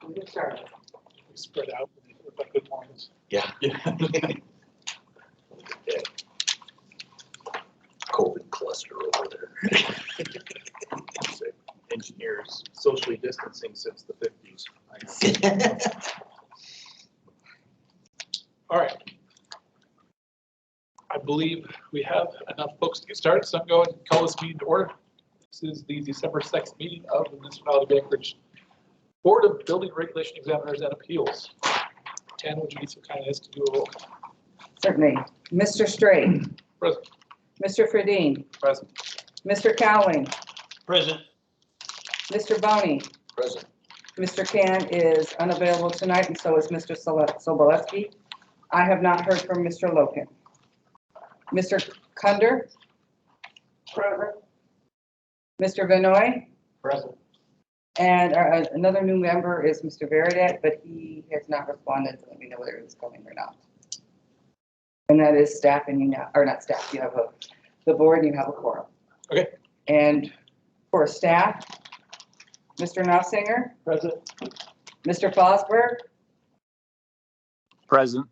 We get started. We spread out. Look like good mornings. Yeah. COVID cluster over there. Engineers socially distancing since the 50s. All right. I believe we have enough folks to get started, so I'm going to call this meeting to order. This is the December 2nd meeting of the Municipality of Anchorage Board of Building Regulation Examiners and Appeals. Tan, would you be so kind as to do a roll call? Certainly. Mr. Straight. Present. Mr. Fredine. Present. Mr. Cowling. Present. Mr. Boney. Present. Mr. Can is unavailable tonight, and so is Mr. Sobolewski. I have not heard from Mr. Loken. Mr. Kunder. Present. Mr. Vinoy. Present. And another new member is Mr. Veridet, but he has not responded to let me know whether he's coming or not. And that is staff, and you now, or not staff, you have the board and you have a quorum. Okay. And for staff, Mr. Nofsinger, Present. Mr. Fosberg, Present.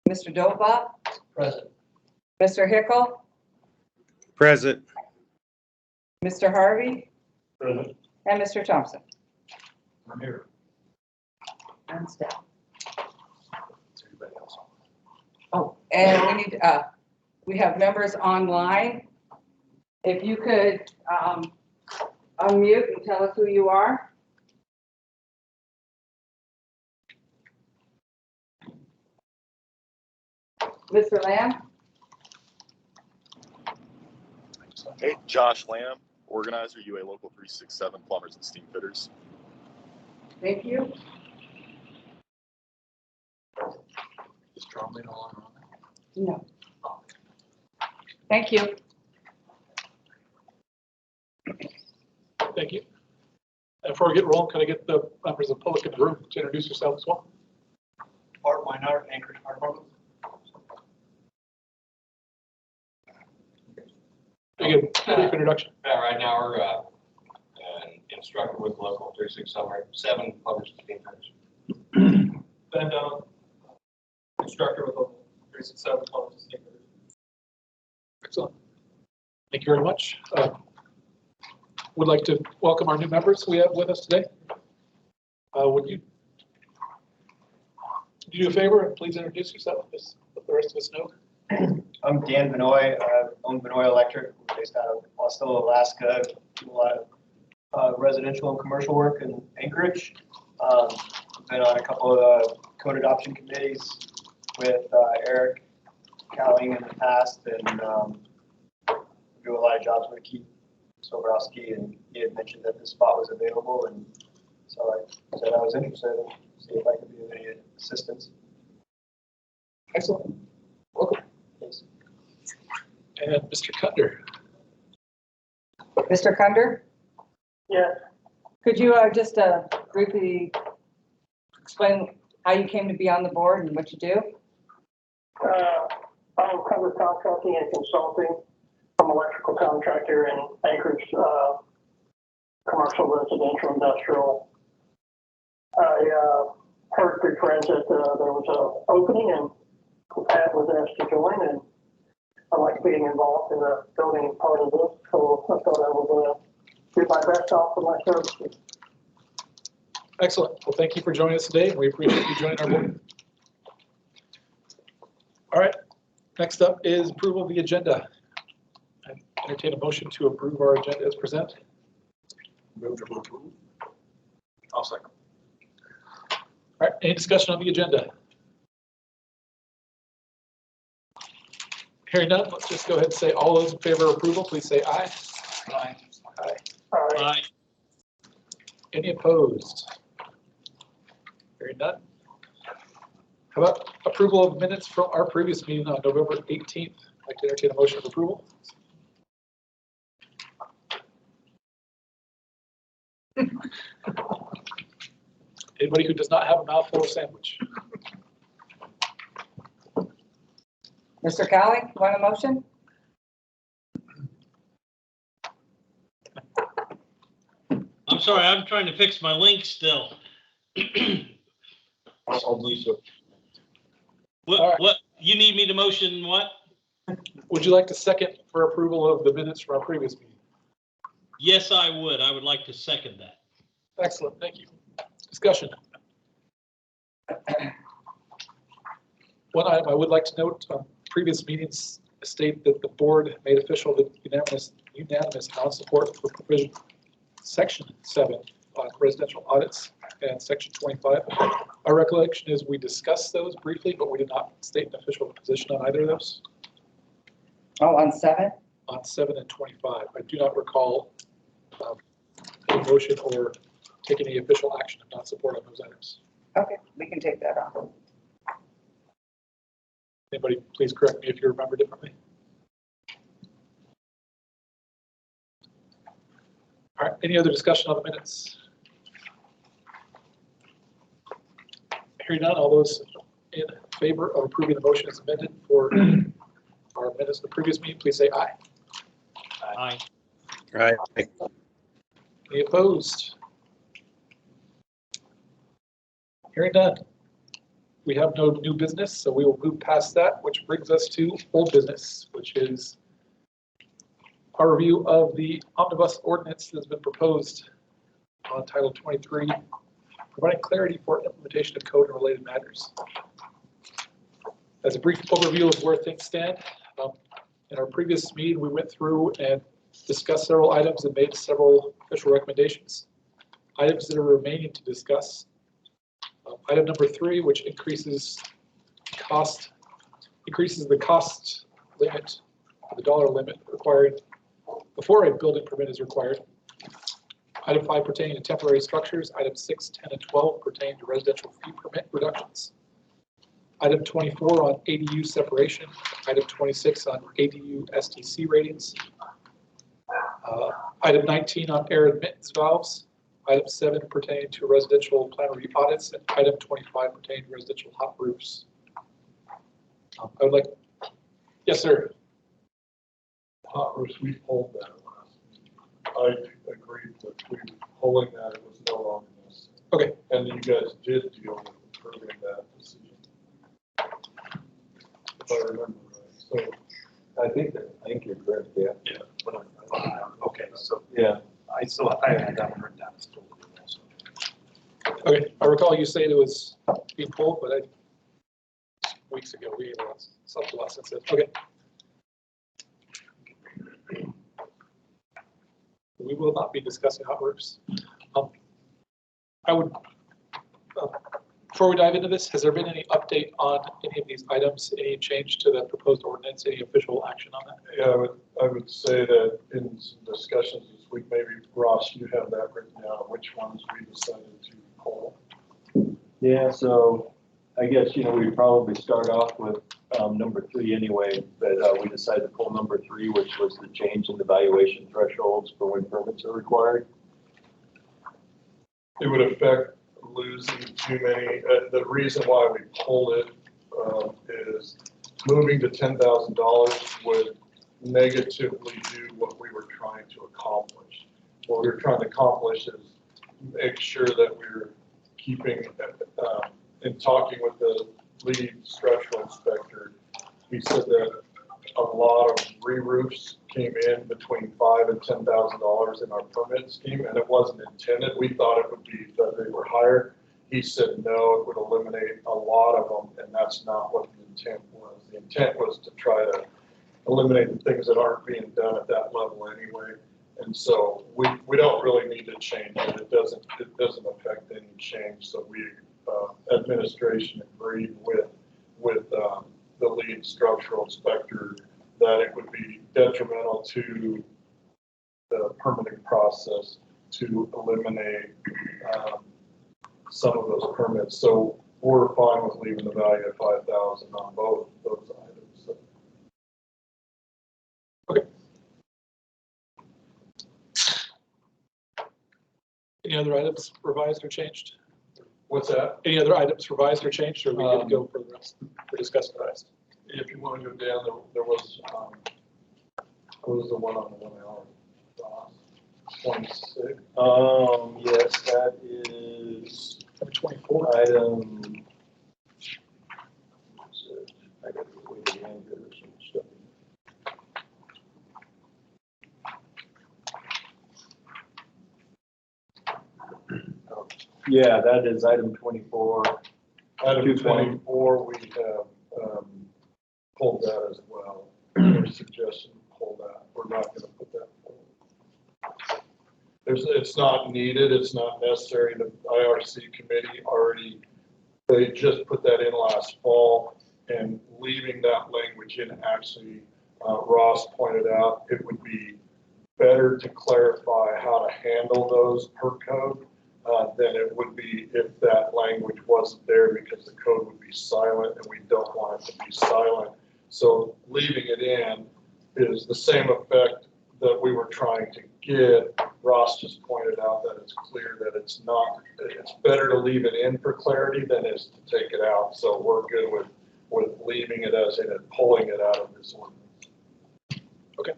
Mr. Dova, Present. Mr. Hickle, Present. Mr. Harvey, Present. and Mr. Thompson. I'm here. And staff. Is everybody else on? Oh, and we need, we have members online. If you could unmute and tell us who you are. Mr. Lamb? Hey, Josh Lamb, organizer, UA Local 367, Plumbers and Steam Fitters. Thank you. Is Charlie on? No. Thank you. Thank you. And before we get rolling, can I get the members of the public in the room to introduce yourself as well? Art Weinhardt, Anchorage Fire Department. Again, brief introduction. Right now, we're an instructor with Local 367, Plumbers and Steam Fitters. Then Instructor with Local 367, Plumbers and Steam Fitters. excellent. Thank you very much. Would like to welcome our new members we have with us today. Would you do a favor and please introduce yourself, just let the rest of us know. I'm Dan Benoit. I own Benoit Electric. We're based out of Austell, Alaska. Do a lot of residential and commercial work in Anchorage. I've been on a couple of code adoption committees with Eric Cowling in the past, and do a lot of jobs with Keith Soborowski, and he had mentioned that this spot was available, and so I said I was interested in see if I could be of any assistance. Excellent. Welcome. Thanks. And Mr. Cunder. Mr. Kunder? Yes. Could you just briefly explain how you came to be on the board and what you do? I'm Cover Contracting and Consulting. I'm an electrical contractor in Anchorage, commercial, residential, industrial. I heard through friends that there was an opening and Pat was asked to join, and I like being involved in the building part of this, so I thought I would do my best offer my services. Excellent. Well, thank you for joining us today, and we appreciate you joining our board. All right. Next up is approval of the agenda. I entertain a motion to approve our agenda as presented. Move to approve. I'll second. All right. Any discussion on the agenda? Hearing none, let's just go ahead and say all those in favor of approval, please say aye. Aye. Aye. All right. Aye. Any opposed? Hearing none. How about approval of minutes from our previous meeting on November 18th? I'd like to entertain a motion of approval. Anybody who does not have a mouthful of sandwich? Mr. Cowling, want a motion? I'm sorry, I'm trying to fix my link still. I'll do so. All right. What, you need me to motion what? Would you like to second for approval of the minutes from our previous meeting? Yes, I would. I would like to second that. Excellent, thank you. Discussion. One item I would like to note, previous meetings state that the board made official the unanimous non-support for provision section 7 on residential audits and section 25. Our recollection is we discussed those briefly, but we did not state an official position on either of those. Oh, on 7? On 7 and 25, I do not recall a motion or taking any official action of non-support on those items. Okay, we can take that off. Anybody please correct me if you remember differently. All right, any other discussion on the minutes? Hearing none, all those in favor of approving the motion as amended for our minutes of the previous meeting, please say aye. Aye. Aye. Any opposed? Hearing none. We have no new business, so we will move past that, which brings us to old business, which is our review of the omnibus ordinance that has been proposed on Title 23, providing clarity for implementation of code and related matters. As a brief overview of where things stand, in our previous meeting, we went through and discussed several items and made several official recommendations. Items that are remaining to discuss. Item number 3, which increases the cost limit, the dollar limit required before a building permit is required. Item 5 pertaining to temporary structures. Items 6, 10, and 12 pertain to residential fee permit reductions. Item 24 on ADU separation. Item 26 on ADU STC ratings. Item 19 on air admittance valves. Item 7 pertaining to residential plan review audits, and item 25 pertaining to residential hot roofs. I would like, yes, sir. Hot roofs, we pulled that last week. I agreed that we were pulling that, it was no longer necessary. Okay. And you guys did deal with approving that decision. If I remember right, so. I think you're correct, yeah. Yeah. Okay, so Yeah. I had that one written down. Okay, I recall you saying it was being pulled, but weeks ago, we something less since then. Okay. We will not be discussing hot roofs. I would, before we dive into this, has there been any update on any of these items, any change to the proposed ordinance, any official action on that? Yeah, I would say that in some discussions this week, maybe Ross, you have that written down, which ones we decided to pull. Yeah, so I guess, we'd probably start off with number 3 anyway, but we decided to pull number 3, which was the change in the valuation thresholds for when permits are required. It would affect losing too many. The reason why we pulled it is moving to $10,000 would negatively do what we were trying to accomplish. What we were trying to accomplish is make sure that we're keeping, in talking with the lead structural inspector, he said that a lot of re-roofs came in between $5,000 and $10,000 in our permit scheme, and it wasn't intended. We thought it would be that they were higher. He said, no, it would eliminate a lot of them, and that's not what the intent was. The intent was to try to eliminate the things that aren't being done at that level anyway. And so we don't really need to change it. It doesn't affect any change. So we, administration agreed with the lead structural inspector that it would be detrimental to the permitting process to eliminate some of those permits. So we're fine with leaving the value at 5,000 on both those items. So. Okay. Any other items revised or changed? What's that? Any other items revised or changed, or are we good to go for the rest? For discussing the rest. If you want to go down, there was the one on the 1 hour. 26. Yes, that is Number 24. item. I got to wait again, there's some stuff. Yeah, that is item 24. Item 220. 24, we have pulled that as well. There's a suggestion to pull that. We're not going to put that forward. It's not needed, it's not necessary. The IRC committee already, they just put that in last fall, and leaving that language in, actually, Ross pointed out, it would be better to clarify how to handle those per code than it would be if that language wasn't there, because the code would be silent and we don't want it to be silent. So leaving it in is the same effect that we were trying to get. Ross just pointed out that it's clear that it's better to leave it in for clarity than is to take it out. So we're good with leaving it as in and pulling it out of this ordinance. Okay.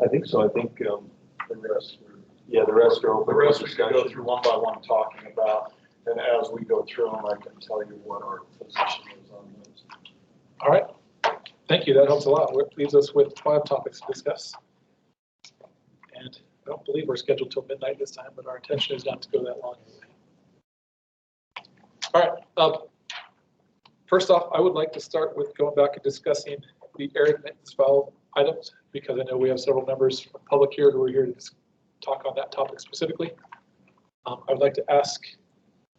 I think so. I think The rest are. yeah, the rest are open. The rest we can go through one by one talking about, and as we go through them, I can tell you what our position is on those. All right. Thank you. That helps a lot. It leaves us with 5 topics to discuss. And I don't believe we're scheduled till midnight this time, but our intention is not to go that long. All right. First off, I would like to start with going back and discussing the air maintenance valve items, because I know we have several members from public here who are here to talk on that topic specifically. I would like to ask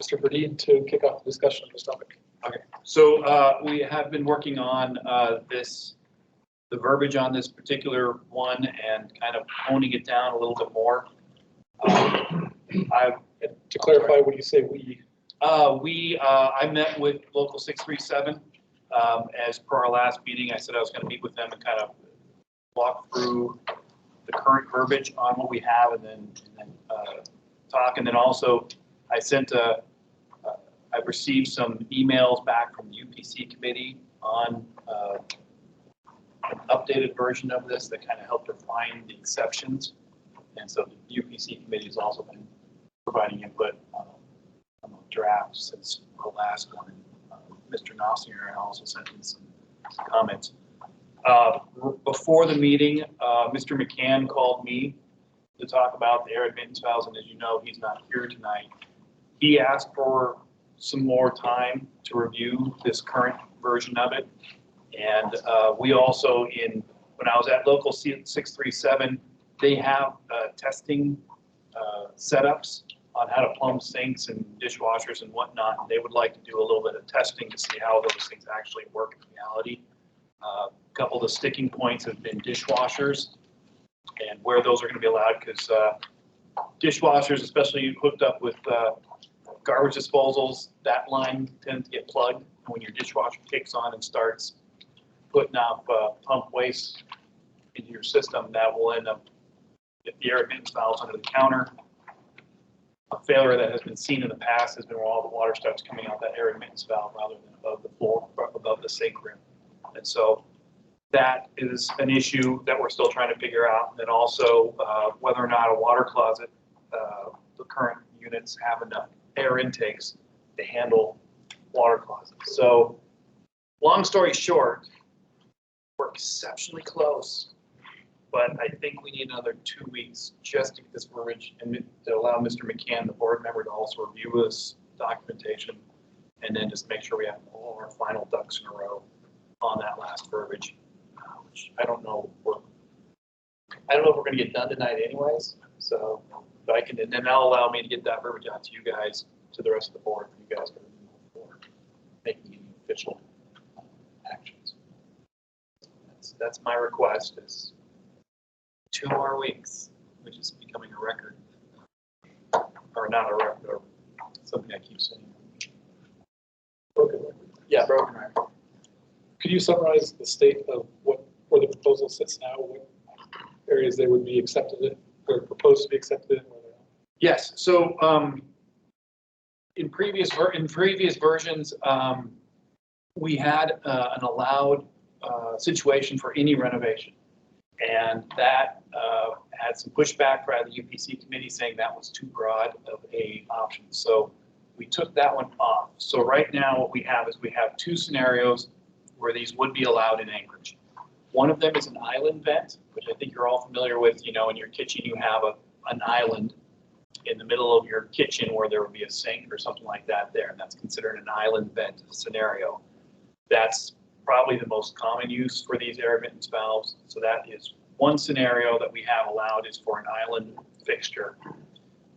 Mr. Burdine to kick off the discussion on this topic. Okay, so we have been working on the verbiage on this particular one and kind of honing it down a little bit more. And to clarify, when you say we? I met with Local 637 as per our last meeting. I said I was going to meet with them and kind of walk through the current verbiage on what we have, and then talk. And then also, I've received some emails back from the UPC committee on an updated version of this that kind of helped refine the exceptions. And so the UPC committee has also been providing input on the draft since the last one. Mr. Nossinger also sent in some comments. Before the meeting, Mr. McCann called me to talk about the air admittance valves, and as you know, he's not here tonight. He asked for some more time to review this current version of it. And we also, when I was at Local 637, they have testing setups on how to plumb sinks and dishwashers and whatnot. And they would like to do a little bit of testing to see how those things actually work in reality. A couple of the sticking points have been dishwashers and where those are going to be allowed, because dishwashers, especially hooked up with garbage disposals, that line tends to get plugged. And when your dishwasher kicks on and starts putting out pump waste into your system, that will end up, if the air admittance valves under the counter, a failure that has been seen in the past has been where all the water starts coming out that air admittance valve rather than above the floor, above the sink rim. And so that is an issue that we're still trying to figure out. And then also whether or not a water closet, the current units have enough air intakes to handle water closets. So long story short, we're exceptionally close, but I think we need another 2 weeks just to get this verbiage and to allow Mr. McCann, the board member, to also review this documentation and then just make sure we have all our final ducks in a row on that last verbiage, which I don't know if we're going to get done tonight anyways. So, but I can, and then that'll allow me to get that verbiage out to you guys, to the rest of the board, for you guys to review before making any official actions. That's my request, is 2 more weeks, which is becoming a record, or not a record, or something I keep saying. Broken record. Yeah, broken record. Could you summarize the state of where the proposal sits now, what areas they would be accepted in, or proposed to be accepted in? Yes. So in previous versions, we had an allowed situation for any renovation. And that had some pushback by the UPC committee saying that was too broad of a option. So we took that one off. So right now what we have is we have two scenarios where these would be allowed in Anchorage. One of them is an island vent, which I think you're all familiar with. You know, in your kitchen you have an island in the middle of your kitchen where there would be a sink or something like that there, and that's considered an island vent scenario. That's probably the most common use for these air admittance valves. So that is one scenario that we have allowed is for an island fixture.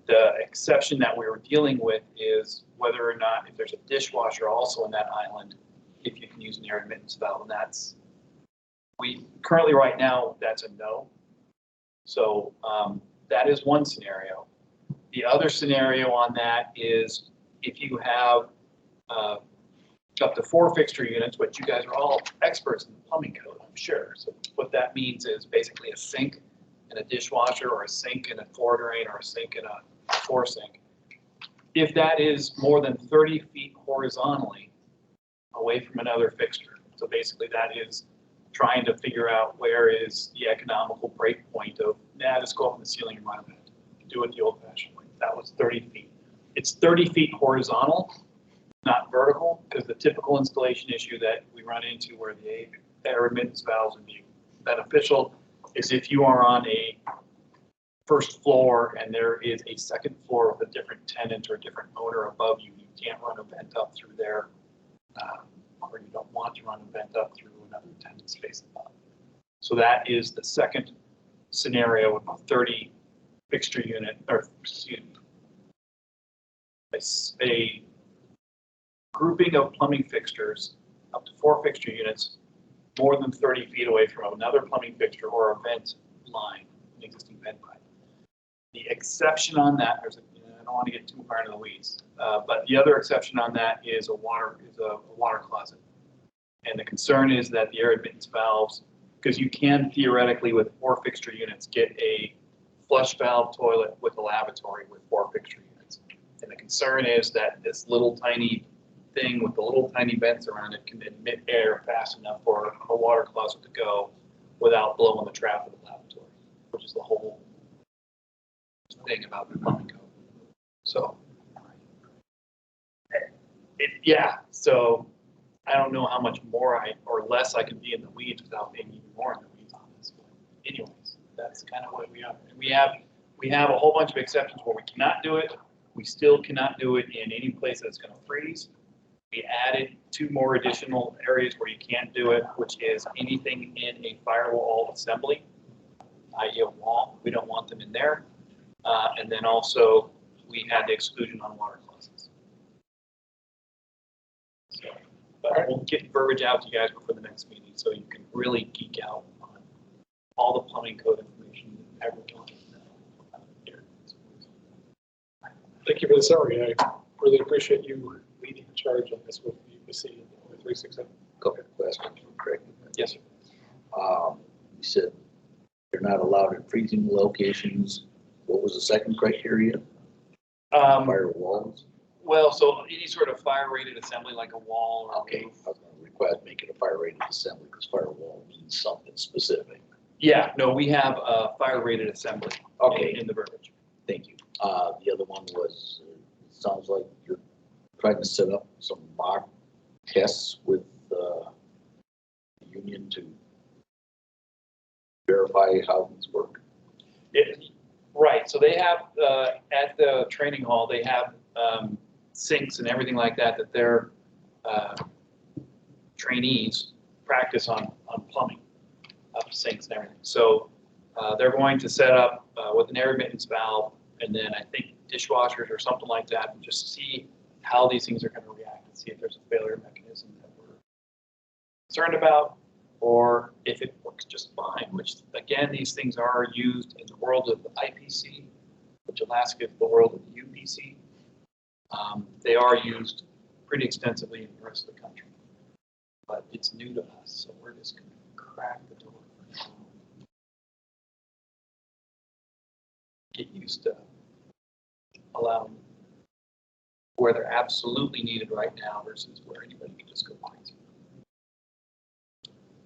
The exception that we were dealing with is whether or not if there's a dishwasher also in that island, if you can use an air admittance valve, and that's currently right now that's a no. So that is one scenario. The other scenario on that is if you have up to 4 fixture units, which you guys are all experts in the plumbing code, I'm sure. So what that means is basically a sink and a dishwasher, or a sink and a floor drain, or a sink and a floor sink. If that is more than 30 feet horizontally away from another fixture, so basically that is trying to figure out where is the economical break point of, just go up in the ceiling and run a vent. Do it the old fashioned way. That was 30 feet. It's 30 feet horizontal, not vertical, because the typical installation issue that we run into where the air admittance valves would be beneficial is if you are on a first floor and there is a second floor with a different tenant or a different owner above you, you can't run a vent up through there, or you don't want to run a vent up through another tenant space above. So that is the second scenario with a 30 fixture unit, or excuse me, a grouping of plumbing fixtures, up to 4 fixture units, more than 30 feet away from another plumbing fixture or a vent line, an existing vent pipe. The exception on that, I don't want to get too far into the weeds, but the other exception on that is a water closet. And the concern is that the air admittance valves, because you can theoretically with 4 fixture units get a flush valve toilet with a lavatory with 4 fixture units. And the concern is that this little tiny thing with the little tiny vents around it can admit air fast enough for a water closet to go without blowing the trap of the lavatory, which is the whole thing about the plumbing code. So, so I don't know how much more or less I can be in the weeds without being even more in the weeds on this. But anyways, that's kind of what we have. And we have a whole bunch of exceptions where we cannot do it. We still cannot do it in any place that's going to freeze. We added 2 more additional areas where you can't do it, which is anything in a firewall assembly, i.e. a wall. We don't want them in there. And then also we had the exclusion on water closets. So, but we'll get verbiage out to you guys before the next meeting so you can really geek out on all the plumbing code information you ever want to know. Thank you for the summary. I really appreciate you leading the charge on this with UPC and 367. Couple of questions, Craig. Yes, sir. You said they're not allowed in freezing locations. What was the second criteria? Firewalls? Well, so any sort of fire-rated assembly like a wall or Okay, a roof. I was going to request making a fire-rated assembly because firewall means something specific. Yeah, no, we have a fire-rated assembly in the verbiage. Thank you. The other one was, sounds like you're trying to set up some mock tests with the union to verify how these work. Right, so they have, at the training hall, they have sinks and everything like that their trainees practice on plumbing of sinks and everything. So they're going to set up with an air admittance valve and then I think dishwashers or something like that and just see how these things are going to react and see if there's a failure mechanism that we're concerned about or if it works just fine, which again, these things are used in the world of the IPC, which Alaska is the world of the UPC. They are used pretty extensively in the rest of the country, but it's new to us, so we're just going to crack the door. Get used to allowing where they're absolutely needed right now versus where anybody can just go crazy.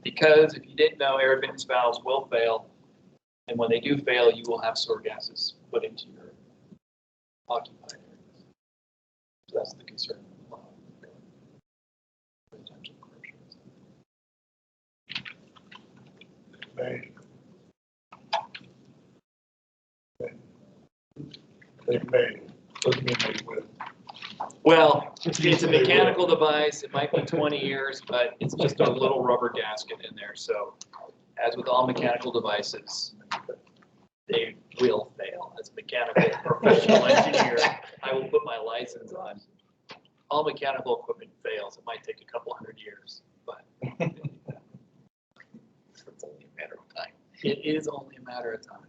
Because if you didn't know, air admittance valves will fail. And when they do fail, you will have sewer gases put into your occupied areas. So that's the concern. Potential commercials. May. They may, doesn't mean they will. Well, it's a mechanical device. It might be 20 years, but it's just a little rubber gasket in there. So as with all mechanical devices, they will fail. As a mechanical professional engineer, I will put my license on. All mechanical equipment fails. It might take a couple hundred years, but it's only a matter of time. It is only a matter of time.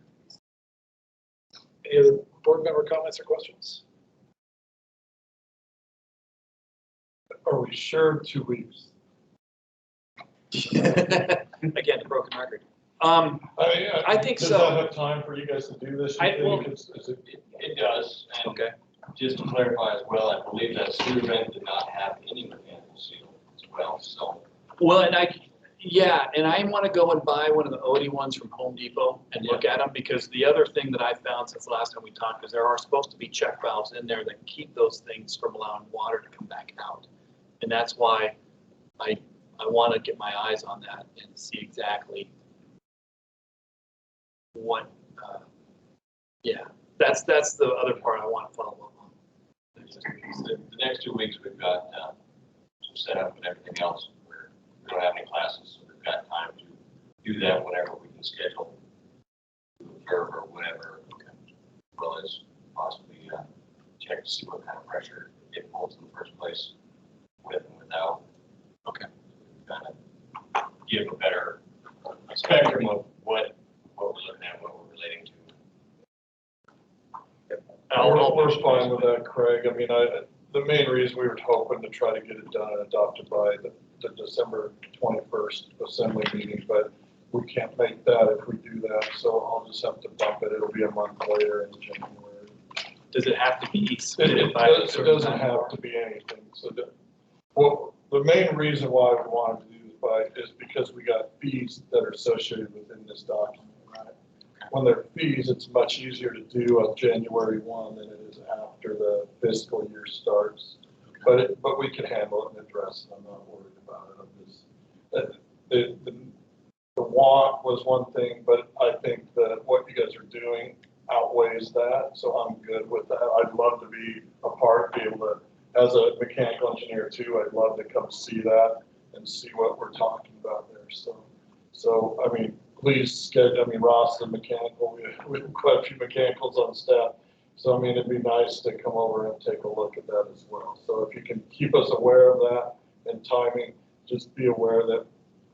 Any other board member comments or questions? Are we sure 2 weeks? Again, the broken record. I think Does so. that have time for you guys to do this? You Well, think is it? It does, and Okay. just to clarify as well, I believe that sewer vent did not have any mechanical seal as well, so. Well, and I want to go and buy one of the Audit ones from Home Depot and look at them, because the other thing that I found since the last time we talked is there are supposed to be check valves in there that keep those things from allowing water to come back out. And that's why I want to get my eyes on that and see exactly what, that's the other part I want to follow up on. The next 2 weeks, we've got some setup and everything else. We don't have any classes, so we've got time to do that whenever we can schedule, observe or whatever, as well as possibly check to see what kind of pressure it holds in the first place, with and without. Okay. Kind of give a better spectrum of what we're looking at, what we're relating to. We're fine with that, Craig. I mean, the main reason we were hoping to try to get it done and adopted by the December 21st assembly meeting, but we can't make that if we do that, so I'll just have to bump it. It'll be a month later in January. Does it have to be It submitted by a certain doesn't time? have to be anything. So the main reason why we wanted to do is because we got fees that are associated within this document, right? When there are fees, it's much easier to do on January 1 than it is after the fiscal year starts. But we can handle it and address it. I'm not worried about it. The want was one thing, but I think that what you guys are doing outweighs that, so I'm good with that. I'd love to be a part, be able to, as a mechanical engineer too, I'd love to come see that and see what we're talking about there. So I mean, please schedule. I mean, Ross is mechanical. We have quite a few mechanicals on staff. So I mean, it'd be nice to come over and take a look at that as well. So if you can keep us aware of that and timing, just be aware that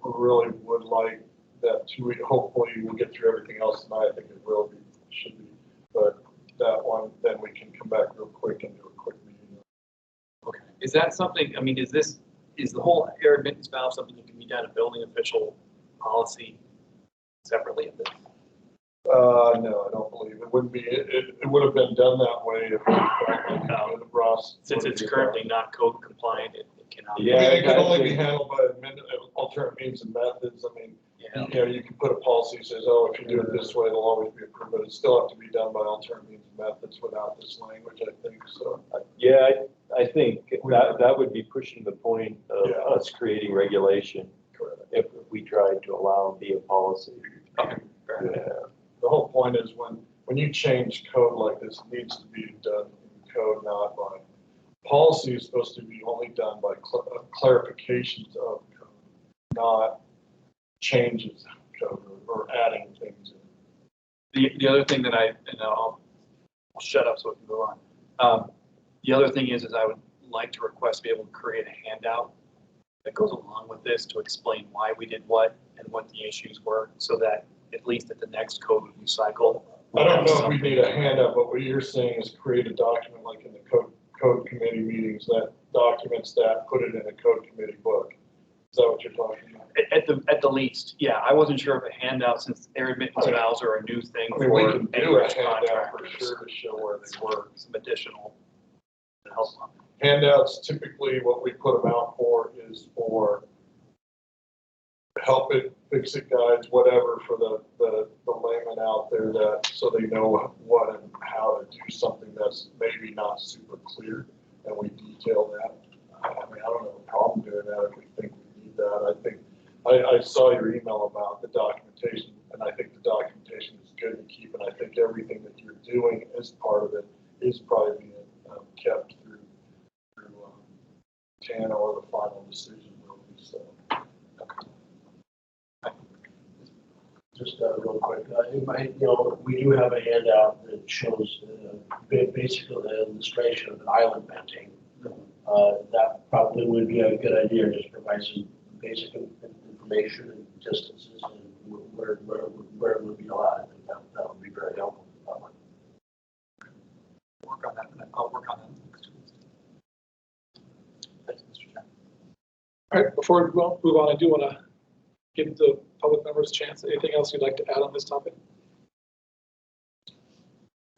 we really would like that 2 week. Hopefully we'll get through everything else tonight. I think it will be, should be. But that one, then we can come back real quick and do a quick meeting. Okay. Is that something, I mean, is the whole air admittance valve something that can be done a building official policy separately of this? No, I don't believe it would be. It would have been done that way if Ross. Since it's currently not code compliant, it cannot. I mean, it can only be handled by alternate means and methods. I mean, you can put a policy that says, oh, if you do it this way, it'll always be approved, but it still have to be done by alternate means and methods without this language, I think, so. Yeah, I think that would be pushing the point of us creating regulation if we tried to allow via policy. Okay. Yeah. The whole point is when you change code like this, it needs to be done in code, not by, policy is supposed to be only done by clarifications of code, not changes of code or adding things in. The other thing that I'll shut up so we can go on. The other thing is I would like to request to be able to create a handout that goes along with this to explain why we did what and what the issues were, so that at least at the next code review cycle. I don't know if we need a handout, but what you're saying is create a document like in the code committee meetings that documents that, put it in a code committee book. Is that what you're talking about? At the least, yeah. I wasn't sure if a handout, since air admittance valves are a new thing. I mean, we for can do a English handout for contractors, sure to show where they work. some additional help on. Handouts, typically what we put them out for is for help it, fix it guides, whatever for the layman out there that, so they know what and how to do something that's maybe not super clear, and we detail that. I mean, I don't have a problem doing that if we think we need that. I think, I saw your email about the documentation, and I think the documentation is good to keep, and I think everything that you're doing as part of it is probably being kept through TANA or the final decision will be so. Just real quick, we do have a handout that shows basically the illustration of an island venting. That probably would be a good idea, just provide some basic information and distances and where it would be allowed. I think that would be very helpful. Work on that, and I'll work on that in the next 2 weeks. Thanks, Mr. Chairman. All right, before we move on, I do want to give the public members a chance. Anything else you'd like to add on this topic?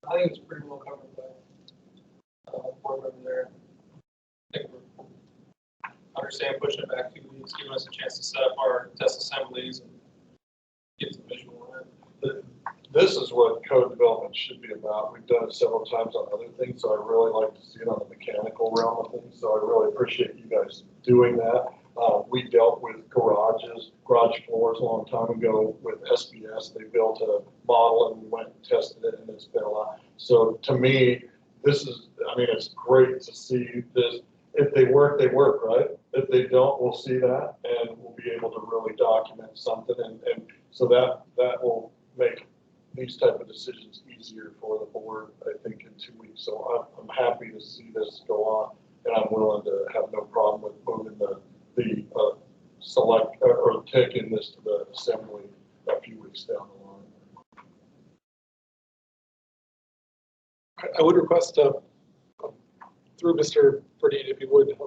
I think it's pretty well covered by board member there. I think we're understand pushing it back 2 weeks, giving us a chance to set up our test assemblies and get some visual on it. This is what code development should be about. We've done it several times on other things, so I really like to see it on the mechanical realm of things. So I really appreciate you guys doing that. We dealt with garage floors a long time ago with SBS. They built a model and we went and tested it, and it's been a lot. So to me, this is, I mean, it's great to see this. If they work, they work, right? If they don't, we'll see that, and we'll be able to really document something. And so that will make these type of decisions easier for the board, I think, in 2 weeks. So I'm happy to see this go on, and I'm willing to have no problem with moving the select or taking this to the assembly a few weeks down the line. I would request through Mr. Burdine, if you would,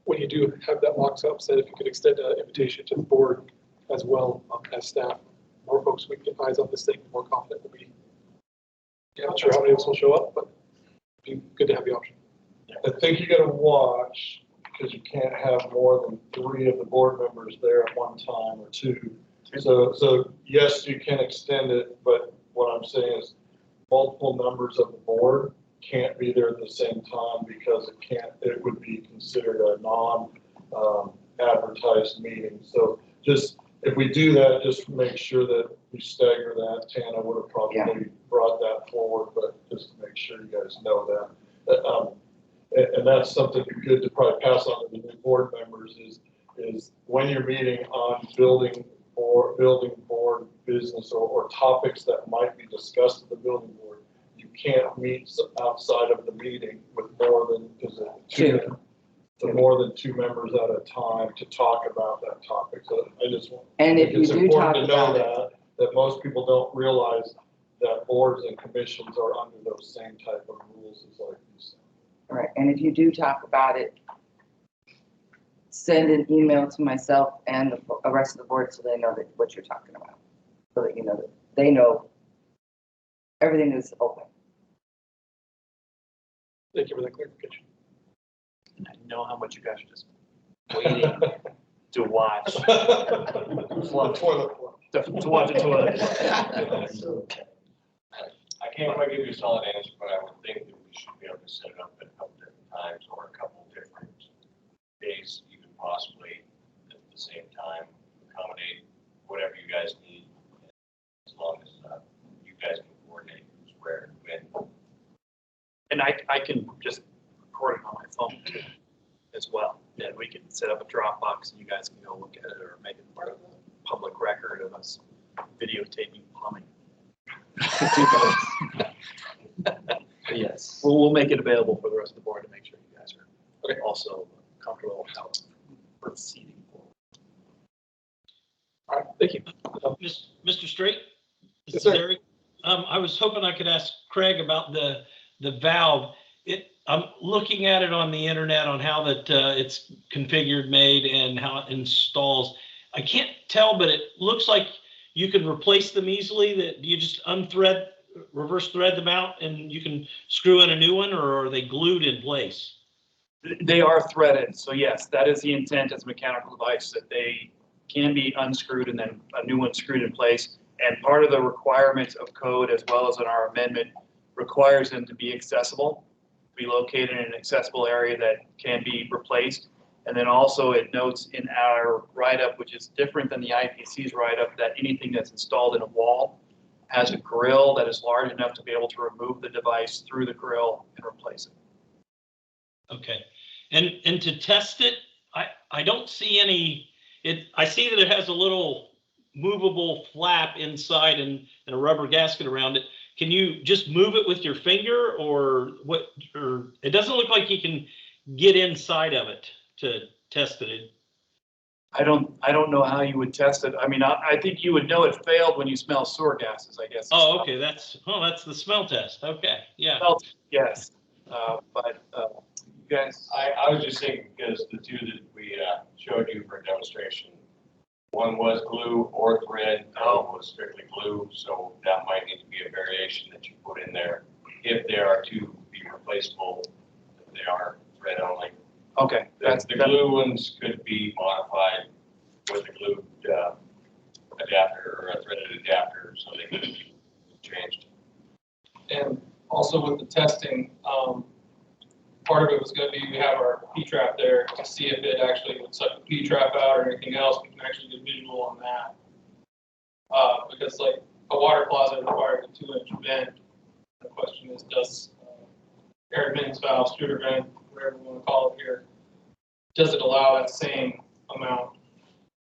when you do have that mock up set, if you could extend an invitation to the board as well as staff. More folks we can get eyes on this thing, the more confident we'll be. Yeah, not sure how many of us will show up, but it'd be good to have the option. I think you got to watch, because you can't have more than 3 of the board members there at one time or 2. So yes, you can extend it, but what I'm saying is multiple members of the board can't be there at the same time because it would be considered a non-advertised meeting. So just, if we do that, just make sure that we stagger that. Tana would have probably brought that forward, but just to make sure you guys know that. And that's something good to probably pass on to the new board members is when you're meeting on building board business or topics that might be discussed at the building board, you can't meet outside of the meeting with more than, more than 2 members at a time to talk about that topic. So I just want, And if you it's do important talk to know about that most people don't realize that boards and commissions are under those same type of rules as like you said. Right, and if you do talk about it, send an email to myself and the rest of the board so they know that what you're talking about. So that you know that they know everything is open. Thank you for that clarification. And I know how much you guys are just waiting to watch. To watch the toilet. I can't quite give you a solid answer, but I would think that we should be able to set it up at a couple different times or a couple different days, even possibly at the same time, accommodate whatever you guys need, as long as you guys can coordinate who's where and when. And I can just record it on my phone too, as well. And we can set up a Dropbox and you guys can go look at it or make it part of the public record of us videotaping plumbing. Yes, we'll make it available for the rest of the board to make sure you guys are also comfortable with how we're proceeding forward. All right, thank you. Mr. Straight? Yes, sir. Eric. I was hoping I could ask Craig about the valve. I'm looking at it on the internet on how that it's configured, made, and how it installs. I can't tell, but it looks like you can replace them easily. That you just reverse thread them out, and you can screw in a new one, or are they glued in place? They are threaded, so yes, that is the intent as a mechanical device that they can be unscrewed and then a new one screwed in place. And part of the requirements of code, as well as in our amendment, requires them to be accessible, be located in an accessible area that can be replaced. And then also it notes in our write-up, which is different than the IPC's write-up, that anything that's installed in a wall has a grill that is large enough to be able to remove the device through the grill and replace it. Okay. And to test it, I don't see any, I see that it has a little movable flap inside and a rubber gasket around it. Can you just move it with your finger or what? Or it doesn't look like you can get inside of it to test it. I don't know how you would test it. I mean, I think you would know it failed when you smell sewer gases, I guess. Oh, okay. That's the smell test. Okay. Yeah. Well, yes, but you guys. I was just thinking, because the two that we showed you for demonstration, one was glue or thread, the other was strictly glue, so that might need to be a variation that you put in there. If there are two to be replaceable, if they are thread only. Okay, The glue ones could be modified with a glued adapter or a threaded adapter, so they can be changed. And also with the testing, part of it was gonna be, we have our P-trap there to see if it actually would suck the P-trap out or anything else. We can actually get visual on that. Because like a water closet requires a 2-inch vent. The question is, does air admittance valve, Studer vent, whatever you wanna call it here, does it allow that same amount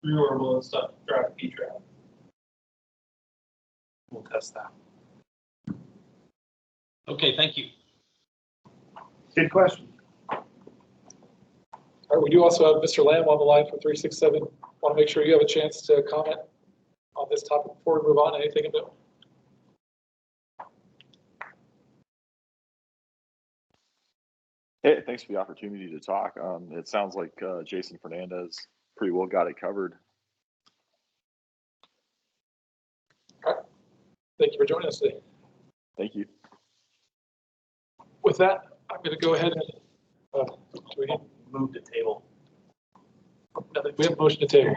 reorable and stuff to drive the P-trap? We'll test that. Okay. Thank you. Good question. All right, we do also have Mr. Lamb on the line from 367. Want to make sure you have a chance to comment on this topic before we move on. Anything about? Hey, thanks for the opportunity to talk. It sounds like Jason Fernandez pretty well got it covered. All right. Thank you for joining us today. Thank you. With that, I'm going to go ahead and do we need Move the table. nothing? We have a motion to table.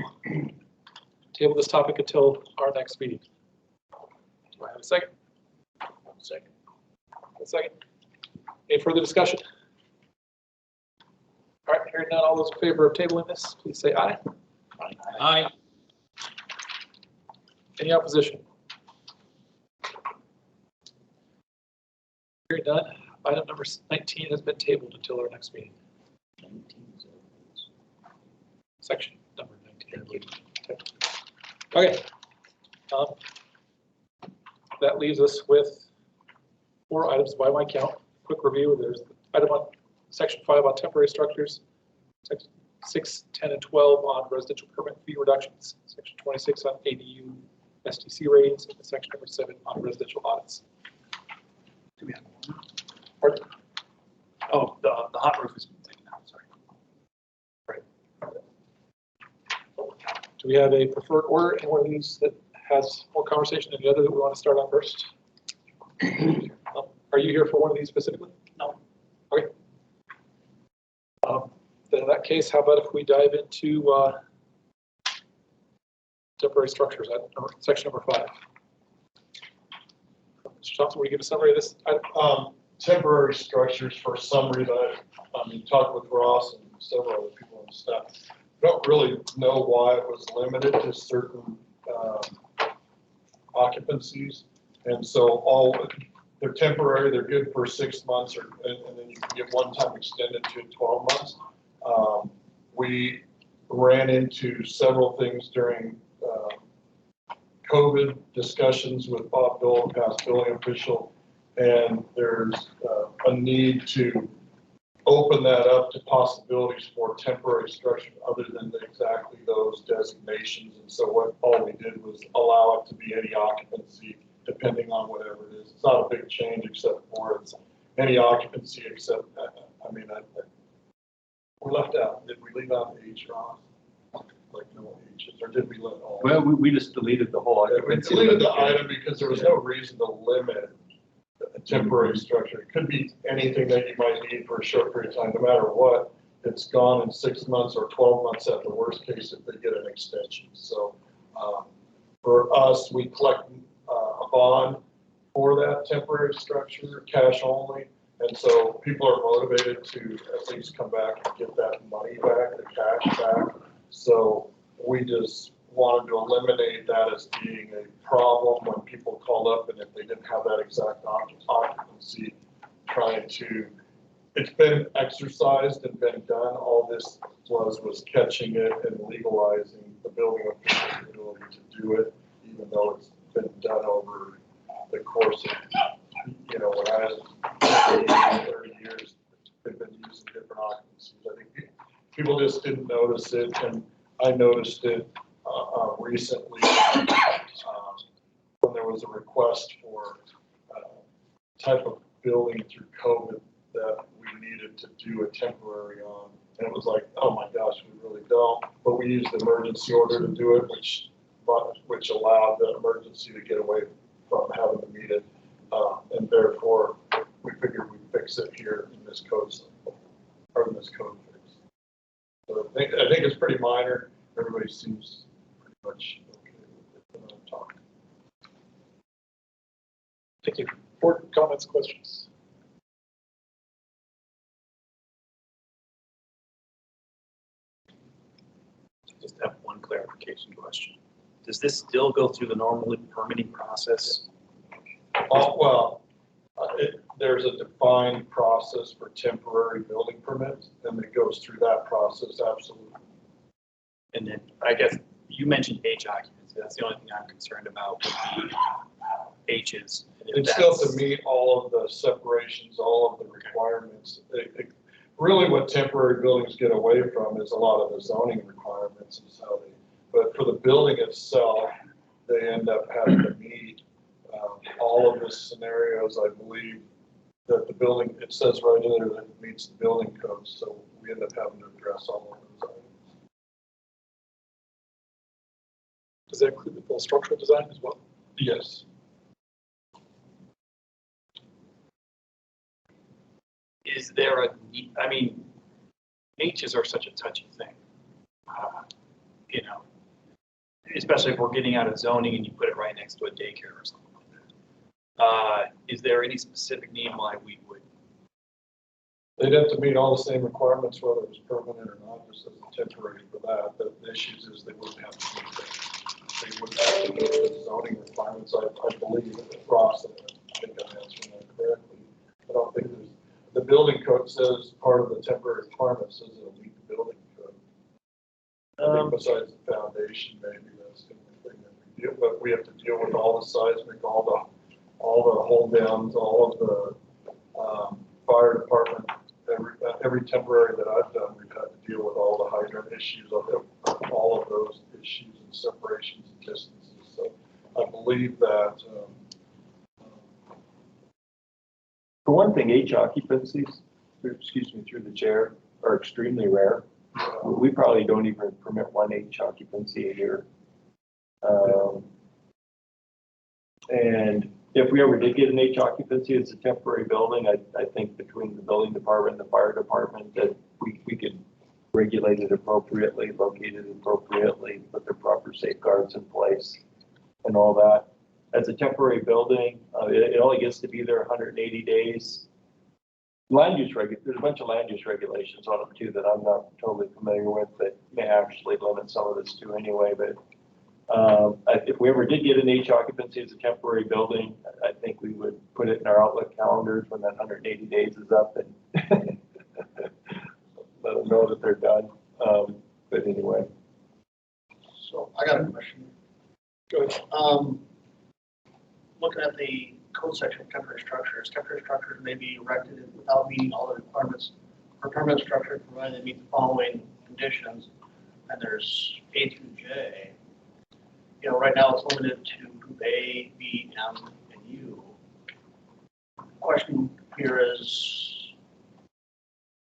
Table this topic until our next meeting. Do I have a second? Second. A second. Any further discussion? All right, hearing none, all those in favor of tabling this, please say aye. Aye. Any opposition? Hearing none, item number 19 has been tabled until our next meeting. Section number 19. Okay. That leaves us with 4 items by my count. Quick review, there's item on section 5 on temporary structures, section 6, 10, and 12 on residential permit fee reductions, section 26 on ADU STC ratings, and section number 7 on residential audits. Do we have one? Pardon? Oh, the hot roof has been taken out, sorry. Do we have a preferred order in one of these that has more conversation than the other that we want to start on first? Are you here for one of these specifically? No. Okay. Then in that case, how about if we dive into temporary structures, section number 5. Mr. Thompson, will you give a summary of this? Temporary structures, for some reason, I talked with Ross and several other people and stuff. Don't really know why it was limited to certain occupancies. And so they're temporary, they're good for 6 months, and then you can get one time extended to 12 months. We ran into several things during COVID discussions with Bob Dole, past building official, and there's a need to open that up to possibilities for temporary structure other than exactly those designations. And so all we did was allow it to be any occupancy depending on whatever it is. It's not a big change except for it's any occupancy except, we left out, did we leave out the H, Ross? Like no H's, or did we let all? Well, we just deleted the whole We occupancy. deleted the item because there was no reason to limit a temporary structure. It could be anything that you might need for a short period of time, no matter what. it's gone in 6 months or 12 months at the worst case if they get an extension. So for us, we collect a bond for that temporary structure, cash only. And so people are motivated to at least come back and get that money back, the cash back. So we just wanted to eliminate that as being a problem when people called up and if they didn't have that exact occupancy, trying to, it's been exercised and been done. All this was catching it and legalizing the building official's ability to do it, even though it's been done over the course of, you know, when I was 30 years, they've been using different occupancies. I think people just didn't notice it, and I noticed it recently when there was a request for type of building through COVID that we needed to do a temporary on. And it was like, oh my gosh, we really don't. But we used the emergency order to do it, which allowed the emergency to get away from having to meet it. And therefore, we figured we'd fix it here in this code cycle, or in this code fix. So I think it's pretty minor. Everybody seems pretty much okay with it when I'm talking. Thank you. Board comments, questions? Just have one clarification question. Does this still go through the normal permitting process? Well, there's a defined process for temporary building permits, and it goes through that process, absolutely. And then I guess you mentioned H occupancy. That's the only thing I'm concerned about would be H's. It's still to meet all of the separations, all of the requirements. Really what temporary buildings get away from is a lot of the zoning requirements and how they, but for the building itself, they end up having to meet all of the scenarios, I believe, that the building, it says right in there that it meets the building code, so we end up having to address all of those items. Does that include the full structural design as well? Yes. Is there a need, I mean, H's are such a touchy thing. You know, especially if we're getting out of zoning and you put it right next to a daycare or something like that. Is there any specific need why we would? They'd have to meet all the same requirements, whether it was permanent or not, just as a temporary for that. But the issues is they wouldn't have to meet that. They would have to meet the zoning requirements, I believe, Ross, I think I'm answering that correctly. I don't think there's, the building code says part of the temporary requirement says it'll meet the building code. I think besides the foundation, maybe that's the only thing that we deal, but we have to deal with all the seismic, all the hold downs, all of the fire department. Every temporary that I've done, we've had to deal with all the hydrant issues, all of those issues and separations and distances. So I believe that. For one thing, H occupancies, excuse me, through the chair, are extremely rare. We probably don't even permit one H occupancy a year. And if we ever did get an H occupancy, it's a temporary building. I think between the building department and the fire department that we could regulate it appropriately, locate it appropriately, put the proper safeguards in place and all that. As a temporary building, it only gets to be there 180 days. There's a bunch of land use regulations on them too that I'm not totally familiar with that may actually limit some of this too anyway, but if we ever did get an H occupancy as a temporary building, I think we would put it in our Outlook calendars when that 180 days is up and let them know that they're done. But anyway. So I got a question. Go ahead. Looking at the code section of temporary structures may be erected without meeting all the requirements for permanent structure, provided they meet the following conditions. And there's A through J. You know, right now it's limited to group A, B, M, and U. Question here is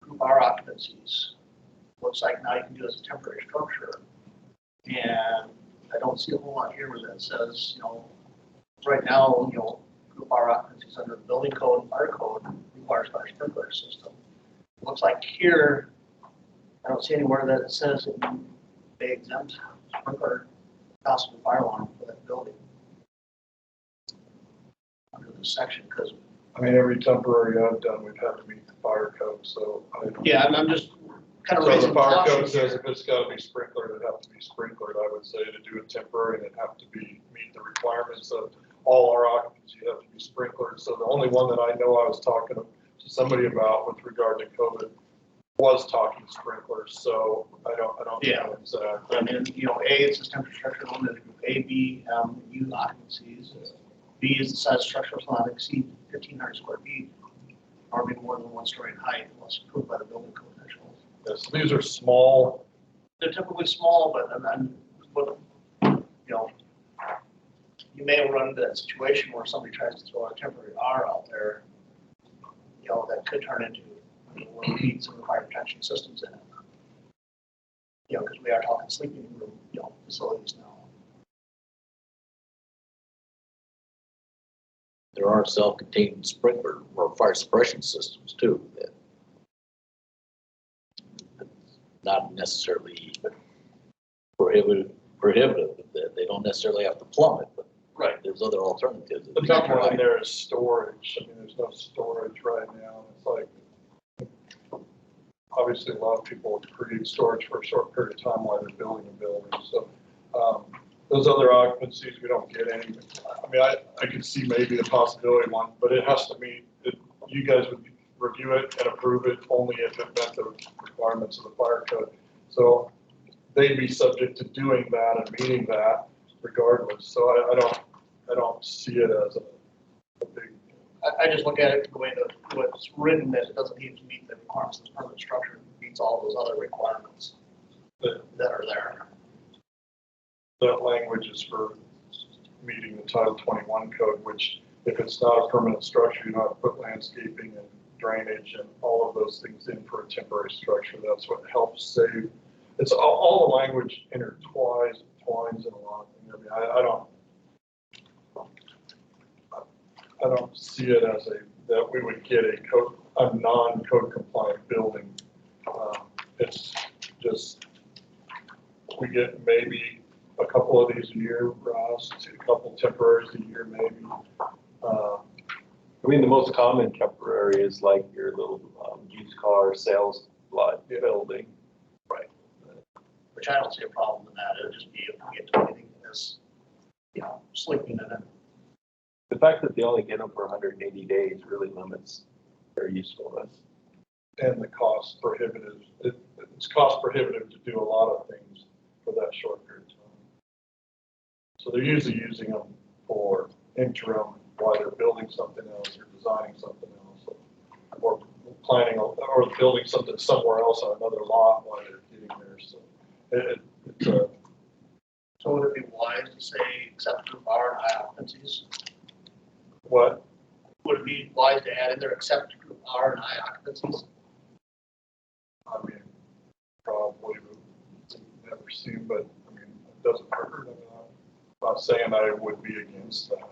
group R occupancies. Looks like now you can do it as a temporary structure. And I don't see a whole lot here where that says, you know, right now, you know, group R occupancies under the building code and fire code requires fire sprinkler system. Looks like here I don't see anywhere that it says that they exempt sprinkler house and fire alarm for that building. Under this section, because, I mean, every temporary I've done, we've had to meet the fire code, so. yeah, I'm just kind of So the raising fire caution code says here. if it's gotta be sprinklered, it'd have to be sprinklered. I would say to do it temporary, and it'd have to be, meet the requirements of all our occupancy have to be sprinkled. So the only one that I know I was talking to somebody about with regard to COVID was talking sprinklers, so I don't Yeah. know exactly. I mean, you know, A, it's system structure limited group A, B, U occupancies. B is the size of structure shall not exceed 1,500 square feet or be more than 1 story in height unless approved by the building code officials. Yes, these are small. They're typically small, but you know, you may run into that situation where somebody tries to throw a temporary R out there, you know, that could turn into, you know, where we need some fire protection systems in it. You know, because we are talking sleeping room, you know, facilities now. There are self-contained sprinkler or fire suppression systems too, that not necessarily prohibitive, that they don't necessarily have to plumb it, but Right. there's other alternatives. The tough one in there is storage. I mean, there's no storage right now. It's like, obviously, a lot of people create storage for a short period of time while they're building a building. So those other occupancies, we don't get any. I mean, I could see maybe the possibility one, but it has to meet, you guys would review it and approve it only if it met the requirements of the fire code. So they'd be subject to doing that and meeting that regardless. So I don't see it as a big. I just look at it the way that it's written, that it doesn't need to meet the requirements of the permanent structure, it meets all those other requirements that are there. That language is for meeting the Title 21 code, which if it's not a permanent structure, you don't have to put landscaping and drainage and all of those things in for a temporary structure. That's what helps save. It's all the language intertwines in a lot of things. I mean, I don't see it as that we would get a non-code compliant building. It's just, we get maybe a couple of these a year, Ross, a couple temporaries a year, maybe. I mean, the most common temporary is like your little used car sales lot building. Right. Which I don't see a problem in that. It'll just be if we get to anything that's, you know, sleeping in it. The fact that they only get them for 180 days really limits their usefulness. And the cost prohibitive. It's cost prohibitive to do a lot of things for that short period of time. So they're usually using them for interim while they're building something else or designing something else, or planning or building something somewhere else on another lot while they're getting there. So it's a. So would it be wise to say except for bar and high occupancies? What? Would it be wise to add in there except for bar and high occupancies? I mean, probably never seen, but I mean, it doesn't hurt. I'm not saying I would be against that.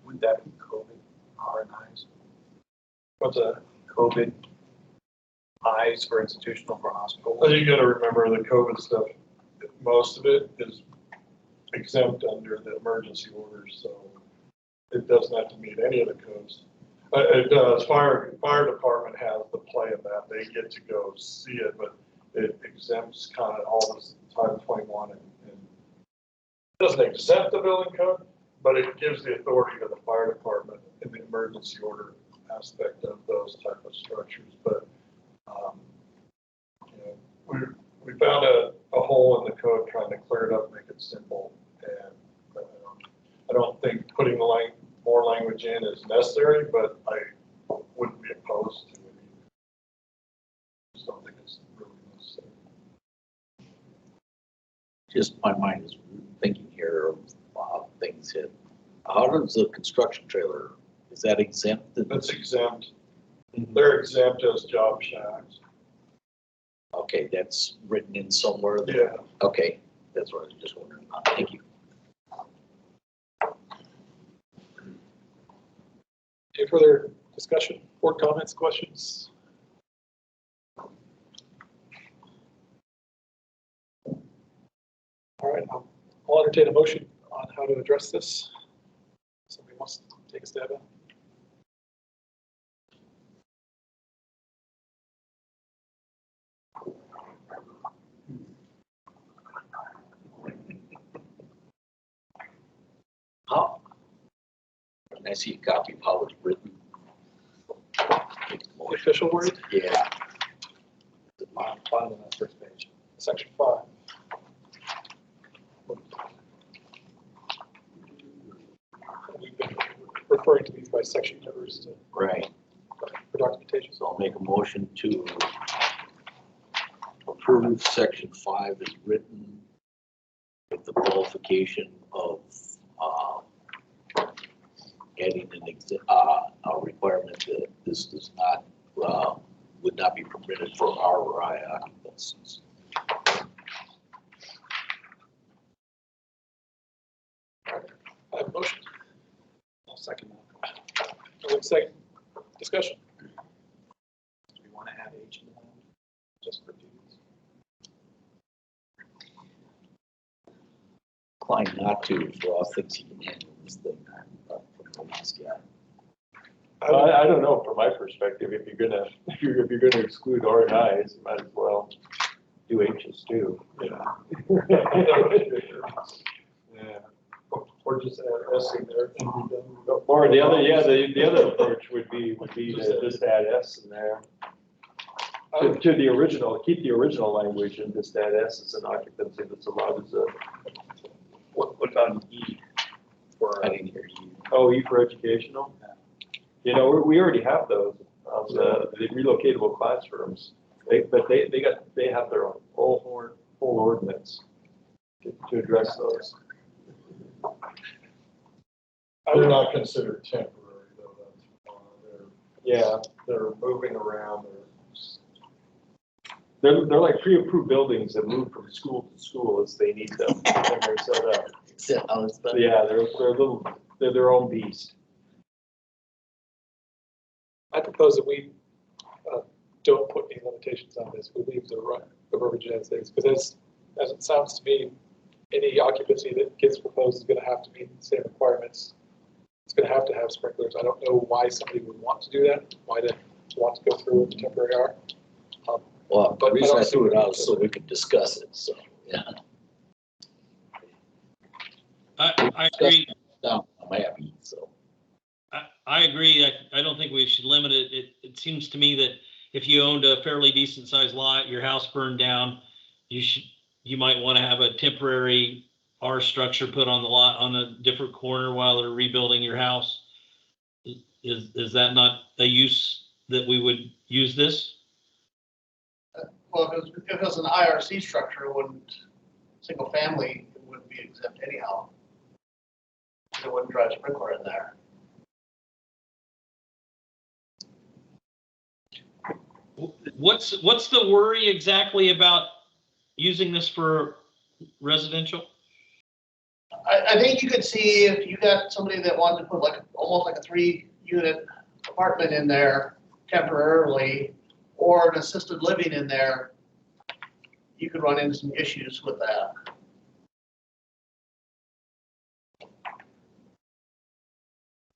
Would that be COVID RNIs? What's that? COVID eyes for institutional for hospitals? Well, you gotta remember the COVID stuff, most of it is exempt under the emergency orders, so it doesn't have to meet any of the codes. It does, fire department has the play in that, they get to go see it, but it exempts kind of all this Title 21 and doesn't exempt the building code, but it gives the authority to the fire department in the emergency order aspect of those type of structures. But you know, we found a hole in the code, trying to clear it up, make it simple, and I don't think putting more language in is necessary, but I wouldn't be opposed to it either. Just don't think it's really necessary. Just my mind is thinking here of things that, how does the construction trailer, is that exempt? That's exempt. They're exempt as job shacks. Okay, that's written in somewhere. Yeah. Okay, that's what I was just wondering. Thank you. Any further discussion, board comments, questions? right, I'll entertain a motion on how to address this. Somebody wants to take a stab at it? How? Can I see a copy of how it's written? The official word, Yeah. Find on that first page. section 5. We've been referring to these by section numbers Right. for documentation. So I'll make a motion to approve section 5 as written with the qualification of adding a requirement that this does not, would not be permitted for RI occupancies. I have a motion. I'll second that. One second. Discussion. Do we want to add H in the land just for duties? Inclined not to, for all things he can handle this thing, from the last guy. I don't know, from my perspective, if you're gonna exclude R and Is, you might as well do H's too, you know? Yeah. Or just add S in there and be done. Or the other, the other approach would be to just add S in there. To the original, keep the original language and just add S as an occupancy that's allowed as a, What about E for? I didn't hear you. oh, E for educational? You know, we already have those, the relocatable classrooms. They have their own whole ordinance to address those. They're not considered temporary though, that's, Yeah, they're moving around, they're like pre-approved buildings that move from school to school as they need them when they're set up. Is that how it's done? Yeah, they're their own beast. I propose that we don't put any limitations on this. We leave the verbiage as is, because as it sounds to me, any occupancy that gets proposed is going to have to meet the same requirements. It's going to have sprinklers. I don't know why somebody would want to do that, why they want to go through with the temporary R. Well, the But I reason don't I see threw it what out is so we could discuss it, so, yeah. I agree. No, I'm happy, so. I agree. I don't think we should limit it. It seems to me that if you owned a fairly decent sized lot, your house burned down, you might want to have a temporary R structure put on the lot on a different corner while they're rebuilding your house. Is that not a use that we would use this? Well, if it was an IRC structure, it wouldn't, single family, it wouldn't be exempt anyhow. It wouldn't drive sprinkler in there. What's the worry exactly about using this for residential? I think you could see if you got somebody that wanted to put almost like a 3-unit apartment in there temporarily, or an assisted living in there, you could run into some issues with that.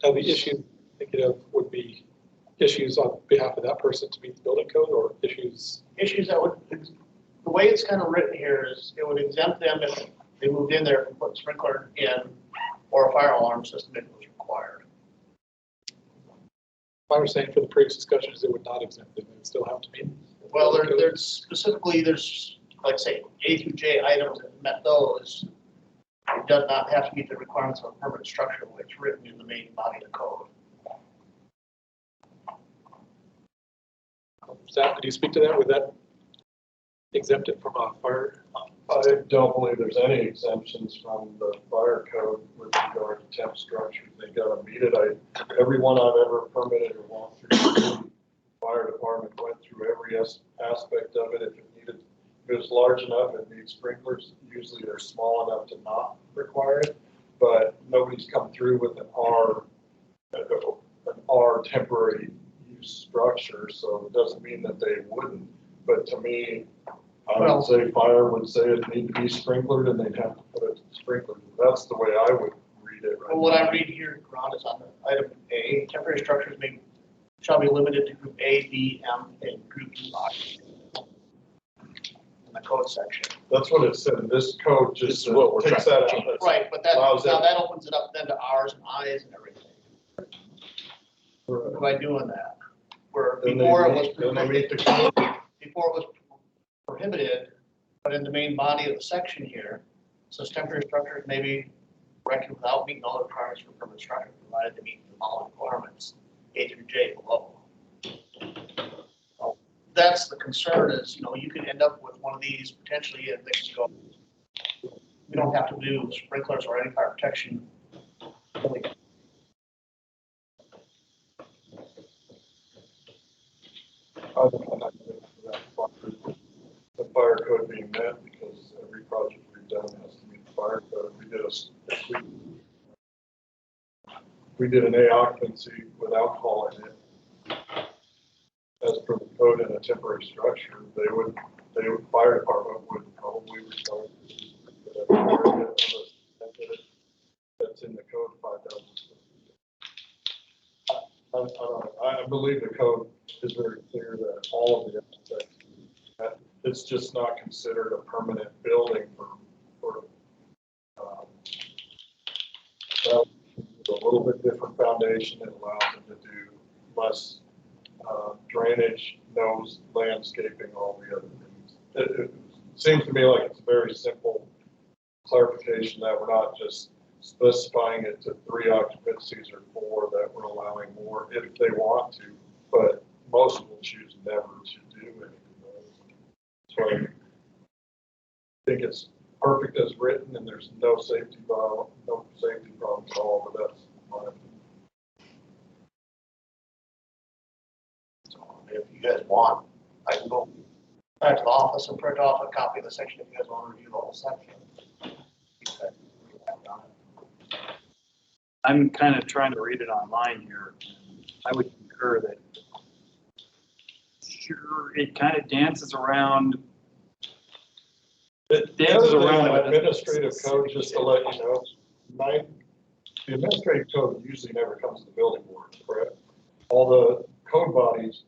Now, the issue, thinking of, would be issues on behalf of that person to meet the building code, or issues? Issues that would, the way it's kind of written here is it would exempt them if they moved in there and put a sprinkler in or a fire alarm system if it was required. My understanding for the previous discussions, it would not exempt them, they would still have to meet. Well, there's specifically, there's like say A through J items that met those. It does not have to meet the requirements of a permanent structure, which is written in the main body of the code. Zach, could you speak to that? Would that exempt it from a fire? I don't believe there's any exemptions from the fire code with regard to temp structures. They gotta meet it. Everyone I've ever permitted or walked through, the fire department went through every aspect of it. If it was large enough, it needs sprinklers. Usually they're small enough to not require it, but nobody's come through with an R temporary use structure, so it doesn't mean that they wouldn't. But to me, I would say fire would say it need to be sprinklered and they'd have to put sprinklers. That's the way I would read it right Well, what I now. read here, Ron, is on the item A, temporary structures shall be limited to group A, B, M, and group E occupancy. In the code section. That's what it said. This code This just is what we're takes trying that to out. change. That's- Right, but that, Allows now that. that opens it up then to Rs and Is and everything. By doing that. Where Then they before it meet- was then they meet the prohibited, code. before it was prohibited, but in the main body of the section here, says temporary structures may be erected without meeting all the requirements for permanent structure, provided to meet the following requirements, A through J below. So that's the concern is, you could end up with one of these potentially and things go. We don't have to do sprinklers or any fire protection. I don't know, the fire code being met because every project we've done has to meet the fire code. We did an A occupancy with alcohol in it. As per the code in a temporary structure, fire department would probably require that's in the code 5,000. I believe the code is very clear that all of the aspects, that it's just not considered a permanent building for a little bit different foundation. It allows them to do less drainage, nose, landscaping, all the other things. It seems to me like it's a very simple clarification that we're not just specifying it to 3 occupancies or 4, that we're allowing more if they want to, but most will choose never to do anything else. So I think it's perfect as written and there's no safety problems at all, but that's my opinion. So if you guys want, I can go back to the office and print off a copy of the section if you guys want to review the whole section. I'm kind of trying to read it online here. I would concur that sure, it kind of dances around. It dances around the with it. administrative code, just to let you know, the administrative code usually never comes to the building board, correct? All the code bodies,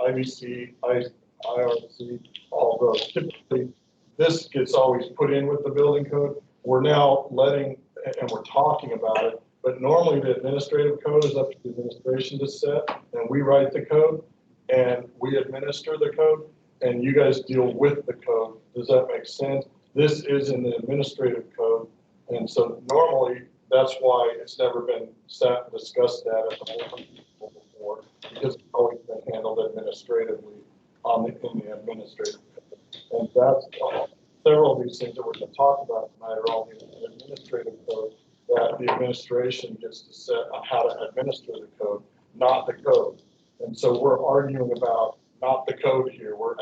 IBC, IRC, all those, typically, this gets always put in with the building code. We're now letting, and we're talking about it, but normally the administrative code is up to the administration to set, and we write the code, and we administer the code, and you guys deal with the code. Does that make sense? This is in the administrative code, and so normally, that's why it's never been sat and discussed at the board before, because it's always been handled administratively in the administrative code. And that's several of these things that we're going to talk about tonight are all in the administrative code, that the administration gets to set on how to administer the code, not the code. And so we're arguing about not the code here. We're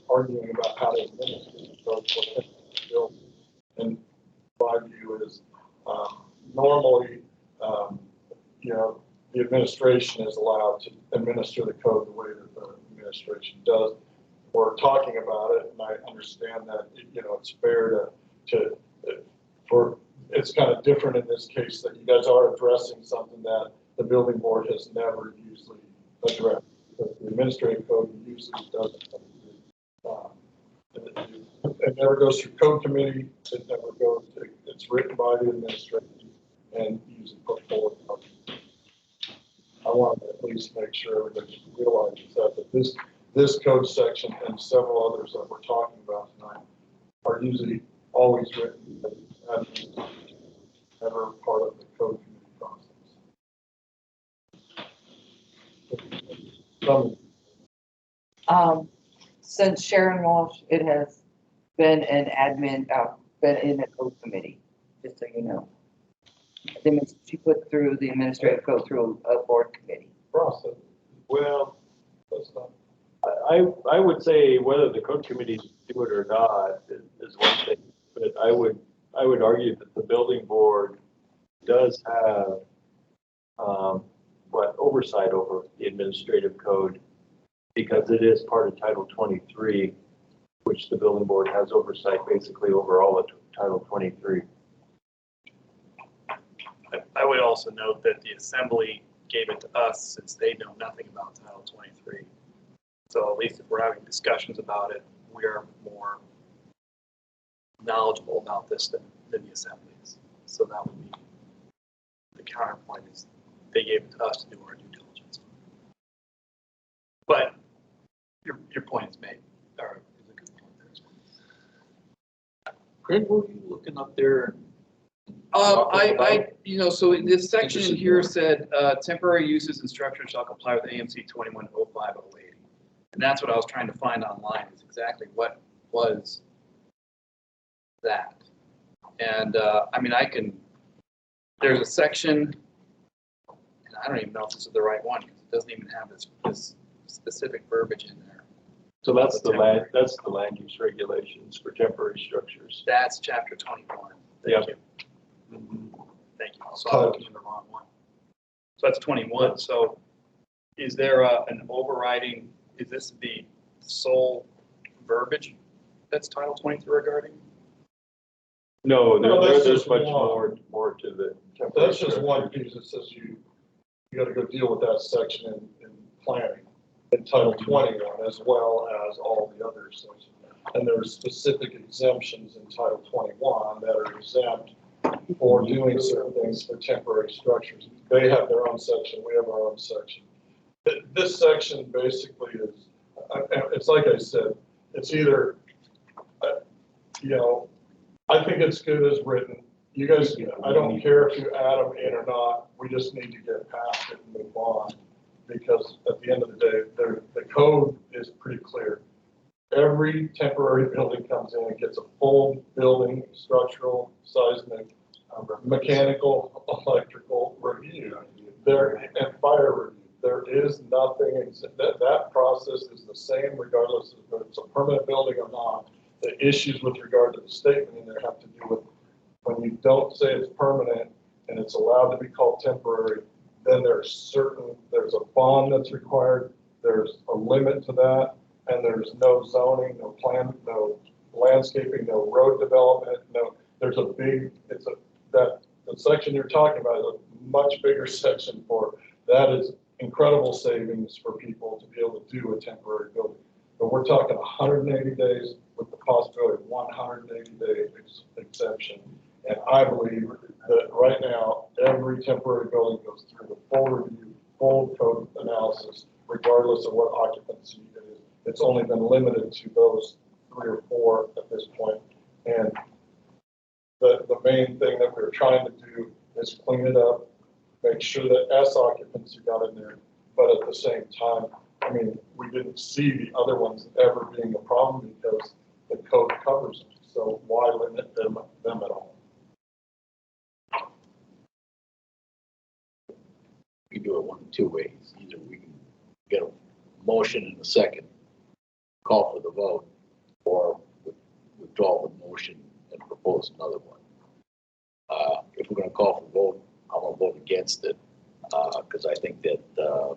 arguing about how to administer the code. And my view is normally, the administration is allowed to administer the code the way that the administration does. We're talking about it, and I understand that, it's fair it's kind of different in this case that you guys are addressing something that the building board has never usually addressed. The administrative code usually doesn't. It never goes through code committee. It never goes to, it's written by the administration and usually put forward. I want to at least make sure everybody realizes that this code section and several others that we're talking about tonight are usually always written as never part of the code committee process. Since Sharon Walsh, it has been an admin, been in the code committee, just so you know. Then she put through the administrative code through a board committee. Process. Well, That's not. I would say whether the code committees do it or not is one thing, but I would argue that the building board does have oversight over the administrative code because it is part of Title 23, which the building board has oversight basically over all of Title 23. would also note that the assembly gave it to us since they know nothing about Title 23. So at least if we're having discussions about it, we are more knowledgeable about this than the assembly is. So that would be the counterpoint, is they gave it to us to do our due diligence. But your point is made, or is a good point there as well. Greg, what were you looking up there? So this section in here said, temporary uses and structures shall comply with AMC 210508. And that's what I was trying to find online, is exactly what was that. And, there's a section, and I don't even know if this is the right one, because it doesn't even have this specific verbiage in there. So that's the land use regulations for temporary structures. That's chapter 21. Yep. Thank you. Thank you. So I'm looking in the wrong one. So that's 21. So is there an overriding, is this the sole verbiage that's Title 23 regarding? No, No, that's there's just much one. more to the temporary That's just one structure. piece that says you gotta go deal with that section in planning, in Title 21, as well as all the other sections. And there's specific exemptions in Title 21 that are exempt for doing certain things for temporary structures. They have their own section, we have our own section. This section basically is, it's like I said, it's either, I think it's good as written. You guys, I don't care if you add them in or not, we just need to get past it and move on. Because at the end of the day, the code is pretty clear. Every temporary building comes in and gets a full building, structural, seismic, mechanical, electrical review. And fire review. There is nothing, that process is the same regardless of if it's a permanent building or not. The issues with regard to the statement in there have to do with when you don't say it's permanent and it's allowed to be called temporary, then there's a bond that's required, there's a limit to that, and there's no zoning, no plan, no landscaping, no road development, the section you're talking about is a much bigger section for, that is incredible savings for people to be able to do a temporary building. But we're talking 180 days with the possibility of 180-day exemption. And I believe that right now, every temporary building goes through the full review, full code analysis, regardless of what occupancy it is. It's only been limited to those 3 or 4 at this point. And the main thing that we're trying to do is clean it up, make sure that S occupancy got in there, but at the same time, we didn't see the other ones ever being a problem because the code covers them. So why limit them at all? We do it one of 2 ways. Either we can get a motion in a second, call for the vote, or withdraw the motion and propose another one. If we're going to call for vote, I'm going to vote against it because I think that the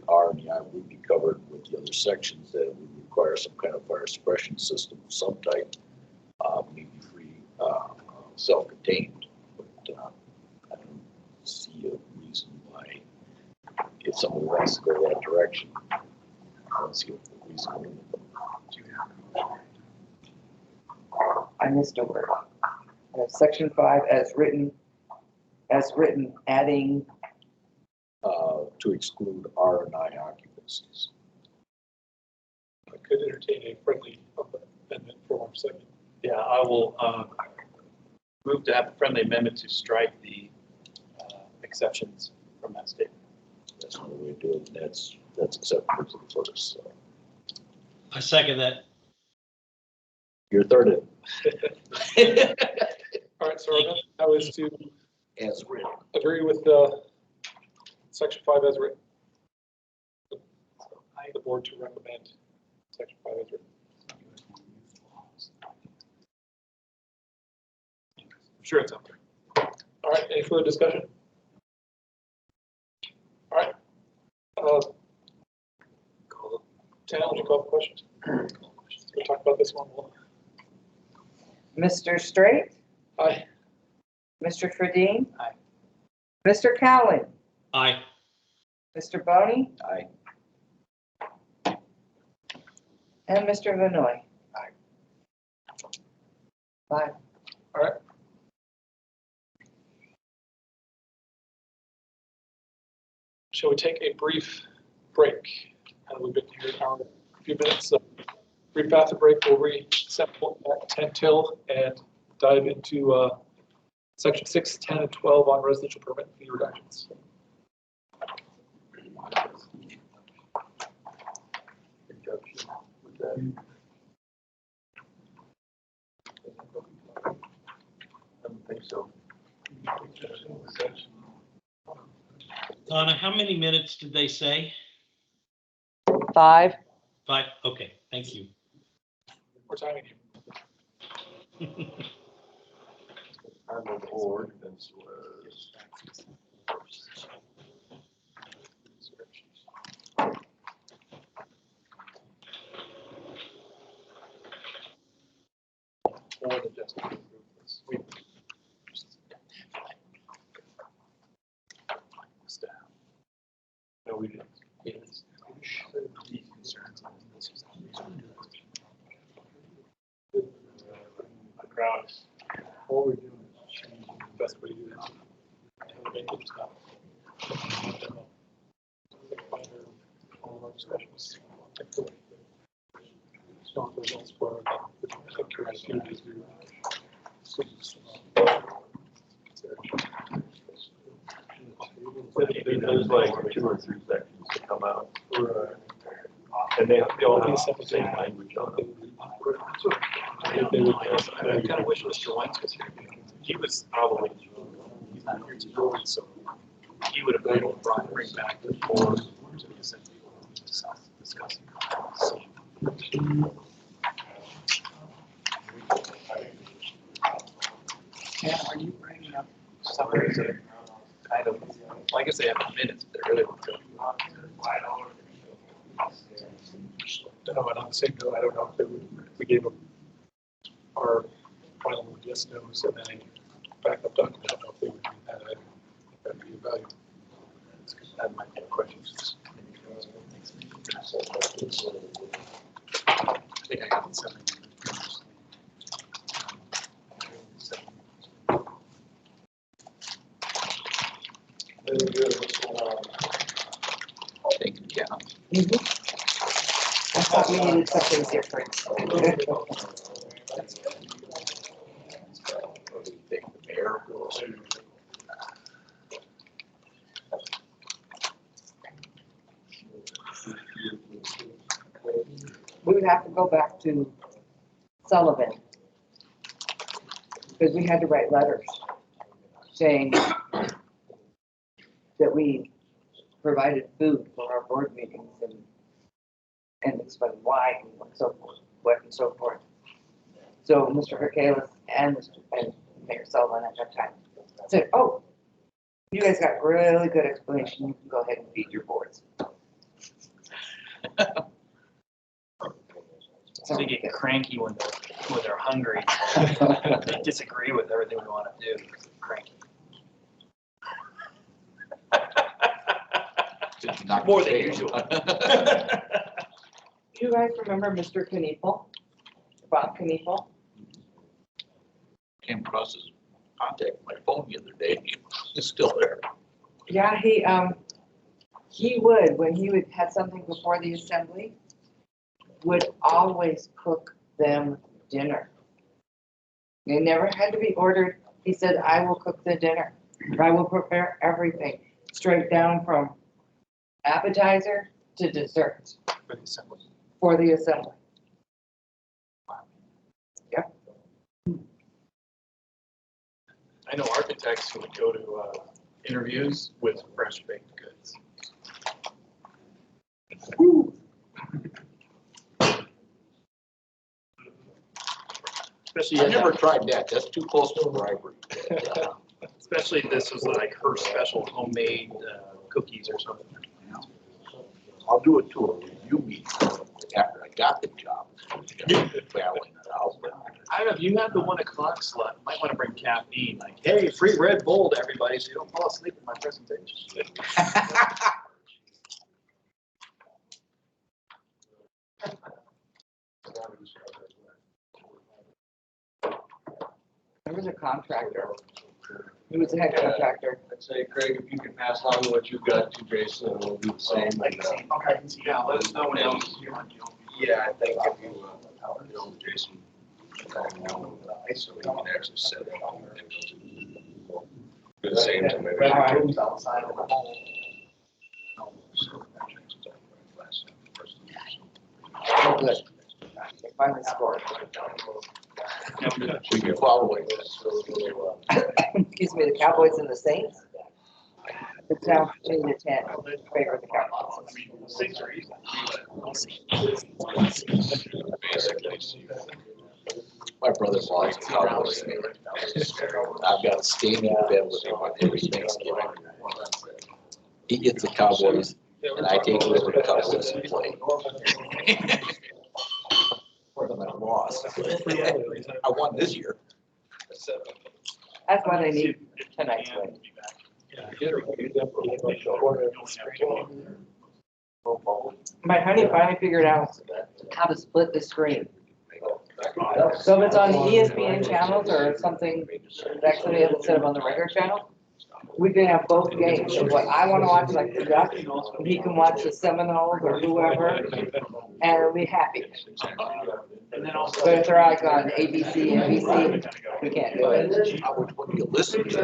R and the I would be covered with the other sections that would require some kind of fire suppression system of some type, maybe free, self-contained. But I don't see a reason why, if somebody wants to go that direction, I don't see a reason. I missed a word. Section 5 as written, adding, To exclude R and I occupancies. I could entertain a friendly amendment for 1 second. Yeah, I will move to have a friendly amendment to strike the exceptions from that statement. That's one way to do it, and that's acceptable to the first. So. I second that. You're third in. All right, so that was to As written. agree with section 5 as written. The board to recommend section 5 as written. I'm sure it's out there. All right, any further discussion? All right. Tanner, would you call the questions? We'll talk about this one more. Mr. Straight, Aye. Mr. Fradine. Aye. Mr. Cowling, Aye. Mr. Boney, Aye. and Mr. Vanoy. Aye. 5. All right. Shall we take a brief break? And we've been here now a few minutes. So brief bathroom break. We'll reassemble at 10 till and dive into section 6, 10, and 12 on residential permit fee reductions. I don't think so. Donna, how many minutes did they say? 5. 5? Okay, thank you. We're timing you. On the ordinance was. Or the just improvements. No, we didn't. These concerns on this is- Ground. All we're doing is changing the best way to do that. And make it stop. All of our discussions. Strong results for the communities. There's like 2 or 3 sections to come out. And they all have the same language on them. I kind of wish Mr. Wentz was here. He was probably, he's not here tonight, so he would have been able to bring back the board to the assembly to discuss. Yeah, are you bringing up something that kind of, well, I guess they have minutes, but they're really good. No, and on the same note, I don't know if they would, if we gave them our final yes, no's, and then a backup document, I don't know if they would do that either. That'd be a value. That might be a question. I think I got something. Thank you, Ken. I thought we needed something different. Thank the mayor. We would have to go back to Sullivan. Because we had to write letters saying that we provided food for our board meetings and explain why and so forth, what and so forth. So Mr. Hercalis and Mayor Sullivan at that time said, oh, you guys got really good explanation. You can go ahead and feed your boards. So they get cranky when they're hungry. They disagree with everything we want to do. Cranky. More than usual. You guys remember Mr. Knievel? Bob Knievel? Came across his contact, my phone the other day. It's still there. Yeah, he would, when he would have something before the assembly, would always cook them dinner. They never had to be ordered. He said, I will cook the dinner. I will prepare everything, straight down from appetizer to dessert For the assembly. for the assembly. Yep. I know architects who would go to interviews with fresh baked goods. Especially, I never tried that. That's too close to bribery. especially if this was like her special homemade cookies or something. I'll do it to a review meeting after I got the job. Traveling I don't know, if you have the 1 o'clock slot, you might want to bring caffeine, like, hey, free Red Bull to everybody, so you don't fall asleep in my presentation. There was a contractor. He was a head contractor. I'd say, Craig, if you can pass on what you've got to Jason, and we'll do the same. Okay, yeah, let us know when else you want to. Yeah, I think if you, Jason, so we can actually set it up. Do the same to maybe. Outside of the home. Oh, good. They finally scored. So you're following this. Excuse me, the Cowboys and the Saints? It's now 2-10, favor the Cowboys. My brother-in-law is a Cowboys fan. I've got to stay in bed with him on every Thanksgiving. He gets the Cowboys, and I take over the Cowboys and play. I lost. I won this year. That's why they need tonight's win. My honey finally figured out how to split the screen. So if it's on ESPN channels or something, that's somebody else instead of on the regular channel, we can have both games. So what I want to watch, like the Ducks, he can watch the Seminoles or whoever, and we'll be happy. But if they're like on ABC, NBC, we can't do it. Which one do you listen to?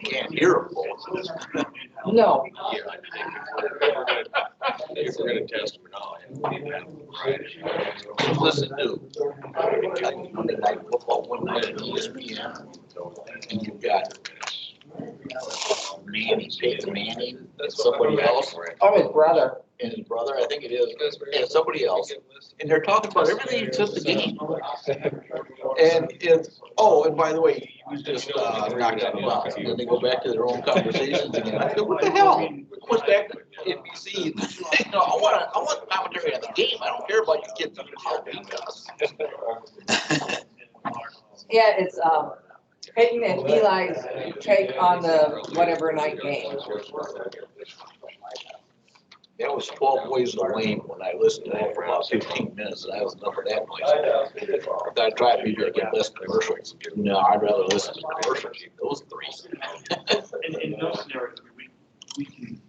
You can't hear them both. No, If we're gonna test them or not. You listen to Monday Night Football, one night at ESPN, and you've got Manning, Peyton Manning, and somebody else, oh, his brother. and his brother, I think it is, and somebody else, and they're talking about everything except the game. And it's, oh, and by the way, he was just knocked out of bounds, and then they go back to their own conversations again. I go, what the hell? What's back to NBC? You know, I want commentary on the game. I don't care about you kids helping us. Yeah, it's, Peyton and Eli's take on the whatever night game. That was 12 Boys in the Lane when I listened to that for about 15 minutes, and I was enough of that noise. If I tried, maybe I'd get less commercials. No, I'd rather listen to commercials, those three. In those scenarios, we can.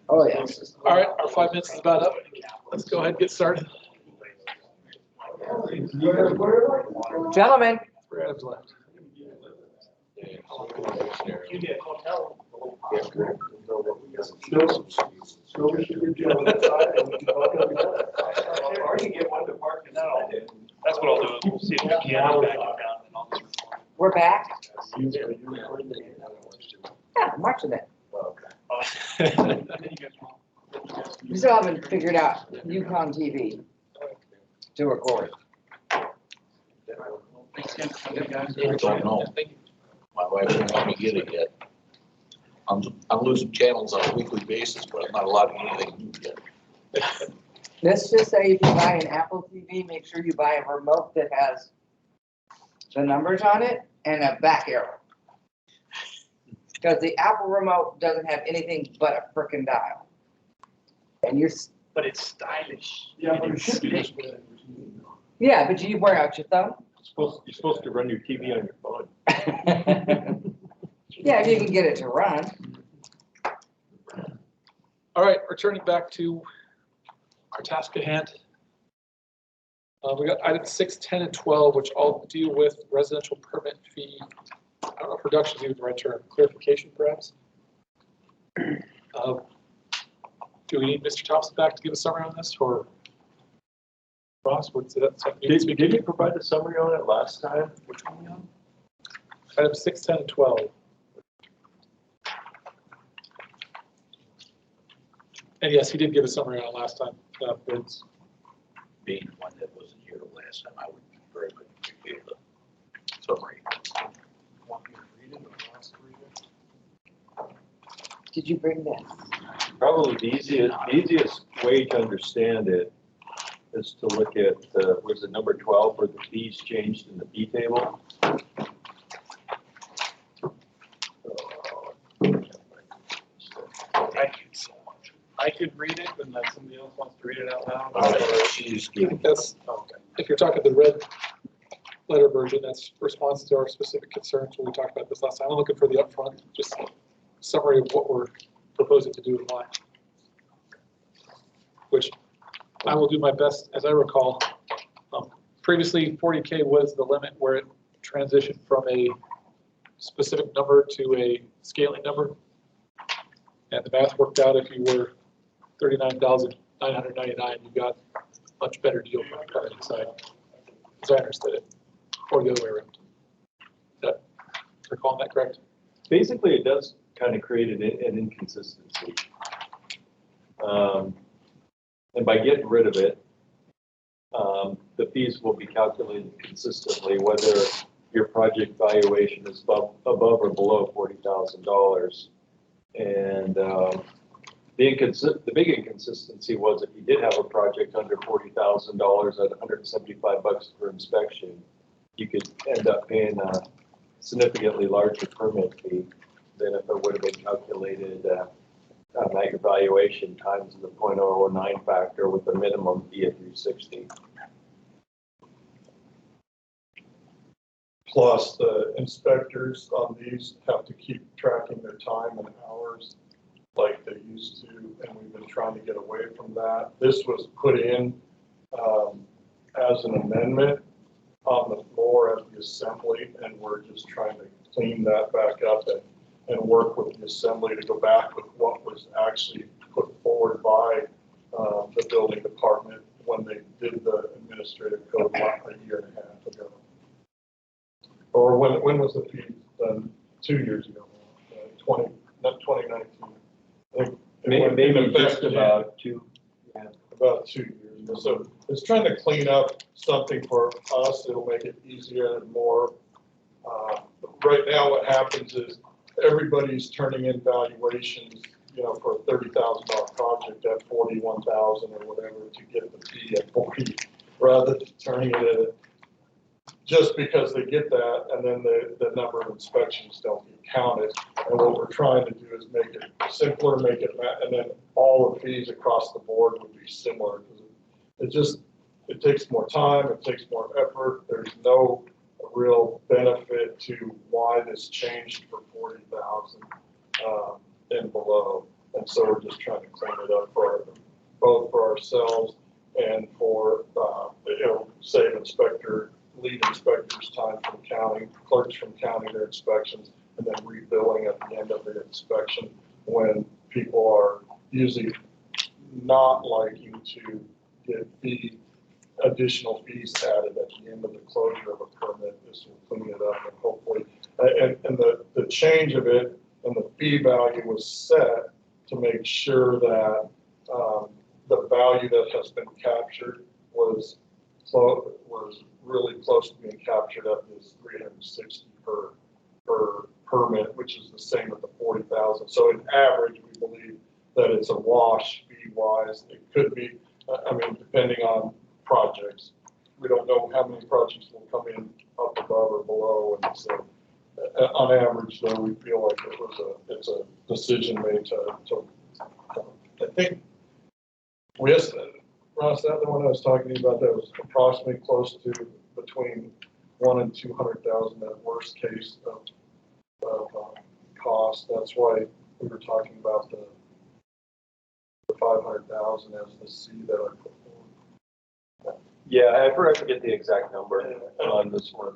Oh, yes. All right, our 5 minutes is about up. Let's go ahead and get started. Gentlemen, 3 items left. So we should do on that side, and we can all go together. Or you can get one to park and that'll. That's what I'll do. We'll see if we can back it down and I'll just. we're back. Yeah, I'm watching it. We still haven't figured out Yukon TV to record. Don't know. My wife won't let me get it yet. I'm losing channels on a weekly basis, but I'm not allowed to get anything new yet. Let's just say if you buy an Apple TV, make sure you buy a remote that has the numbers on it and a back arrow. Because the Apple remote doesn't have anything but a frickin' dial. And you're, But it's stylish. Yeah, but it should be this way. yeah, but you wear out your thumb. You're supposed to run your TV on your phone. Yeah, if you can get it to run. All right, returning back to our task at hand. We got items 6, 10, and 12, which all deal with residential permit fee. I don't know if reduction is even the right term, clarification perhaps. Do we need Mr. Thompson back to give a summary on this, or Ross, what's that? Did you provide a summary on it last time? Which one are we on? Items 6, 10, and 12. And yes, he did give a summary on it last time. Bids. Being one that wasn't here the last time, I would be very good to give the summary. Did you bring that? Probably the easiest way to understand it is to look at, was it number 12, where the fees changed in the fee table? I could read it unless somebody else wants to read it out loud. I think that's, if you're talking the red letter version, that's response to our specific concerns when we talked about this last time. I'm looking for the upfront, just summary of what we're proposing to do and why. Which I will do my best, as I recall. Previously, 40K was the limit where it transitioned from a specific number to a scaling number. And the math worked out. If you were 39,999, you got a much better deal from the permitting side, as I understood it, or the other way around. Is that, recalling that correct? Basically, it does kind of create an inconsistency. And by getting rid of it, the fees will be calculated consistently, whether your project valuation is above or below $40,000. And the big inconsistency was if you did have a project under $40,000 at $175 for inspection, you could end up paying a significantly larger permit fee than if it would have been calculated at your valuation times the 0.009 factor with a minimum fee of $360. Plus, the inspectors on these have to keep tracking their time and hours like they used to, and we've been trying to get away from that. This was put in as an amendment on the floor at the assembly, and we're just trying to clean that back up and work with the assembly to go back with what was actually put forward by the building department when they did the administrative code a year and a half ago. Or when was the fee done? 2 years ago, 2019. I think Maybe just about two. Yeah. About 2 years ago. So it's trying to clean up something for us. It'll make it easier and more. Right now, what happens is everybody's turning in valuations, for a $30,000 project at 41,000 or whatever to get the fee at 40, rather than turning it at just because they get that, and then the number of inspections don't get counted. And what we're trying to do is make it simpler, and then all the fees across the board would be similar. It takes more time, it takes more effort. There's no real benefit to why this changed for 40,000 and below. And so we're just trying to clean it up both for ourselves and for, save lead inspectors time from counting, clerks from counting their inspections, and then rebilling at the end of the inspection when people are usually not liking to get additional fees added at the end of the closure of a permit. This will clean it up and hopefully, and the change of it and the fee value was set to make sure that the value that has been captured was really close to being captured at this 360 per permit, which is the same with the 40,000. So in average, we believe that it's a wash fee-wise. It could be, depending on projects. We don't know how many projects will come in up above or below, and so on average, though, we feel like it's a decision made to I think Ross, that the one I was talking to you about, that was approximately close to between 100,000 and 200,000 at worst case of cost. That's why we were talking about the 500,000 as the C that I put forward. Yeah, I forget the exact number on this one.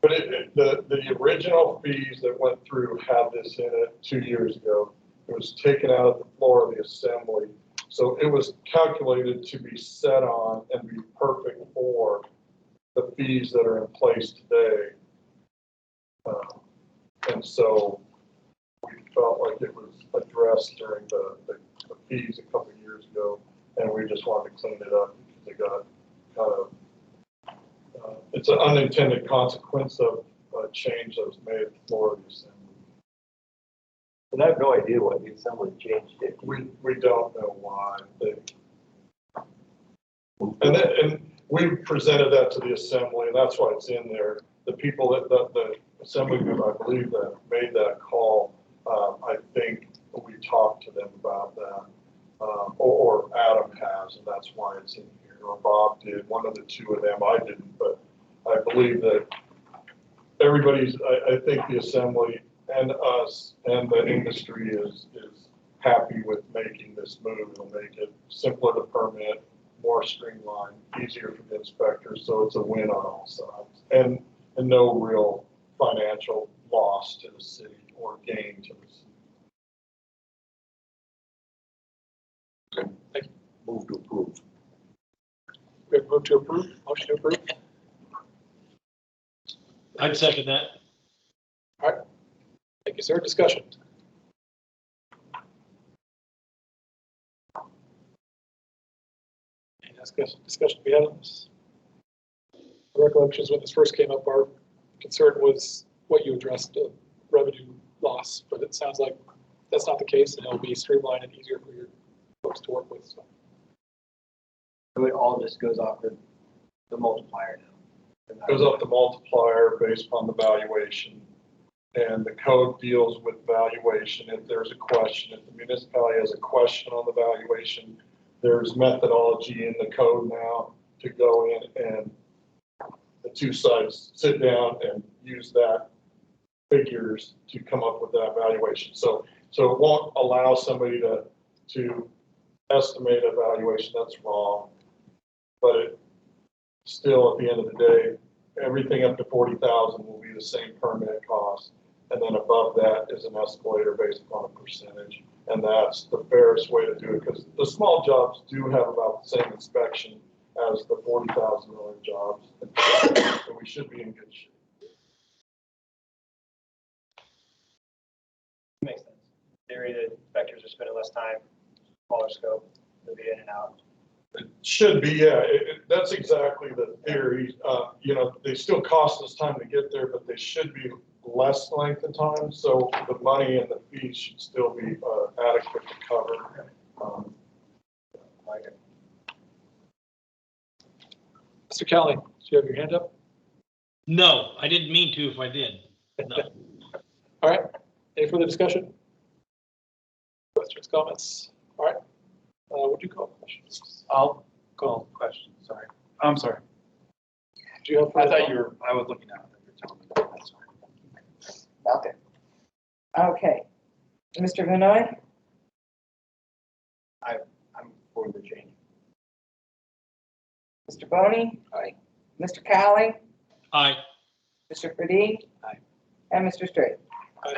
But the original fees that went through had this in it 2 years ago. It was taken out of the floor of the assembly. So it was calculated to be set on and be perfect for the fees that are in place today. And so we felt like it was addressed during the fees a couple of years ago, and we just wanted to clean it up because it got kind of, it's an unintended consequence of a change that was made at the floor of the assembly. And I have no idea why the assembly changed it. We don't know why. And we presented that to the assembly, and that's why it's in there. The people the assembly member, I believe, that made that call, I think we talked to them about that. Or Adam has, and that's why it's in here, or Bob did, one of the two of them, I didn't, but I believe that I think the assembly and us and the industry is happy with making this move. It'll make it simpler to permit, more streamlined, easier for the inspectors, so it's a win on all sides. And no real financial loss to the city or gain to the city. Move to approve. We have moved to approve, motion to approve. I'd second that. Thank you, sir. Discussion. Any discussion we had on this? The recollections when this first came up, our concern was what you addressed, the revenue loss, but it sounds like that's not the case, and it'll be streamlined and easier for your folks to work with. So. Really, all of this goes off the multiplier now. Goes up the multiplier based upon the valuation. And the code deals with valuation. If there's a question, if the municipality has a question on the valuation, there's methodology in the code now to go in and the two sides sit down and use that figures to come up with that valuation. So it won't allow somebody to estimate a valuation that's wrong, but it still, at the end of the day, everything up to 40,000 will be the same permit cost. And then above that is an escalator based upon a percentage. And that's the fairest way to do it, because the small jobs do have about the same inspection as the $40,000 jobs. So we should be in good shape. Makes sense. In theory, the inspectors are spending less time, smaller scope, they'll be in and out. It should be, yeah. That's exactly the theory. They still cost us time to get there, but they should be less length of time. So the money and the fees should still be adequate to cover. Mr. Kelly, do you have your hand up? No, I didn't mean to if I did. No. All right. Any further discussion? Questions, comments? All right. Would you call questions? I'll call question, sorry. I'm sorry. Do you have? I was looking at it. You were telling me. That's fine. Okay. Okay. Mr. Vinoy? I'm for the change. Mr. Boney? Aye. Mr. Cowling? Aye. Mr. Fradine? Aye. And Mr. Straight? Aye.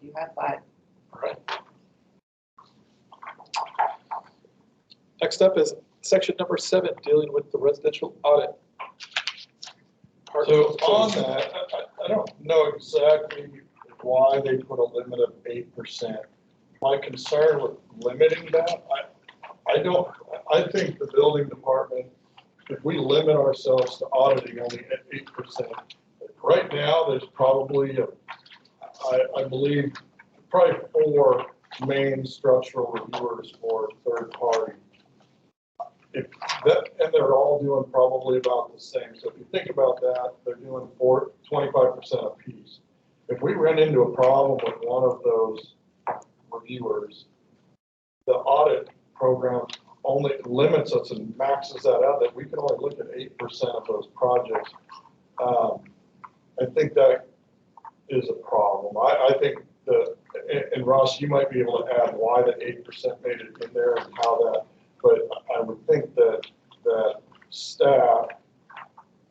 You have 5. All right. Next up is section number 7, dealing with the residential audit. So on that, I don't know exactly why they put a limit of 8%. My concern with limiting that, I think the building department, if we limit ourselves to auditing only at 8%, right now there's probably, I believe, probably 4 main structural reviewers for third party. And they're all doing probably about the same. So if you think about that, they're doing 25% a piece. If we run into a problem with one of those reviewers, the audit program only limits us and maxes that out, that we can only look at 8% of those projects. I think that is a problem. I think and Ross, you might be able to add why the 8% made it in there and how that, but I would think that staff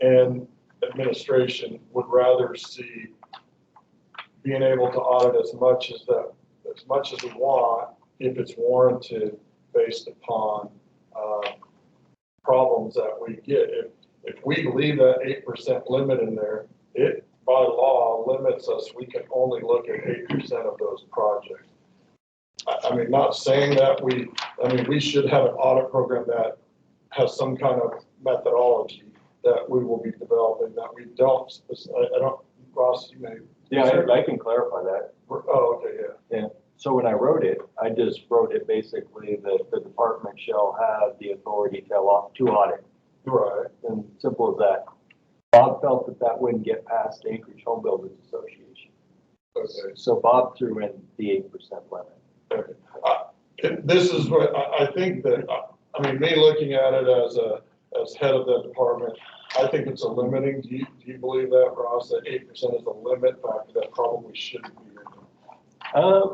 and administration would rather see being able to audit as much as we want, if it's warranted based upon problems that we get. If we leave that 8% limit in there, it by law limits us. We can only look at 8% of those projects. I mean, not saying that we should have an audit program that has some kind of methodology that we will be developing, that we don't, I don't, Ross, you may. Yeah, I can clarify that. Oh, okay, yeah. Yeah. So when I wrote it, I just wrote it basically that the department shall have the authority to audit. Right. And simple as that. Bob felt that that wouldn't get past the Anchorage Home Builders Association. Okay. So Bob threw in the 8% limit. Okay. This is what, I think that, I mean, me looking at it as head of that department, I think it's a limiting. Do you believe that, Ross, that 8% is a limit factor that probably shouldn't be in there?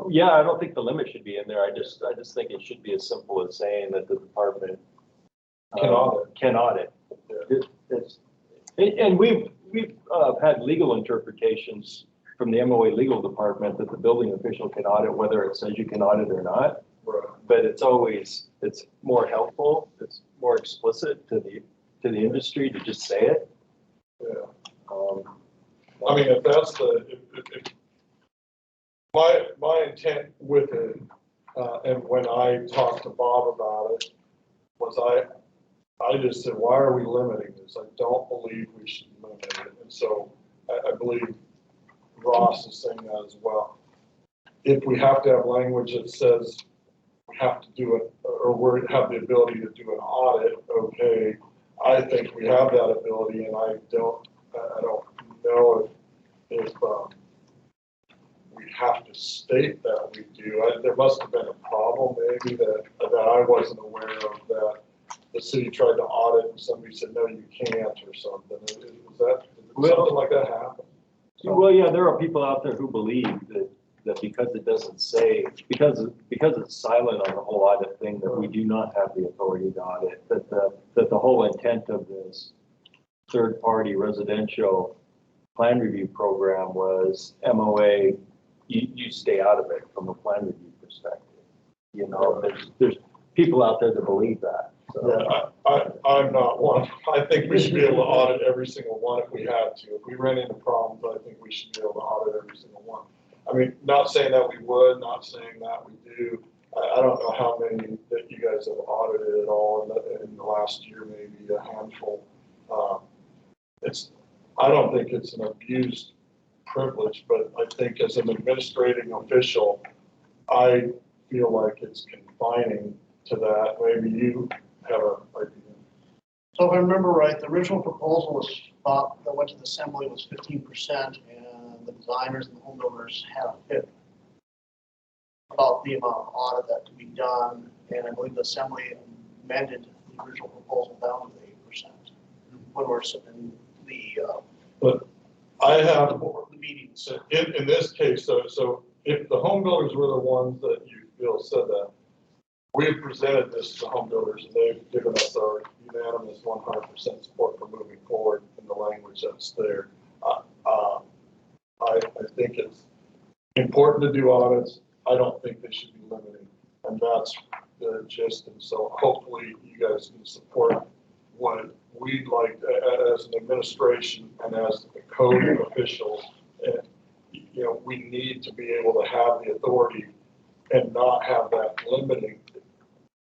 Yeah, I don't think the limit should be in there. I just think it should be as simple as saying that the department Can audit. Can audit. Yeah. And we've had legal interpretations from the MOA legal department that the building official can audit, whether it says you can audit or not. Right. But it's more helpful, it's more explicit to the industry to just say it. Yeah. I mean, if that's if my intent with it, and when I talked to Bob about it, was I just said, why are we limiting this? I don't believe we should limit it. And so I believe Ross is saying that as well. If we have to have language that says we have to do it, or we have the ability to do an audit, okay, I think we have that ability, and I don't know if we have to state that we do. There must have been a problem maybe that I wasn't aware of, that the city tried to audit and somebody said, no, you can't, or something. Did something like that happen? Well, yeah, there are people out there who believe that because it doesn't say, because it's silent on the whole audit thing, that we do not have the authority to audit, that the whole intent of this third-party residential plan review program was MOA, you stay out of it from a plan review perspective. You know, there's people out there that believe that. So. Yeah, I'm not one. I think we should be able to audit every single one if we had to. If we ran into problems, I think we should be able to audit every single one. I mean, not saying that we would, not saying that we do. I don't know how many that you guys have audited at all in the last year, maybe a handful. I don't think it's an abused privilege, but I think as an administrating official, I feel like it's confining to that. Maybe you have an idea. So if I remember right, the original proposal was thought that went to the assembly was 15%, and the designers and the home builders had a fit about the amount of audit that could be done, and I believe the assembly amended the original proposal down to 8% when we're submitting But I have the meetings. in this case, so if the home builders were the ones that you feel said that, we have presented this to the home builders, and they've given us our unanimous 100% support for moving forward in the language that's there. I think it's important to do audits. I don't think they should be limiting, and that's the gist. And so hopefully you guys can support what we'd like as an administration and as a code official. And, you know, we need to be able to have the authority and not have that limiting.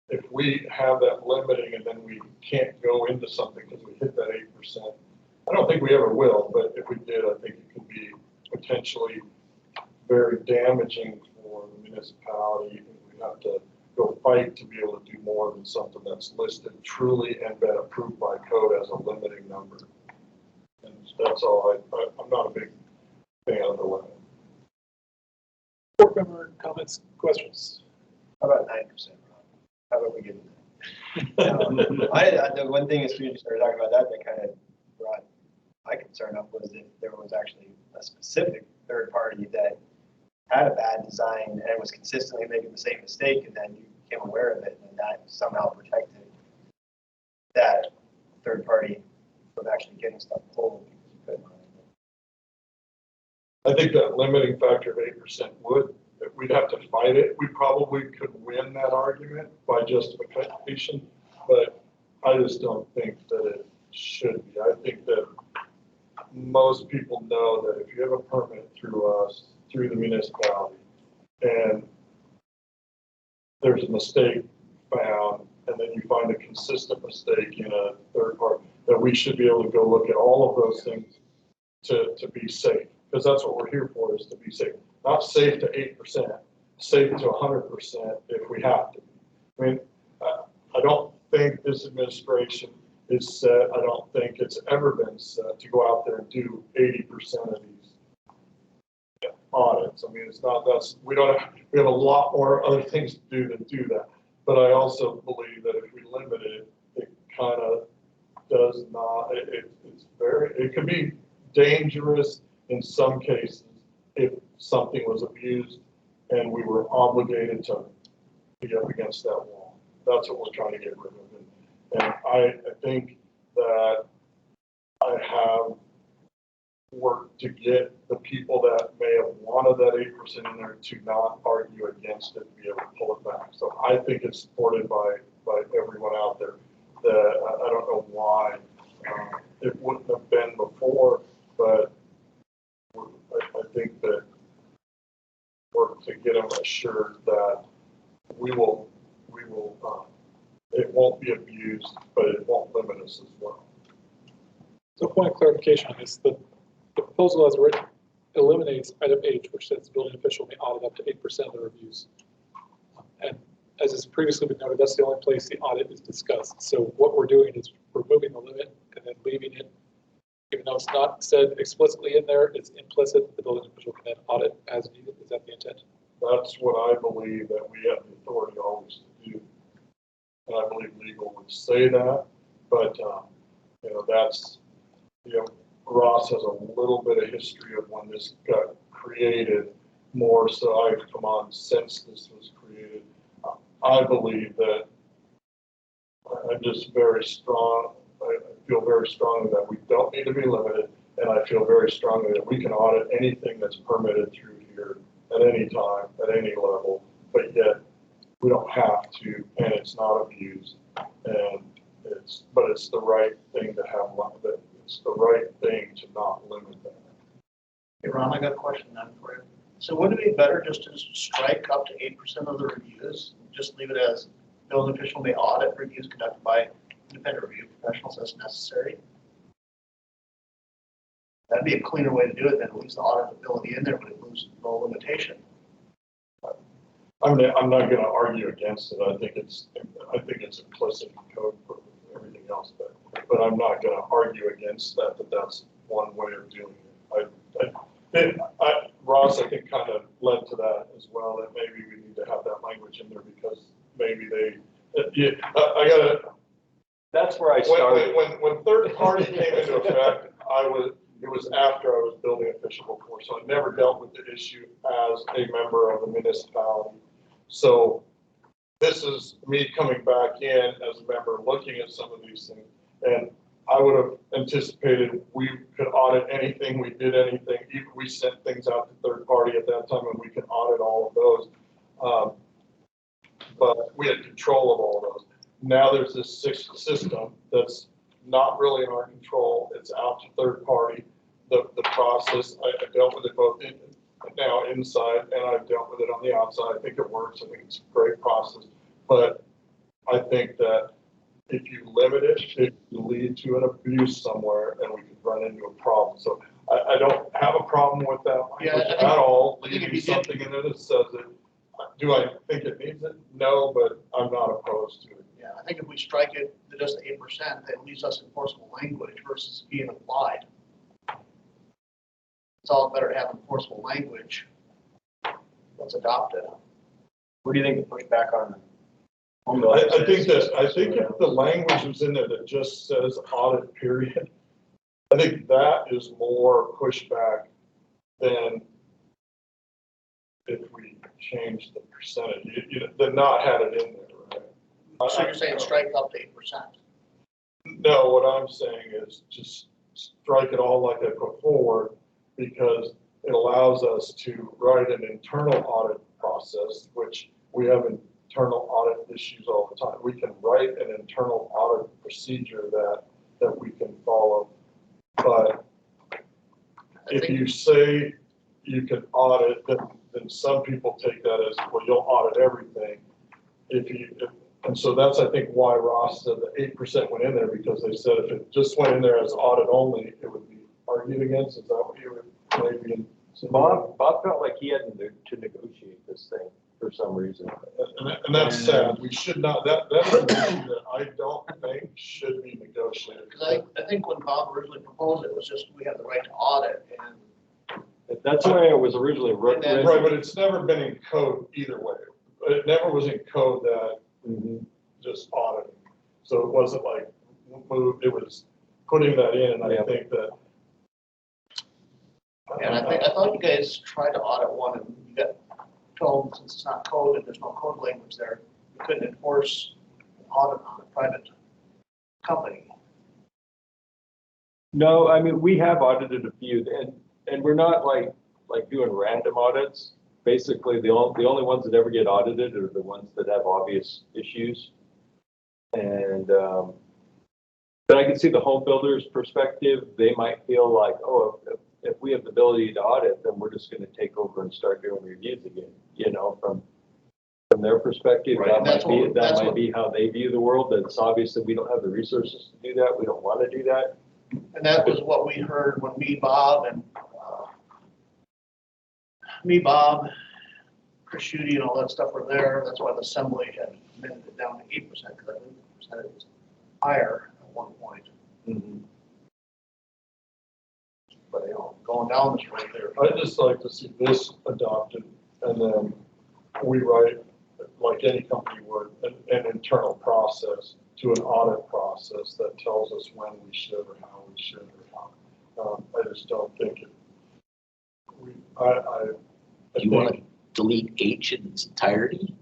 If we have that limiting and then we can't go into something because we hit that 8%, I don't think we ever will, but if we did, I think it could be potentially very damaging for the municipality. We have to go fight to be able to do more than something that's listed truly and been approved by code as a limiting number. And that's all. I'm not a big fan of the limit. Board member comments, questions? How about 9%? How about we get the one thing as we started talking about that kind of brought my concern up was if there was actually a specific third party that had a bad design and was consistently making the same mistake, and then you became aware of it, and that somehow protected that third party from actually getting stuff pulled because you couldn't. I think that limiting factor of 8% would. We'd have to fight it. We probably could win that argument by justification, but I just don't think that it should be. I think that most people know that if you have a permit through us, through the municipality, and there's a mistake found, and then you find a consistent mistake in a third party, that we should be able to go look at all of those things to be safe. Because that's what we're here for, is to be safe. Not safe to 8%, save it to 100% if we have to. I mean, I don't think this administration is set, I don't think it's ever been set to go out there and do 80% of these audits. I mean, it's not, we have a lot more other things to do than do that. But I also believe that if we limit it, it kind of does not, it could be dangerous in some cases if something was abused and we were obligated to be up against that wall. That's what we're trying to get rid of. And I think that I have worked to get the people that may have wanted that 8% in there to not argue against it, to be able to pull it back. So I think it's supported by everyone out there. That I don't know why it wouldn't have been before, but I think that work to get them assured that we will it won't be abused, but it won't limit us as well. So point of clarification on this, the proposal as written eliminates item H, which says building official may audit up to 8% of the reviews. And as has previously been noted, that's the only place the audit is discussed. So what we're doing is removing the limit and then leaving it, even though it's not said explicitly in there, it's implicit that the building official can then audit as needed. Is that the intent? That's what I believe that we have the authority always to do. And I believe legal would say that, but you know, that's, you know, Ross has a little bit of history of when this got created, more so I've come on since this was created. I believe that I'm just very strong. I feel very strongly that we don't need to be limited, and I feel very strongly that we can audit anything that's permitted through here at any time, at any level, but yet we don't have to, and it's not abused, and it's the right thing to have, it's the right thing to not limit that. Hey, Ron, I got a question then for you. So wouldn't it be better just to strike up to 8% of the reviews, just leave it as building official may audit reviews conducted by independent review professionals as necessary? That'd be a cleaner way to do it than at least the auditability in there, but it loses no limitation. I'm not going to argue against it. I think it's implicit in code for everything else, but I'm not going to argue against that. That's one way of doing it. Ross, I think, kind of led to that as well. That maybe we need to have that language in there because maybe I gotta. That's where I started. When third party came into effect, it was after I was building official before, so I never dealt with the issue as a member of the municipality. So this is me coming back in as a member, looking at some of these things, and I would have anticipated we could audit anything, we did anything, even we sent things out to third party at that time, and we could audit all of those. But we had control of all of those. Now there's this sixth system that's not really in our control. It's out to third party. The process, I dealt with it both now inside, and I've dealt with it on the outside. I think it works. I think it's a great process. But I think that if you limit it, it will lead to an abuse somewhere, and we could run into a problem. So I don't have a problem with that language at all, leaving something in it that says it. Do I think it needs it? No, but I'm not opposed to it. Yeah, I think if we strike it to just 8%, that leaves us enforceable language versus being applied. It's all better to have enforceable language that's adopted. What do you think the pushback on? I think if the language was in there that just says audit period, I think that is more pushback than if we change the percentage. Than not had it in there, right? So you're saying strike up to 8%? No, what I'm saying is just strike it all like I put forward, because it allows us to write an internal audit process, which we have internal audit issues all the time. We can write an internal audit procedure that we can follow. But if you say you can audit, then some people take that as, well, you'll audit everything. And so that's, I think, why Ross said the 8% went in there, because they said if it just went in there as audit only, it would be argued against. Is that what you would maybe? So Bob felt like he had to negotiate this thing. for some reason. And that's sad. We should not, that is an issue that I don't think should be negotiated. Because I think when Bob originally proposed it, was just we have the right to audit, and That's the way it was originally Right, written. but it's never been in code either way. It never was in code that just auditing. So it wasn't like moved, it was putting that in, and I think that. and I thought you guys tried to audit one, and you got told, since it's not code and there's no code language there, you couldn't enforce an audit on a private company. No, I mean, we have audited a few, and we're not like doing random audits. Basically, the only ones that ever get audited are the ones that have obvious issues. And, but I can see the home builder's perspective. They might feel like, oh, if we have the ability to audit, then we're just gonna take over and start doing reviews again, you know, from their perspective. Right, That might be how they view the world. That's obvious that we don't have the resources to do that. We don't wanna do that. And that was what we heard when Bob, Chris Schutte and all that stuff were there. That's why the assembly had amended it down to 8%, because I think the percentage was higher at one point. But, you know, going down this road there. I'd just like to see this adopted, and then we write, like any company would, an internal process to an audit process that tells us when we should or how we should or how. I just don't think it, I You want to delete H in its entirety?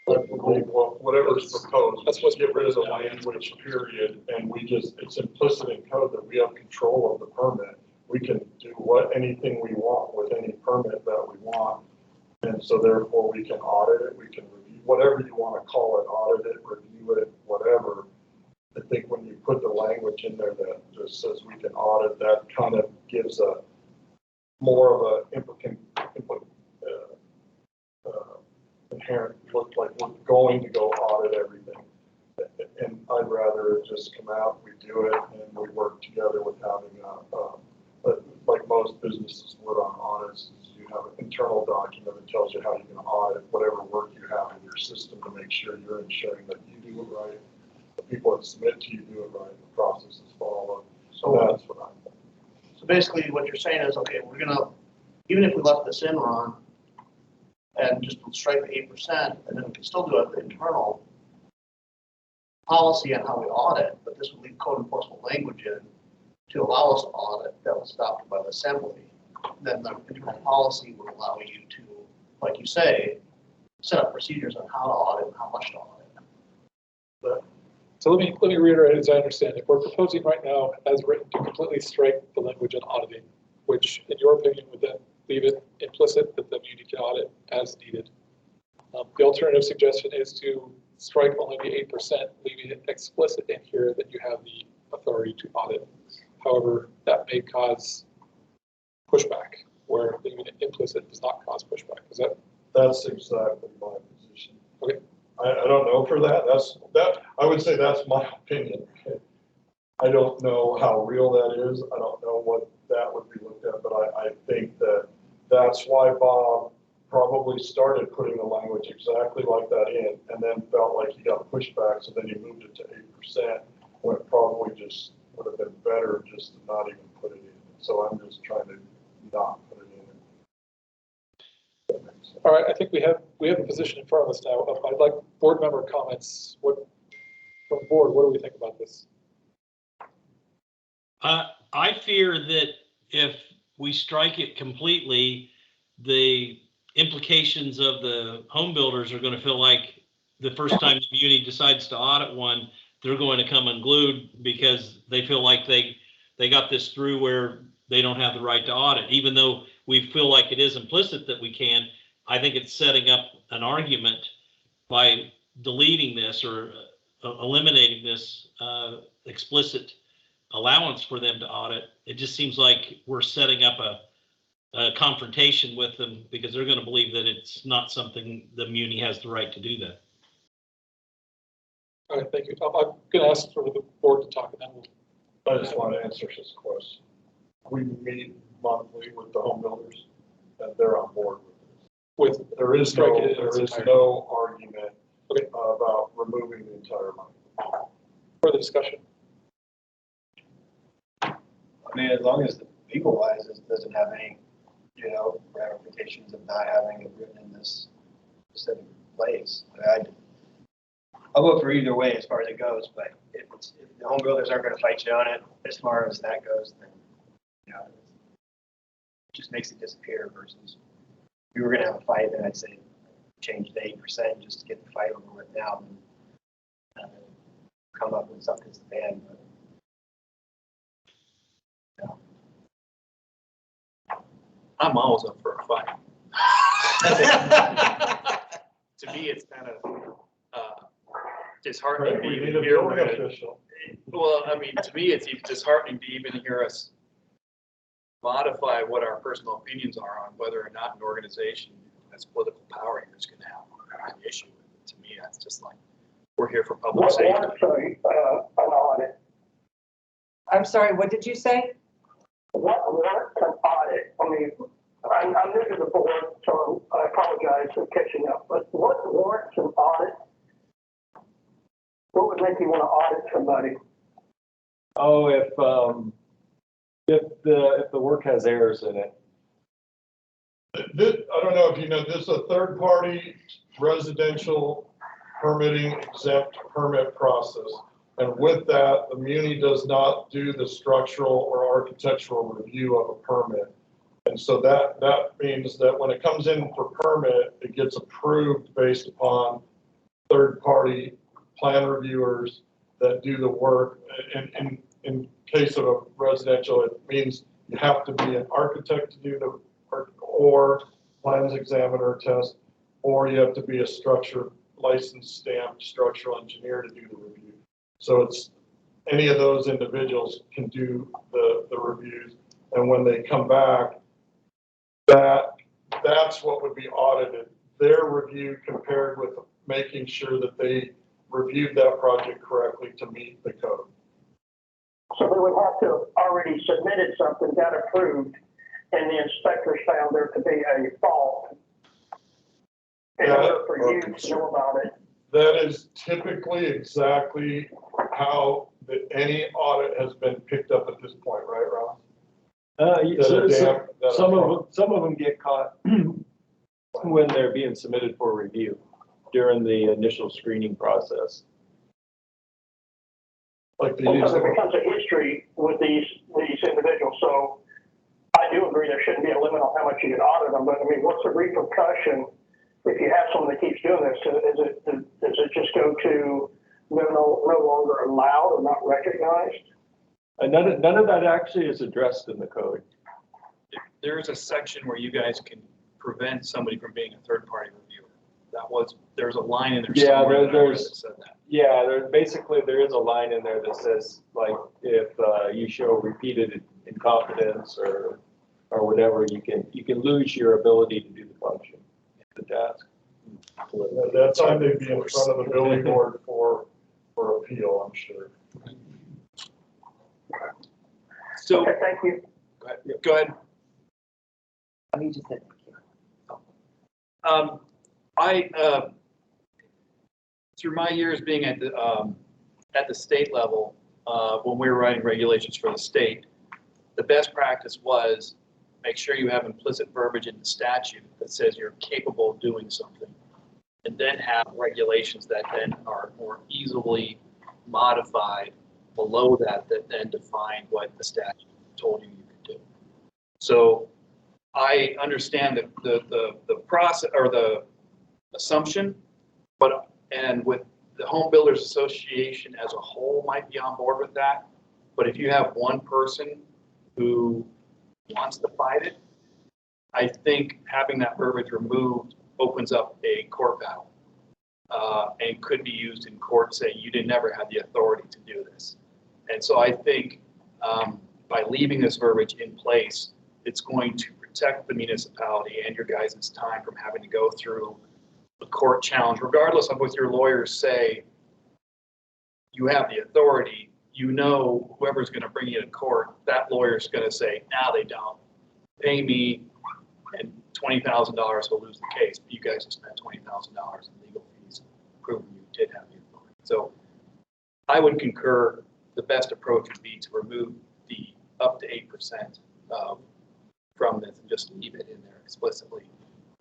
Whatever's proposed, let's just get rid of the language period, and we just, it's implicit in code that we have control of the permit. We can do anything we want with any permit that we want. And so therefore we can audit it, we can review, whatever you want to call it, audit it, review it, whatever. I think when you put the language in there that just says we can audit, that kind of gives a more of a inherent look like we're going to go audit everything. And I'd rather it just come out, we do it, and we work together with having like most businesses would on audits, is you have an internal document that tells you how you're going to audit whatever work you have in your system to make sure you're ensuring that you do it right, the people that submit to you do it right, the process is followed. So that's what I'm thinking. So basically what you're saying is, okay, we're gonna, even if we left this in, Ron, and just strike the 8%, and then we can still do it the internal policy on how we audit, but this would leave code enforcement language in to allow us to audit that was adopted by the assembly. Then the internal policy would allow you to, like you say, set up procedures on how to audit and how much to audit. But So let me reiterate as I understand it. We're proposing right now, as written, to completely strike the language on auditing, which in your opinion would then leave it implicit that the muni can audit as needed. The alternative suggestion is to strike only the 8%, leaving it explicit in here that you have the authority to audit. However, that may cause pushback, where leaving it implicit does not cause pushback. Is that? That's exactly my position. Okay. I don't know for that. I would say that's my opinion. I don't know how real that is. I don't know what that would be looked at, but I think that's why Bob probably started putting the language exactly like that in, and then felt like he got pushback, so then he moved it to 8%, when it probably just would have been better just to not even put it in. So I'm just trying to not put it in. All right, I think we have a position in front of us now. I'd like board member comments. From the board, what do we think about this? I fear that if we strike it completely, the implications of the home builders are going to feel like the first time the muni decides to audit one, they're going to come unglued because they feel like they got this through where they don't have the right to audit. Even though we feel like it is implicit that we can, I think it's setting up an argument by deleting this or eliminating this explicit allowance for them to audit. It just seems like we're setting up a confrontation with them because they're going to believe that it's not something the muni has the right to do that. All right, thank you. I'm going to ask for the board to talk, and then we'll. I just want to answer his question. We meet monthly with the home builders, and they're on board with this. with, There is Strike no, it in there its is entirety. no argument Okay. about removing the entire money. further discussion? I mean, as long as the legal wise, it doesn't have any, ramifications of not having it written in this specific place. I'll vote for either way as far as it goes, but if the home builders aren't gonna fight you on it, as far as that goes, then, it just makes it disappear versus, if we were gonna have a fight, then I'd say change the 8% just to get the fight over with now and come up with something that's banned, but. I'm always up for a fight. To me, it's kind of disheartening Right, to we even need a hear. building official. Well, I mean, to me, it's even disheartening to even hear us modify what our personal opinions are on whether or not an organization has political power here is going to have an issue with it. To me, that's just like, we're here for public What safety. warrants an audit? I'm sorry, what did you say? What warrants an audit? I mean, I'm new to the board, so I apologize for catching up, but what warrants an audit? What would make you want to audit somebody? Oh, if the work has errors in it. This, I don't know if you know, this is a third-party residential permitting exempt permit process. And with that, the muni does not do the structural or architectural review of a permit. And so that means that when it comes in for permit, it gets approved based upon third-party plan reviewers that do the work. In case of a residential, it means you have to be an architect to do the work, or plans examiner test, or you have to be a licensed stamped structural engineer to do the review. So it's any of those individuals can do the reviews, and when they come back, that's what would be audited. Their review compared with making sure that they reviewed that project correctly to meet the code. So they would have to have already submitted something, got approved, and the inspectors found there to be a fault in order for you to know about it. That is typically exactly how any audit has been picked up at this point, right, Ron? Some of them get caught when they're being submitted for review during the initial screening process. Like the Because there becomes a history with these individuals, so I do agree there shouldn't be a limit on how much you can audit them, but I mean, what's the repercussion if you have someone that keeps doing this? Does it just go to no longer allowed or not recognized? And none of that actually is addressed in the code. There is a section where you guys can prevent somebody from being a third-party reviewer. There's a line in there Yeah, somewhere that there's- said that. Yeah, there is a line in there that says, like, if you show repeated incompetence or whatever, you can lose your ability to do the function, the task. At that time, they'd be in front of the building board for appeal, I'm sure. So, Okay, thank you. go ahead. Oh, you just said thank you. Through my years being at the state level, when we were writing regulations for the state, the best practice was make sure you have implicit verbiage in the statute that says you're capable of doing something, and then have regulations that then are more easily modified below that then define what the statute told you could do. So I understand the process or the assumption, and with the Home Builders Association as a whole might be on board with that. But if you have one person who wants to fight it, I think having that verbiage removed opens up a court battle, and could be used in court saying you never had the authority to do this. And so I think by leaving this verbiage in place, it's going to protect the municipality and your guys' time from having to go through a court challenge, regardless of what your lawyers say. You have the authority, whoever's going to bring you to court, that lawyer's going to say, no, they don't. Pay me, and $20,000, he'll lose the case, but you guys have spent $20,000 in legal fees, proving you did have the authority. So I would concur, the best approach would be to remove the up to 8% from this and just leave it in there explicitly.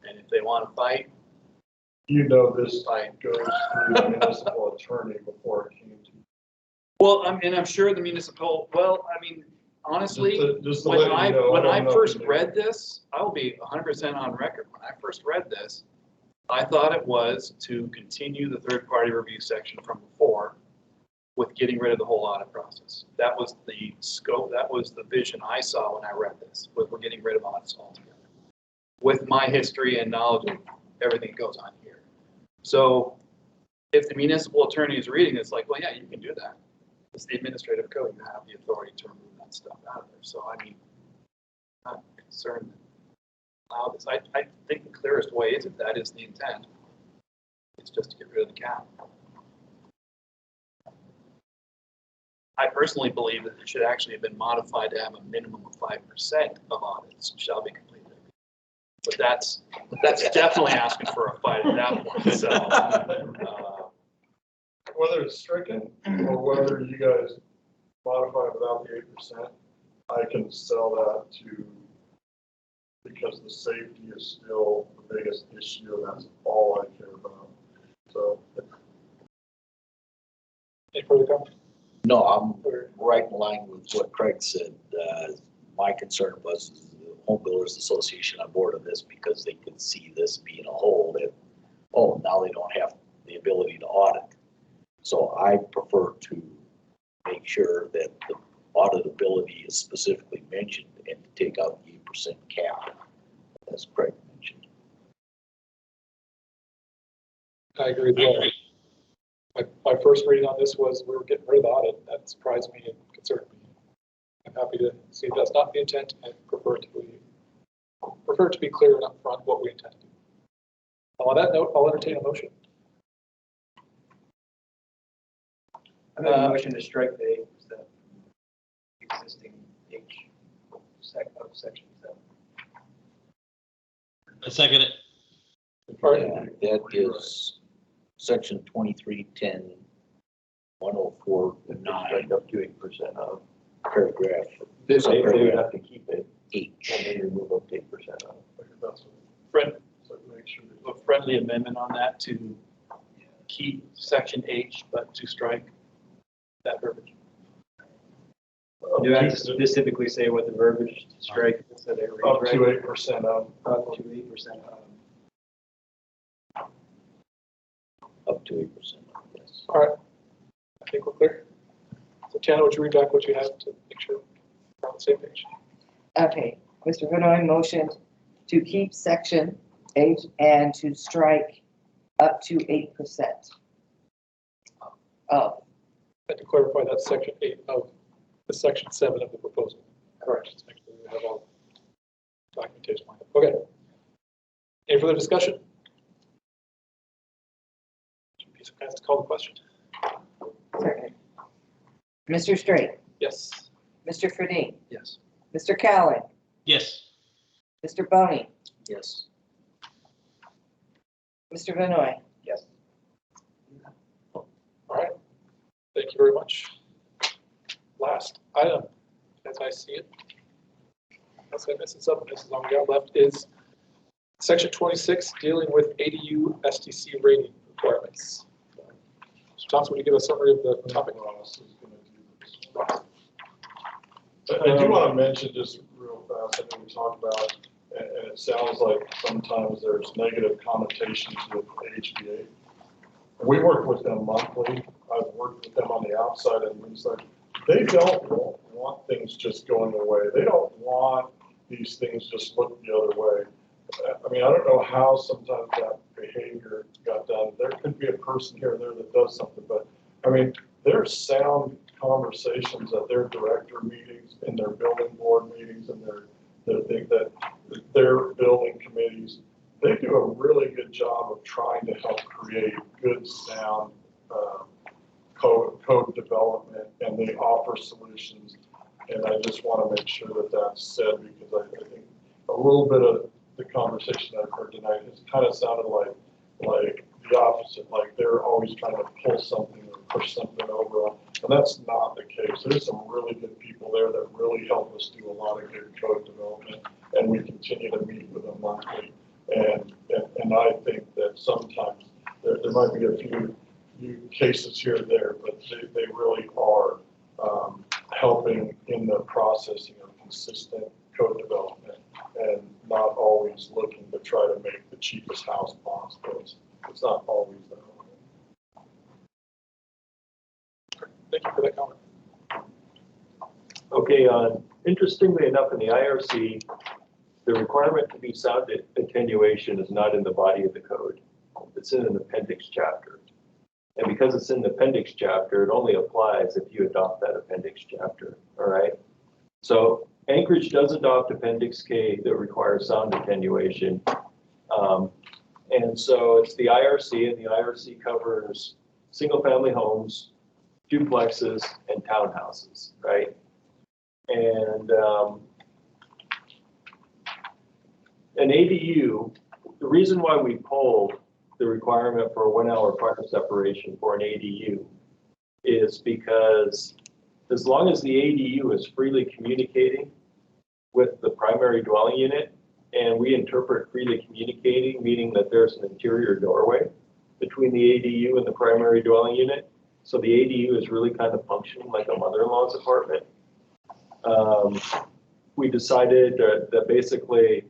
And if they want to fight, You know, this goes through the municipal attorney before it came to. well, I'm sure the municipal, well, I mean, honestly, Just to when let you know, when don't I know first if you- read this, I will be 100% on record. When I first read this, I thought it was to continue the third-party review section from before with getting rid of the whole audit process. That was the scope, that was the vision I saw when I read this, we're getting rid of audits altogether. With my history and knowledge of everything that goes on here. So if the municipal attorney is reading this, like, well, yeah, you can do that. It's the administrative code, you have the authority to remove that stuff out of there. So I mean, I'm not concerned that allow this. I think the clearest way is if that is the intent, it's just to get rid of the cap. I personally believe that it should actually have been modified to have a minimum of 5% of audits shall be completed. But that's definitely asking for a fight at that point. So, Whether it's stricken or whether you guys modify it without the 8%, I can sell that to, because the safety is still the biggest issue, and that's all I care about. So. Any further comment? No, I'm right in line with what Craig said. My concern was the Home Builders Association on board of this because they could see this being a hole that, oh, now they don't have the ability to audit. So I prefer to make sure that the auditability is specifically mentioned and to take out the 8% cap, as Craig mentioned. I agree with that. My first reading on this was we were getting rid of the audit. That surprised me and concerned me. I'm happy to see if that's not the intent and prefer to be clear and upfront what we intend to do. On that note, I'll entertain a motion. I make a motion to strike the existing H of section 7. I second it. All right. Yeah, that is section 2310, 1049, Up to 8% of. paragraph This, they would have to keep it H. and then remove up to 8% of. That's friend, so make sure. a friendly amendment on that to keep section H, but to strike that verbiage. Do I have to specifically say what the verbiage to strike so that it reads Up right? to 8% of. Up to 8% of. Up to 8%, yes. All right. I think we're clear. So Tana, would you read back what you have to make sure we're on the same page? Okay, Mr. Benoit motioned to keep section H and to strike up to 8% of. And to clarify, that's section 8 of the section 7 of the proposal. Correct. Just make sure we have all documentation. Okay. Any further discussion? Piece of guys to call the question. Certainly. Mr. Straight, Yes. Mr. Fredine, Yes. Mr. Cowan, Yes. Mr. Boney, Yes. Mr. Benoit. Yes. All right. Thank you very much. Last item, as I see it, unless I miss something, this is all we got left, is section 26, dealing with ADU STC rating requirements. Mr. Thompson, would you give a summary of the topic? Ross is gonna do this. I do want to mention just real fast, I know we talked about, and it sounds like sometimes there's negative connotations with HBA. We work with them monthly. I've worked with them on the outside and inside. They don't want things just going away. They don't want these things just look the other way. I mean, I don't know how sometimes that behavior got done. There could be a person here or there that does something, but I mean, there's sound conversations at their director meetings, in their building board meetings, and their building committees. They do a really good job of trying to help create good sound code development, and they offer solutions. And I just want to make sure that that's said, because I think a little bit of the conversation I've heard tonight, it's kind of sounded like the opposite, like they're always trying to pull something or push something over on. And that's not the case. There's some really good people there that really help us do a lot of good code development, and we continue to meet with them monthly. And I think that sometimes there might be a few cases here and there, but they really are helping in the processing of consistent code development and not always looking to try to make the cheapest house possible. It's not always that way. Thank you for that comment. Okay, interestingly enough, in the IRC, the requirement to do sound attenuation is not in the body of the code. It's in an appendix chapter. And because it's in the appendix chapter, it only applies if you adopt that appendix chapter, all right? So Anchorage does adopt Appendix K that requires sound attenuation. And so it's the IRC, and the IRC covers single-family homes, duplexes, and townhouses, right? And an ADU, the reason why we pulled the requirement for a 1 hour fire separation for an ADU is because as long as the ADU is freely communicating with the primary dwelling unit, and we interpret freely communicating, meaning that there's an interior doorway between the ADU and the primary dwelling unit. So the ADU is really kind of functioning like a mother-in-law's apartment. We decided that basically,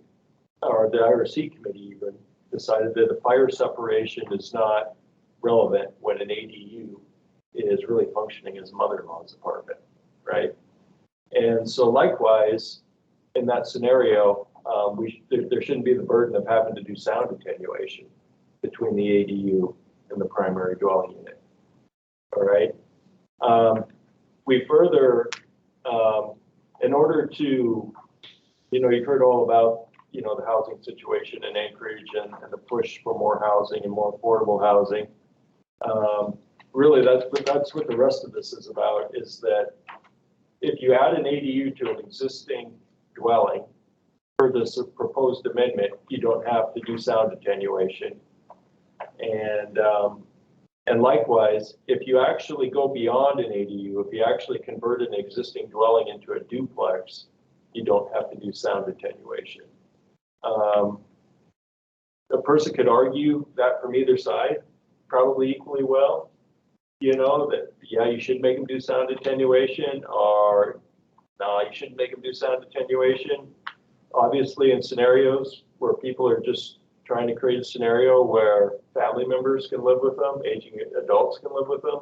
or the IRC committee even decided that a fire separation is not relevant when an ADU is really functioning as a mother-in-law's apartment, right? And so likewise, in that scenario, there shouldn't be the burden of having to do sound attenuation between the ADU and the primary dwelling unit, all right? We further, in order to, you've heard all about, the housing situation in Anchorage and the push for more housing and more affordable housing. Really, that's what the rest of this is about, is that if you add an ADU to an existing dwelling, for this proposed amendment, you don't have to do sound attenuation. And likewise, if you actually go beyond an ADU, if you actually convert an existing dwelling into a duplex, you don't have to do sound attenuation. A person could argue that from either side, probably equally well, that, yeah, you should make them do sound attenuation, or no, you shouldn't make them do sound attenuation. Obviously, in scenarios where people are just trying to create a scenario where family members can live with them, aging adults can live with them,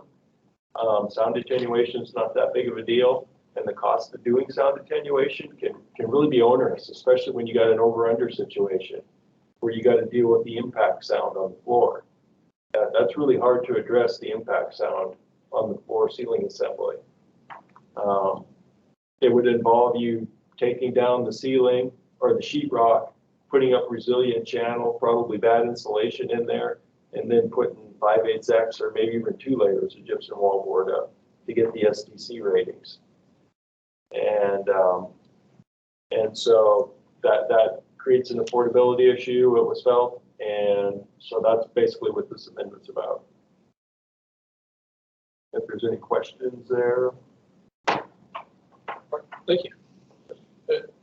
sound attenuation is not that big of a deal. And the cost of doing sound attenuation can really be onerous, especially when you got an over-under situation where you got to deal with the impact sound on the floor. That's really hard to address, the impact sound on the floor ceiling assembly. It would involve you taking down the ceiling or the sheetrock, putting up resilient channel, probably bad insulation in there, and then putting 5/8X or maybe even 2 layers of gypsum wallboard up to get the SDC ratings. And so that creates an affordability issue, it was felt, and so that's basically what this amendment's about. If there's any questions there. Thank you.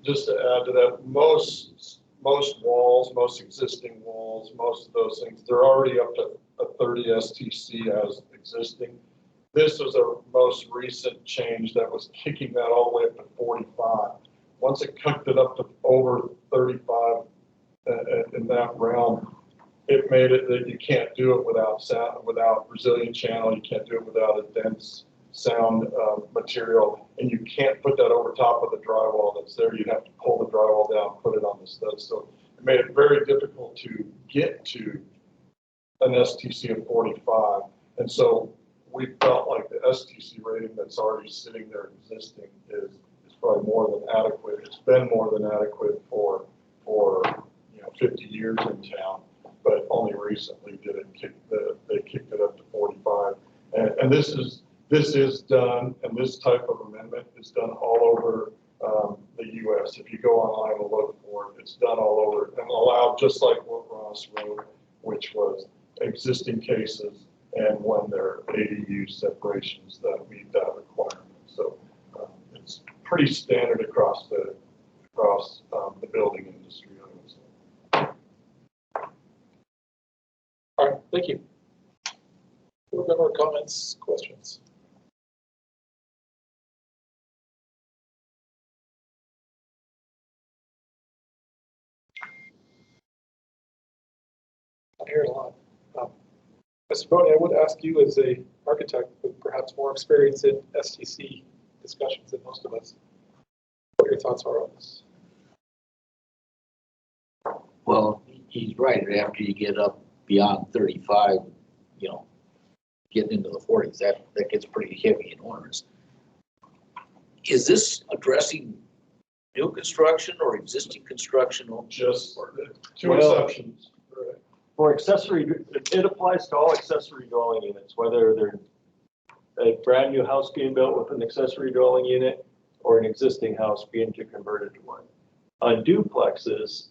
Just to add to that, most walls, most existing walls, most of those things, they're already up to a 30 STC as existing. This was a most recent change that was kicking that all the way up to 45. Once it kicked it up to over 35 in that realm, it made it that you can't do it without sound, without resilient channel. You can't do it without a dense sound material, and you can't put that over top of the drywall that's there. You'd have to pull the drywall down, put it on the studs. So it made it very difficult to get to an STC of 45. And so we felt like the STC rating that's already sitting there existing is probably more than adequate. It's been more than adequate for 50 years in town, but only recently did it they kicked it up to 45. And this is done, and this type of amendment is done all over the U.S. If you go online and look for it, it's done all over and allowed, just like what Ross wrote, which was existing cases and when there are ADU separations that meet that requirement. So it's pretty standard across the building industry, I would say. All right, thank you. Board member comments, questions? I hear it a lot. Mr. Boney, I would ask you as a architect with perhaps more experience in STC discussions than most of us, what your thoughts are on this. Well, he's right. After you get up beyond 35, you know, getting into the 40s, that gets pretty heavy and onerous. Is this addressing new construction or existing construction? Just two Well, exceptions. Right. For accessory, it applies to all accessory dwelling units, whether they're a brand new house being built with an accessory dwelling unit or an existing house being converted to one. On duplexes,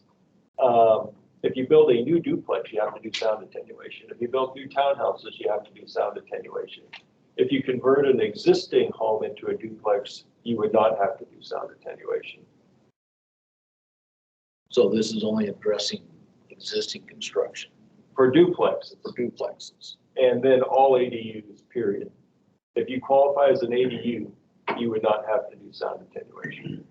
if you build a new duplex, you have to do sound attenuation. If you build new townhouses, you have to do sound attenuation. If you convert an existing home into a duplex, you would not have to do sound attenuation. So this is only addressing existing construction For duplexes, for duplexes. and then all ADUs, period. If you qualify as an ADU, you would not have to do sound attenuation.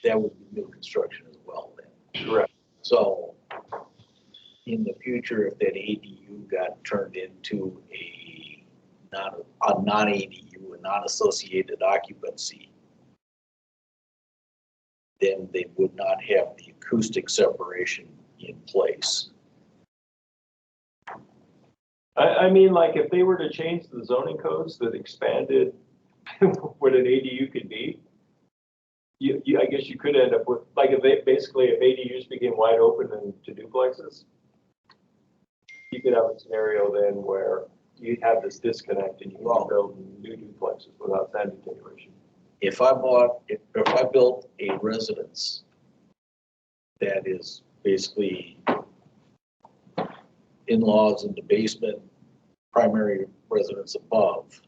That would be new construction as well then. Correct. So in the future, if that ADU got turned into a non-ADU, a non-associated occupancy, then they would not have the acoustic separation in place. I mean, like if they were to change the zoning codes that expanded what an ADU could be, I guess you could end up with, like if ADUs became wide open into duplexes, you could have a scenario then where you have this disconnect and you can build new duplexes without sound attenuation. If I built a residence that is basically in-laws in the basement, primary residence above,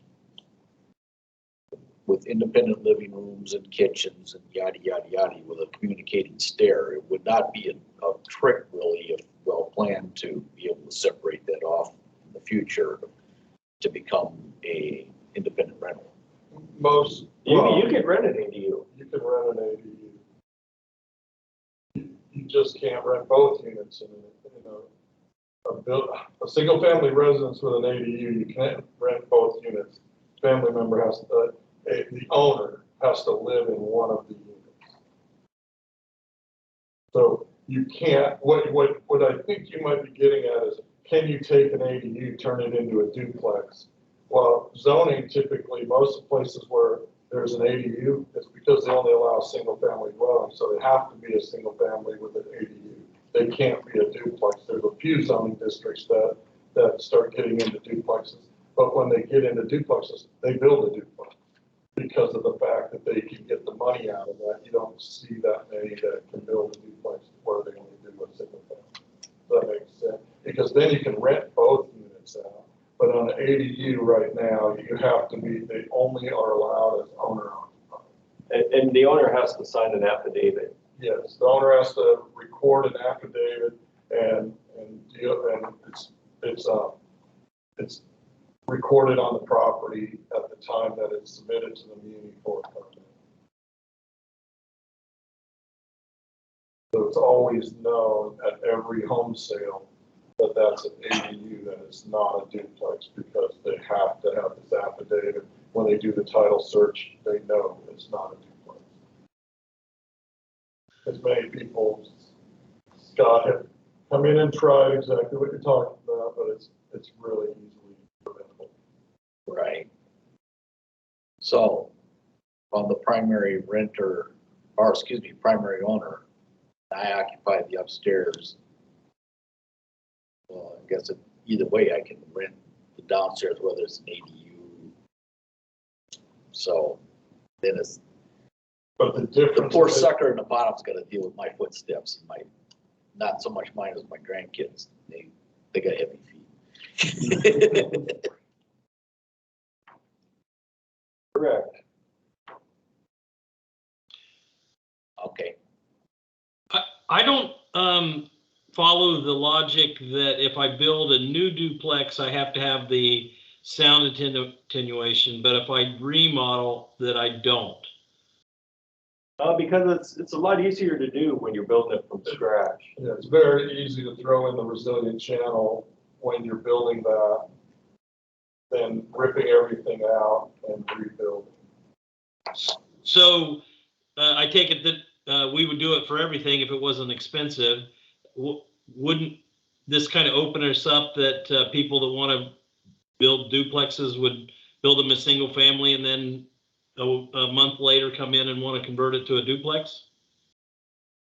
with independent living rooms and kitchens and yada, yada, yada, with a communicating stair, it would not be a trick really, if well planned, to be able to separate that off in the future to become a independent rental. You could rent an ADU. You can rent an ADU. You just can't rent both units in a single family residence with an ADU. You can't rent both units. Family member has to, the owner has to live in one of the units. So you can't, what I think you might be getting at is, can you take an ADU, turn it into a duplex? Well, zoning typically, most places where there's an ADU, it's because they only allow single family dwelling. So they have to be a single family with an ADU. They can't be a duplex. There's a few zoning districts that start getting into duplexes. But when they get into duplexes, they build a duplex because of the fact that they can get the money out of that. You don't see that many that can build a duplex where they only do a single family. Does that make sense? Because then you can rent both units out. But on an ADU right now, you have to be, they only are allowed as owner occupied. And the owner has to sign an affidavit. Yes, the owner has to record an affidavit and it's recorded on the property at the time that it's submitted to the muni for a permit. So it's always known at every home sale that that's an ADU, that it's not a duplex, because they have to have this affidavit. When they do the title search, they know it's not a duplex. As many people, Scott, have come in and tried exactly what you're talking about, but it's really easily preventable. Right. So on the primary renter, or excuse me, primary owner, I occupy the upstairs. Well, I guess either way, I can rent the downstairs, whether it's an ADU So then it's, But the the difference. poor is- sucker in the bottom's gotta deal with my footsteps and not so much mine as my grandkids. They got heavy feet. Correct. Okay. I don't follow the logic that if I build a new duplex, I have to have the sound attenuation, but if I remodel, that I don't. Because it's a lot easier to do when you're building it from scratch. Yeah, it's very easy to throw in the resilient channel when you're building that than ripping everything out and rebuilding. So I take it that we would do it for everything if it wasn't expensive. Wouldn't this kind of open us up that people that want to build duplexes would build them as single family and then a month later come in and want to convert it to a duplex?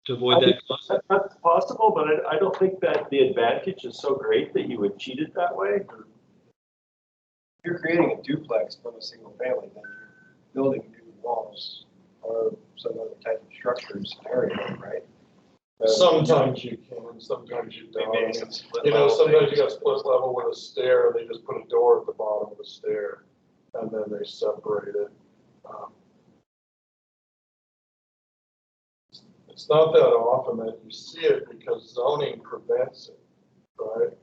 To avoid that cost? That's possible, but I don't think that the advantage is so great that you would cheat it that way. If you're creating a duplex from a single family, then you're building new walls or some other type of structures area, right? Sometimes you can, sometimes you don't. Maybe some split You know, level sometimes things. you got split level with a stair, and they just put a door at the bottom of the stair, and then they separate it. It's not that often that you see it because zoning prevents it, right?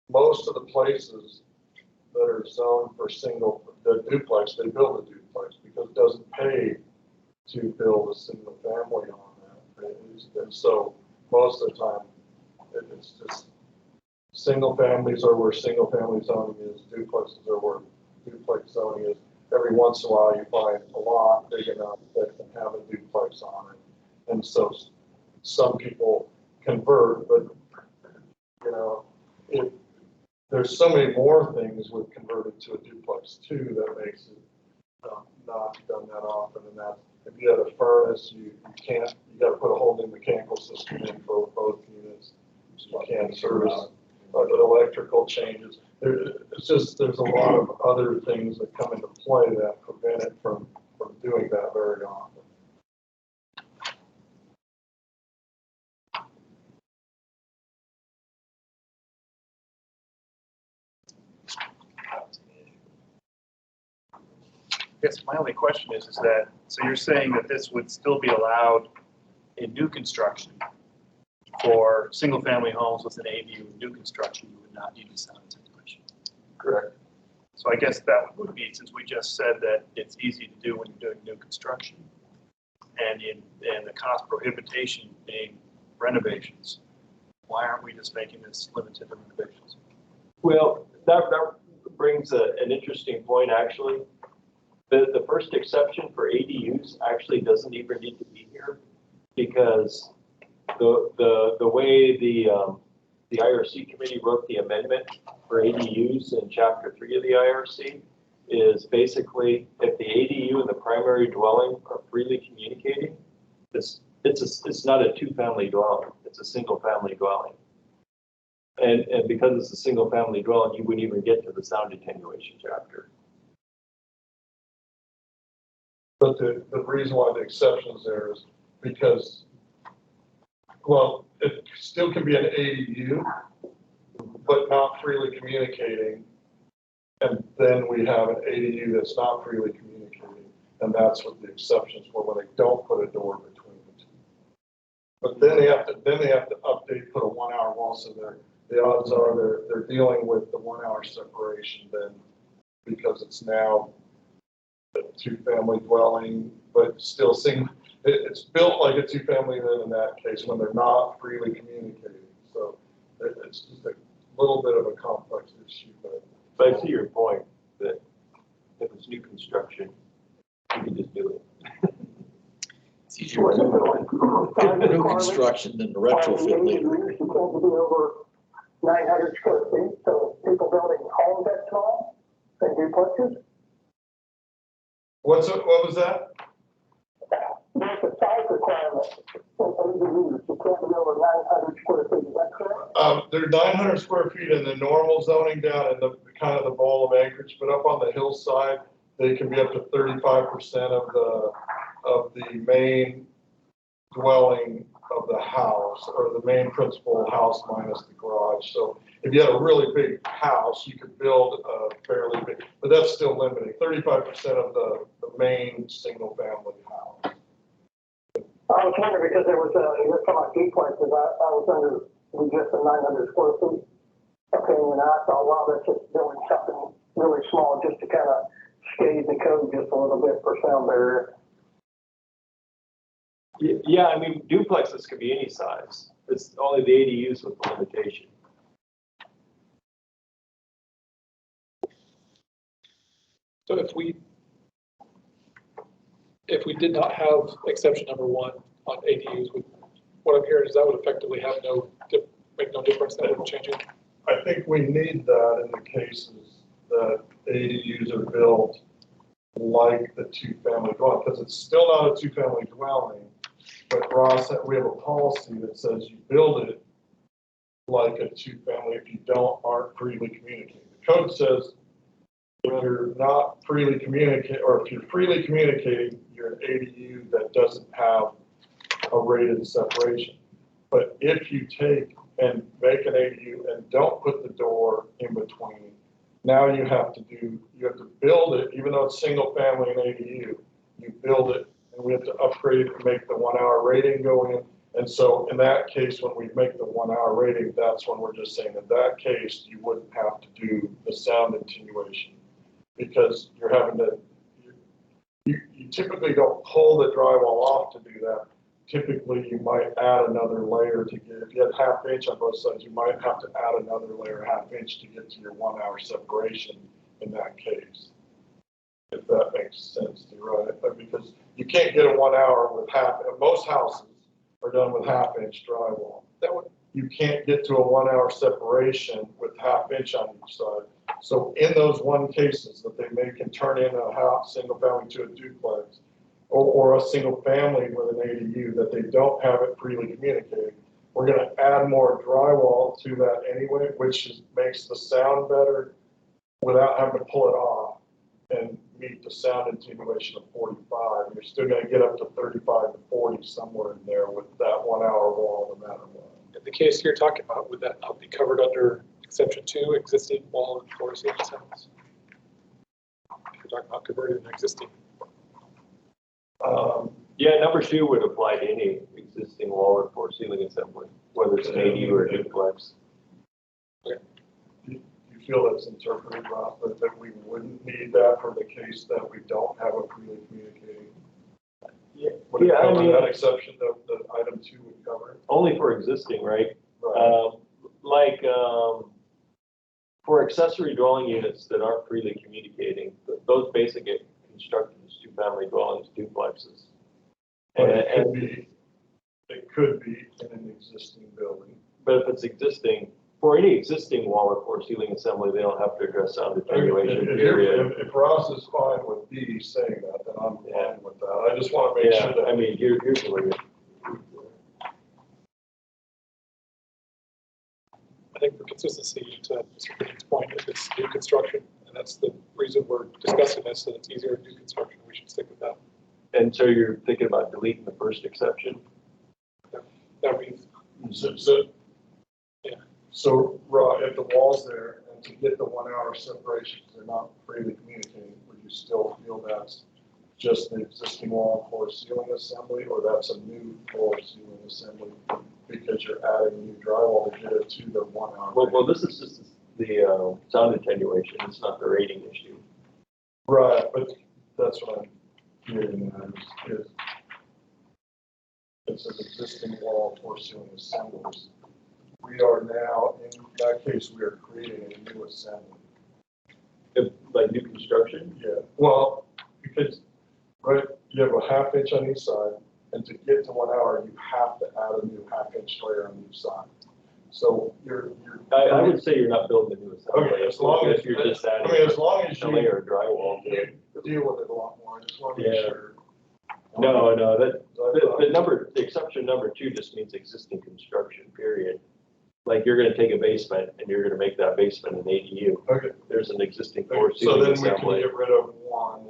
Most of the places that are zoned for the duplex, they build a duplex because it doesn't pay to build a single family on that. And so most of the time, it's just single families are where single family zoning is, duplexes are where duplex zoning is. Every once in a while, you find a lot big enough that can have a duplex on it. And so some people convert, but you know, there's so many more things with converted to a duplex too that makes it not done that often. And that if you have a furnace, you got to put a whole new mechanical system in for both units. You can't service electrical changes. There's a lot of other things that come into play that prevent it from doing that very often. I guess my only question is that, so you're saying that this would still be allowed in new construction for single-family homes with an ADU, new construction, you would not need a sound attenuation. Correct. So I guess that would be, since we just said that it's easy to do when you're doing new construction, and the cost prohibition being renovations, why aren't we just making this limited to renovations? Well, that brings an interesting point, actually. The first exception for ADUs actually doesn't even need to be here because the way the IRC committee wrote the amendment for ADUs in Chapter 3 of the IRC is basically if the ADU and the primary dwelling are freely communicating, it's not a two-family dwelling, it's a single-family dwelling. And because it's a single-family dwelling, you wouldn't even get to the sound attenuation chapter. But the reason why the exception is there is because, well, it still can be an ADU, but not freely communicating. And then we have an ADU that's not freely communicating. And that's what the exceptions for when they don't put a door between the two. But then they have to update, put a 1 hour wall. So the odds are they're dealing with the 1 hour separation then because it's now a two-family dwelling, but still it's built like a two-family then in that case when they're not freely communicating. So it's just a little bit of a complex issue. But I see your point that if it's new construction, you can just do it. It's easier to do new construction than to retrofit later. You can't be over 900 square feet, so people building homes that small and duplexes. What was that? There's a size requirement for ADUs. You can't be over 900 square feet, is that correct? They're 900 square feet in the normal zoning down in the kind of the bowl of acreage, but up on the hillside, they can be up to 35% of the main dwelling of the house, or the main principal house minus the garage. So if you had a really big house, you could build a fairly big, but that's still limiting, 35% of the main single family house. I was wondering because there was you're talking about duplexes, I was under just the 900 square feet opinion, and I thought, wow, that's just building something really small just to kind of skate the code just a little bit for sound barrier. Yeah, I mean, duplexes could be any size. It's only the ADUs with the limitation. So if we did not have exception number 1 on ADUs, what I'm hearing is that would effectively have make no difference, that wouldn't change it? I think we need that in the cases that ADUs are built like the two-family dwelling, because it's still not a two-family dwelling. But Ross, we have a policy that says you build it like a two-family if you aren't freely communicating. The code says if you're not freely communicating, or if you're freely communicating, you're an ADU that doesn't have a rated separation. But if you take and make an ADU and don't put the door in between, now you have to build it, even though it's single family and ADU, you build it, and we have to upgrade it to make the 1 hour rating go in. And so in that case, when we make the 1 hour rating, that's when we're just saying in that case, you wouldn't have to do the sound attenuation, because you're having to, you typically don't pull the drywall off to do that. Typically, you might add another layer to get, if you had half inch on both sides, you might have to add another layer, half inch, to get to your 1 hour separation in that case. If that makes sense to you, right? Because you can't get a 1 hour with most houses are done with half inch drywall. You can't get to a 1 hour separation with half inch on each side. So in those cases that they can turn in a single family to a duplex, or a single family with an ADU that they don't have it freely communicating, we're going to add more drywall to that anyway, which makes the sound better without having to pull it off and meet the sound attenuation of 45. You're still going to get up to 35 to 40 somewhere in there with that 1 hour wall, no matter what. In the case you're talking about, would that not be covered under exception 2, existing wall and floor ceiling assemblies? If you're talking about converting an existing. Yeah, number 2 would apply to any existing wall or floor ceiling assembly, whether it's an ADU or a duplex. You feel that's interpreted, Ross, that we wouldn't need that for the case that we don't have a freely communicating? Would it cover that exception that item 2 would cover? Only for existing, right? Right. For accessory dwelling units that aren't freely communicating, those basic get constructed as two-family dwellings, duplexes. But it could be in an existing building. But if it's existing, for any existing wall or floor ceiling assembly, they don't have to address sound attenuation, period. If Ross is fine with B saying that, then I'm fine with that. I just want to make sure that. I mean, here's the way. I think for consistency, to Mr. Green's point, if it's new construction, and that's the reason we're discussing this, that it's easier in new construction, we should stick with that. And so you're thinking about deleting the first exception? That means, So, if the wall's there, and to get the 1 hour separation, they're not freely communicating, would you still feel that's just the existing wall and floor ceiling assembly, or that's a new floor ceiling assembly because you're adding new drywall to get it to the 1 hour? Well, this is just the sound attenuation. It's not the rating issue. Right, but that's what I'm hearing is it says existing wall floor ceiling assemblies. We are now, in that case, we are creating a new assembly. Like new construction? Yeah, well, because, right, you have a half inch on each side, and to get to 1 hour, you have to add a new half inch layer on each side. So I would say you're not building a new assembly. Okay, as long as you're just adding as long as a layer of drywall. you deal with it a lot more, I just want to make sure. No, the exception number 2 just means existing construction, period. Like you're gonna take a basement and you're gonna make that basement an ADU. Okay. There's an existing floor So ceiling then we can assembly. get rid of 1,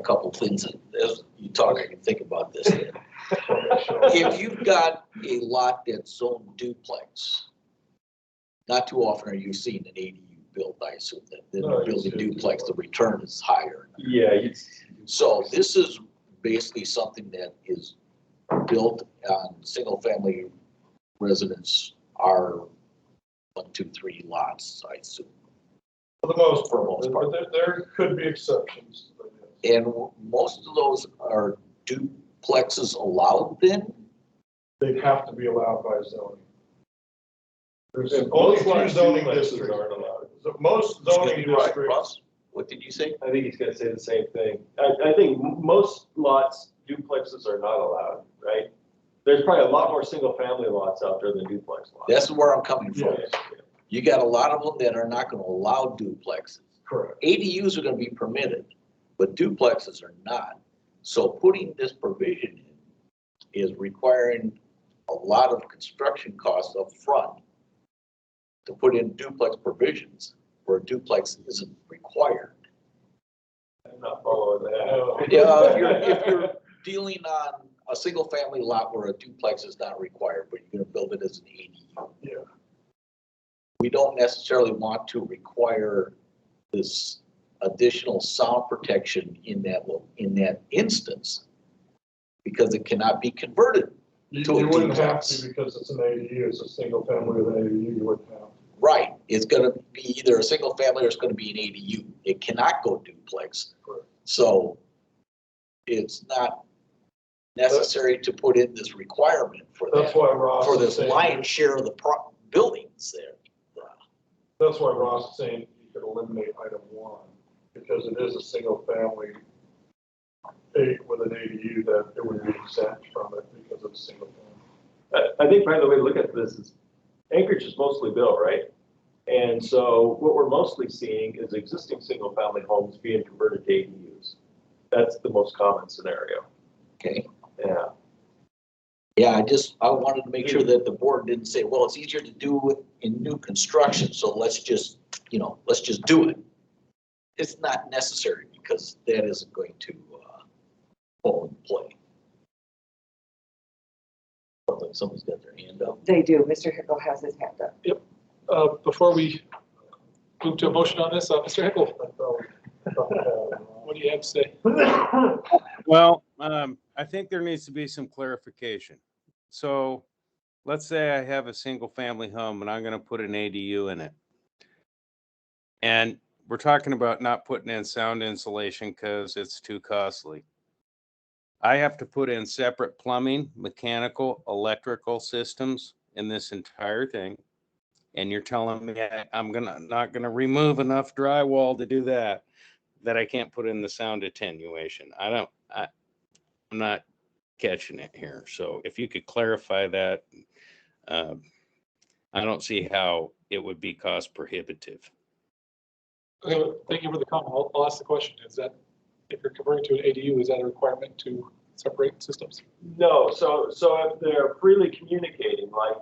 couple things that, as you talk, I can think about this. If you've got a lot that's zoned duplex, not too often are you seeing an ADU built, I assume that then No, you're you building see it duplex, too. the return is higher. Yeah, it's, So this is basically something that is built on single-family residents are 1, 2, 3 lots, I assume. For the most For the part, most but part. there could be exceptions. But yes. And most of those are duplexes allowed then? They'd have to be allowed by zoning. There's And only most few lots zoning duplexes districts. aren't allowed. Most zoning Right, districts, Ross? What did you say? I think he's gonna say the same thing. I think most lots, duplexes are not allowed, right? There's probably a lot more single-family lots out there than duplex lots. That's where I'm coming from. Yeah. You got a lot of them that are not gonna allow duplexes. correct. ADUs are gonna be permitted, but duplexes are not. So putting this provision in is requiring a lot of construction costs up front to put in duplex provisions where a duplex isn't required. I'm not following that. Yeah, if you're dealing on a single family lot where a duplex is not required, but you're gonna build it as an ADU. Yeah. We don't necessarily want to require this additional sound protection in that instance because it cannot be converted. You To a wouldn't have duplex. to because it's an ADU, it's a single family with an ADU, you wouldn't have to. Right, it's gonna be either a single family or it's gonna be an ADU. It cannot go duplex. Correct. So it's not necessary to put in this requirement for That's that, why Ross for is this saying, lion's share of the buildings there. that's why Ross is saying you could eliminate item 1, because it is a single family with an ADU that it would be exempt from it because it's a single family. I think probably the way to look at this is Anchorage is mostly built, right? And so what we're mostly seeing is existing single-family homes being converted to ADUs. That's the most common scenario. Okay, Yeah. yeah, I wanted to make sure that the board didn't say, well, it's easier to do it in new construction, so let's just do it. It's not necessary because that isn't going to fall in play. Sounds like somebody's got their hand up. They do. Mr. Hickle has his hand up. Before we move to a motion on this, Mr. Hickle, I thought, what do you have to say? Well, I think there needs to be some clarification. So let's say I have a single family home and I'm going to put an ADU in it. And we're talking about not putting in sound insulation because it's too costly. I have to put in separate plumbing, mechanical, electrical systems in this entire thing. And you're telling me I'm not gonna remove enough drywall to do that I can't put in the sound attenuation. I'm not catching it here. So if you could clarify that, I don't see how it would be cost prohibitive. Okay, thank you for the comment. I'll ask the question. Is that, if you're converting to an ADU, is that a requirement to separate systems? No, so if they're freely communicating, like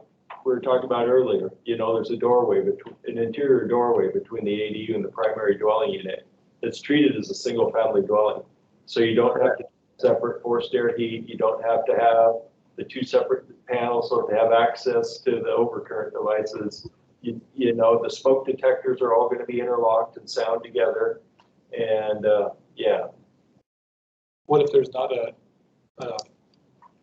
we were talking about earlier, there's a doorway an interior doorway between the ADU and the primary dwelling unit. It's treated as a single family dwelling. So you don't have to separate forced air heat. You don't have to have the 2 separate panels so to have access to the overcurrent devices. The smoke detectors are all going to be interlocked and sound together. And yeah. What if there's not a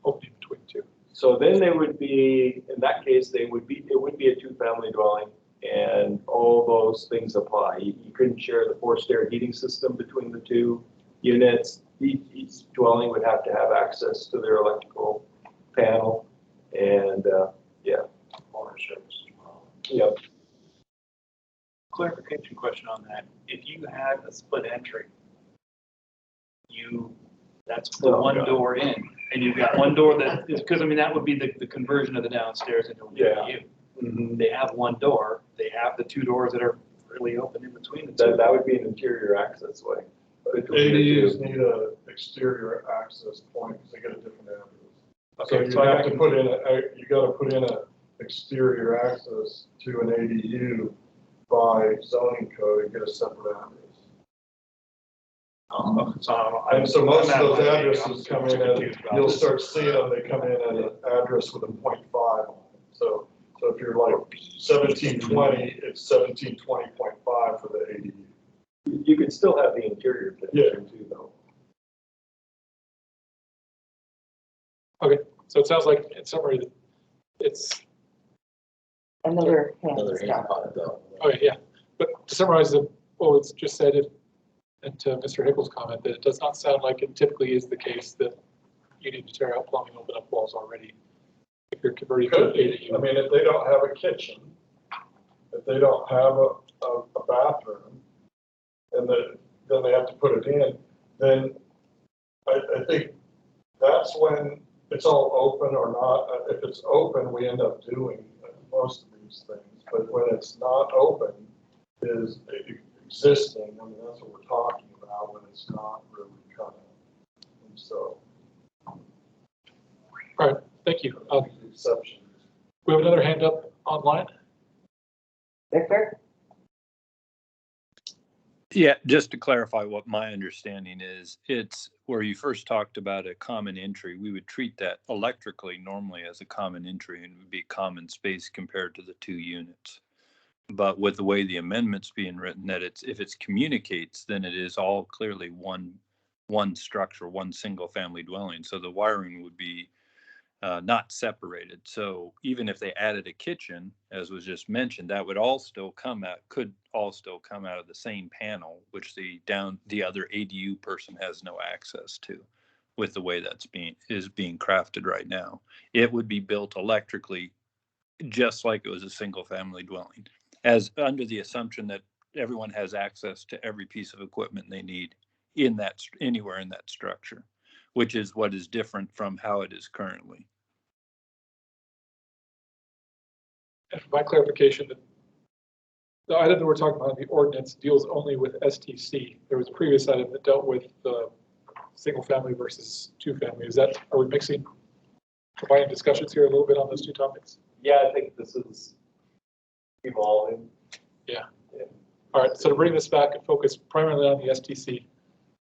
opening between the two? So then they would be, in that case, it would be a 2-family dwelling, and all those things apply. You couldn't share the forced air heating system between the 2 units. Each dwelling would have to have access to their electrical panel, and yeah. Ownership as well. Yep. Clarification question on that. If you had a split entry, that's the Oh, one God. door in, and you've got one door that is, because that would be the conversion of the downstairs into an ADU. Mm-hmm. They have one door, they have the 2 doors that are really open in between the 2. That would be an interior access way. ADUs need a exterior access point because they get a different address. So Okay, you so I have to put in you gotta put in a exterior access to an ADU by zoning code and get a separate address. And so most of those addresses come in at, you'll start seeing them, they come in at an address with a 0.5 on it. So if you're like 1720, it's 1720.5 for the ADU. You could still have the interior condition too, though. Okay, so it sounds like in summary, that it's, Another hand Another is hand down. on the, okay, yeah. But to summarize what was just said, and to Mr. Hickles' comment, that it does not sound like it typically is the case that you need to tear out plumbing, open up walls already. If you're converting to Could be. ADU. I mean, if they don't have a kitchen, if they don't have a bathroom, and then they have to put it in, then I think that's when it's all open or not. If it's open, we end up doing most of these things, but when it's not open, is existing, I mean, that's what we're talking about when it's not really kind of, and so. All right, thank you. Exception. We have another hand up online. Victor? Yeah, just to clarify what my understanding is, it's where you first talked about a common entry. We would treat that electrically normally as a common entry and would be common space compared to the 2 units. But with the way the amendment's being written, that if it's communicates, then it is all clearly one structure, one single family dwelling. So the wiring would be not separated. So even if they added a kitchen, as was just mentioned, that would could all still come out of the same panel, which the other ADU person has no access to, with the way that's being crafted right now. It would be built electrically, just like it was a single family dwelling, as under the assumption that everyone has access to every piece of equipment they need anywhere in that structure, which is what is different from how it is currently. And for my clarification, the item that we're talking about in the ordinance deals only with STC. There was a previous item that dealt with the single family versus 2 family. Are we combining discussions here a little bit on those 2 topics? Yeah, I think this is evolving. Yeah. All right, so to bring this back and focus primarily on the STC,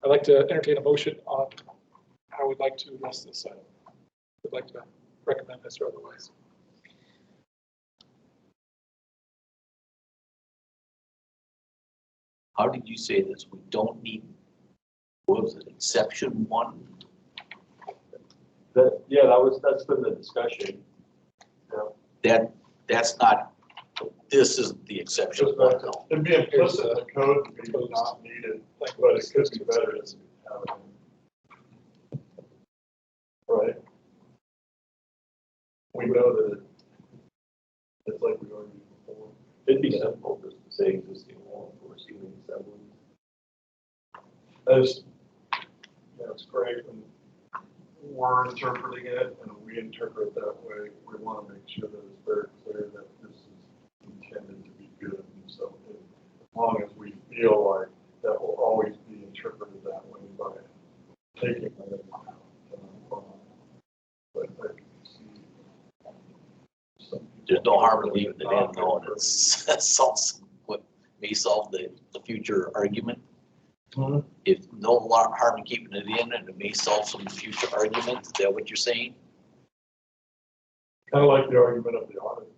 I'd like to entertain a motion on how we'd like to address this item. Would like to recommend this or otherwise. how did you say this? We don't need, what was it, exception 1? That's been the discussion. That's not, this isn't the exception 1, no. It'd be implicit in the code to be not needed, but it could be better to have it in. Right? We know that it's like we already did before. It'd be simple just to say existing wall for ceiling assemblies. That's great when we're interpreting it and we interpret that way. We want to make sure that it's very clear that this is intended to be good. And so as long as we feel like that will always be interpreted that way by taking it out. But I can see There's no harm in leaving it in, though, and it solves what may solve the future argument. Mm-hmm. If no harm in keeping it in, and it may solve some future argument, is that what you're saying? kind of like the argument of the audit.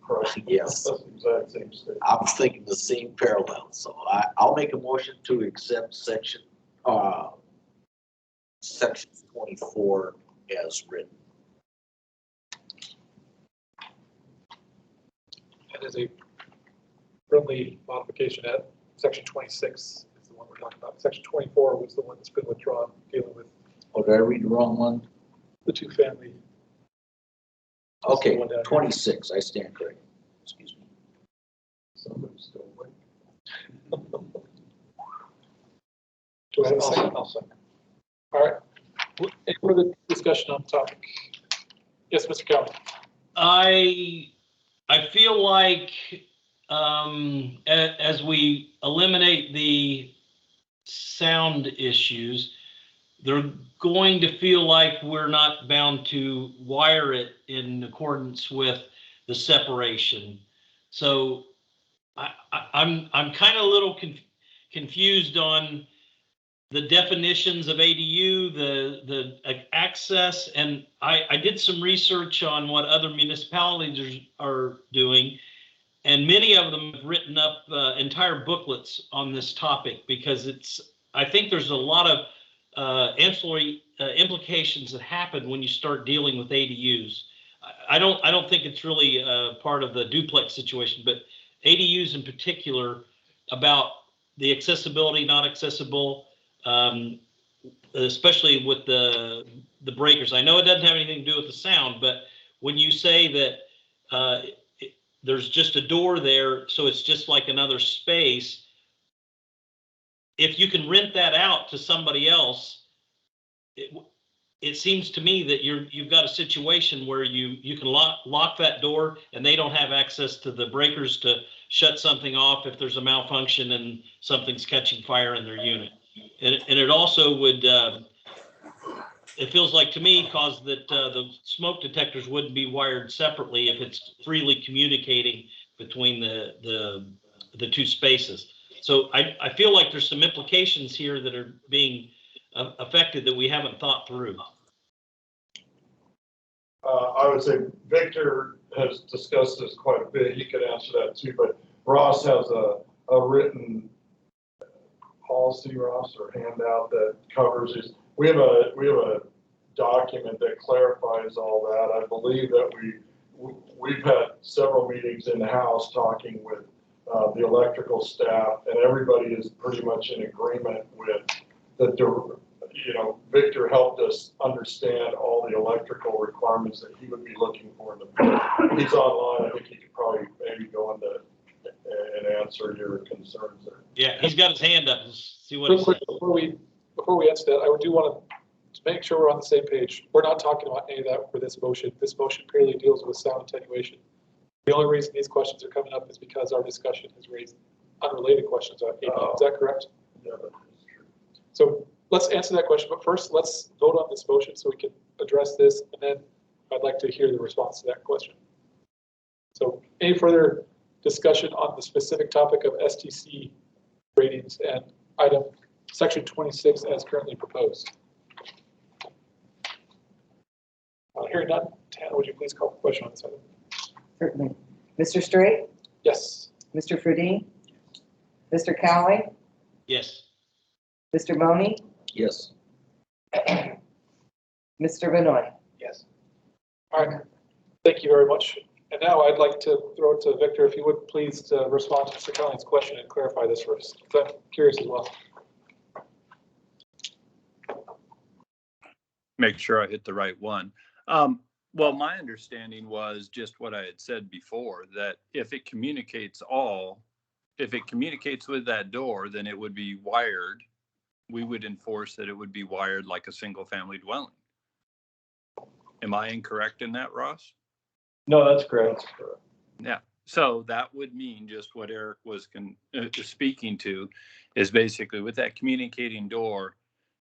Correct. Yes. That's the exact same statement. I was thinking the same parallel, so I'll make a motion to accept section 24 as written. And as a friendly modification at section 26 is the one we're talking about. Section 24 was the one that's been withdrawn, dealing with Oh, did I read the wrong one? the 2 family. Okay, 26, I stand corrected. Excuse me. Somebody's still waiting. Do I have a second? I'll second. All right. Any further discussion on the topic? Yes, Mr. Calvin. I feel like as we eliminate the sound issues, they're going to feel like we're not bound to wire it in accordance with the separation. So I'm kind of a little confused on the definitions of ADU, the access, and I did some research on what other municipalities are doing, and many of them have written up entire booklets on this topic because I think there's a lot of ancillary implications that happen when you start dealing with ADUs. I don't think it's really part of the duplex situation, but ADUs in particular, about the accessibility, not accessible, especially with the breakers. I know it doesn't have anything to do with the sound, but when you say that there's just a door there, so it's just like another space, if you can rent that out to somebody else, it seems to me that you've got a situation where you can lock that door and they don't have access to the breakers to shut something off if there's a malfunction and something's catching fire in their unit. And it also would, it feels like to me, cause that the smoke detectors wouldn't be wired separately if it's freely communicating between the two spaces. So I feel like there's some implications here that are being affected that we haven't thought through. I would say Victor has discussed this quite a bit. He could answer that too, but Ross has a written policy, Ross, or handout that covers this. We have a document that clarifies all that. I believe that we've had several meetings in the house talking with the electrical staff, and everybody is pretty much in agreement with Victor helped us understand all the electrical requirements that he would be looking for in the. He's online. I think he could probably maybe go into and answer your concerns there. Yeah, he's got his hand up. Let's see what Real he quick, says. before we answer that, I do want to make sure we're on the same page. We're not talking about any of that for this motion. This motion purely deals with sound attenuation. The only reason these questions are coming up is because our discussion has raised unrelated questions on ADU. Is that correct? Yeah, that is true. So let's answer that question, but first let's vote on this motion so we can address this, and then I'd like to hear the response to that question. So any further discussion on the specific topic of STC ratings and item section 26 as currently proposed? Hearing none, Tana, would you please call the question on this item? Certainly. Mr. Straight? Yes. Mr. Fradine? Mr. Cowley? Yes. Mr. Boney? Yes. Mr. Benoit? Yes. All right, thank you very much. And now I'd like to throw it to Victor, if you would please respond to Mr. Kelling's question and clarify this for us. I'm curious as well. Make sure I hit the right one. Well, my understanding was just what I had said before, that if it communicates with that door, then it would be wired. We would enforce that it would be wired like a single family dwelling. Am I incorrect in that, Ross? No, that's correct. Yeah. So that would mean just what Eric was speaking to is basically with that communicating door,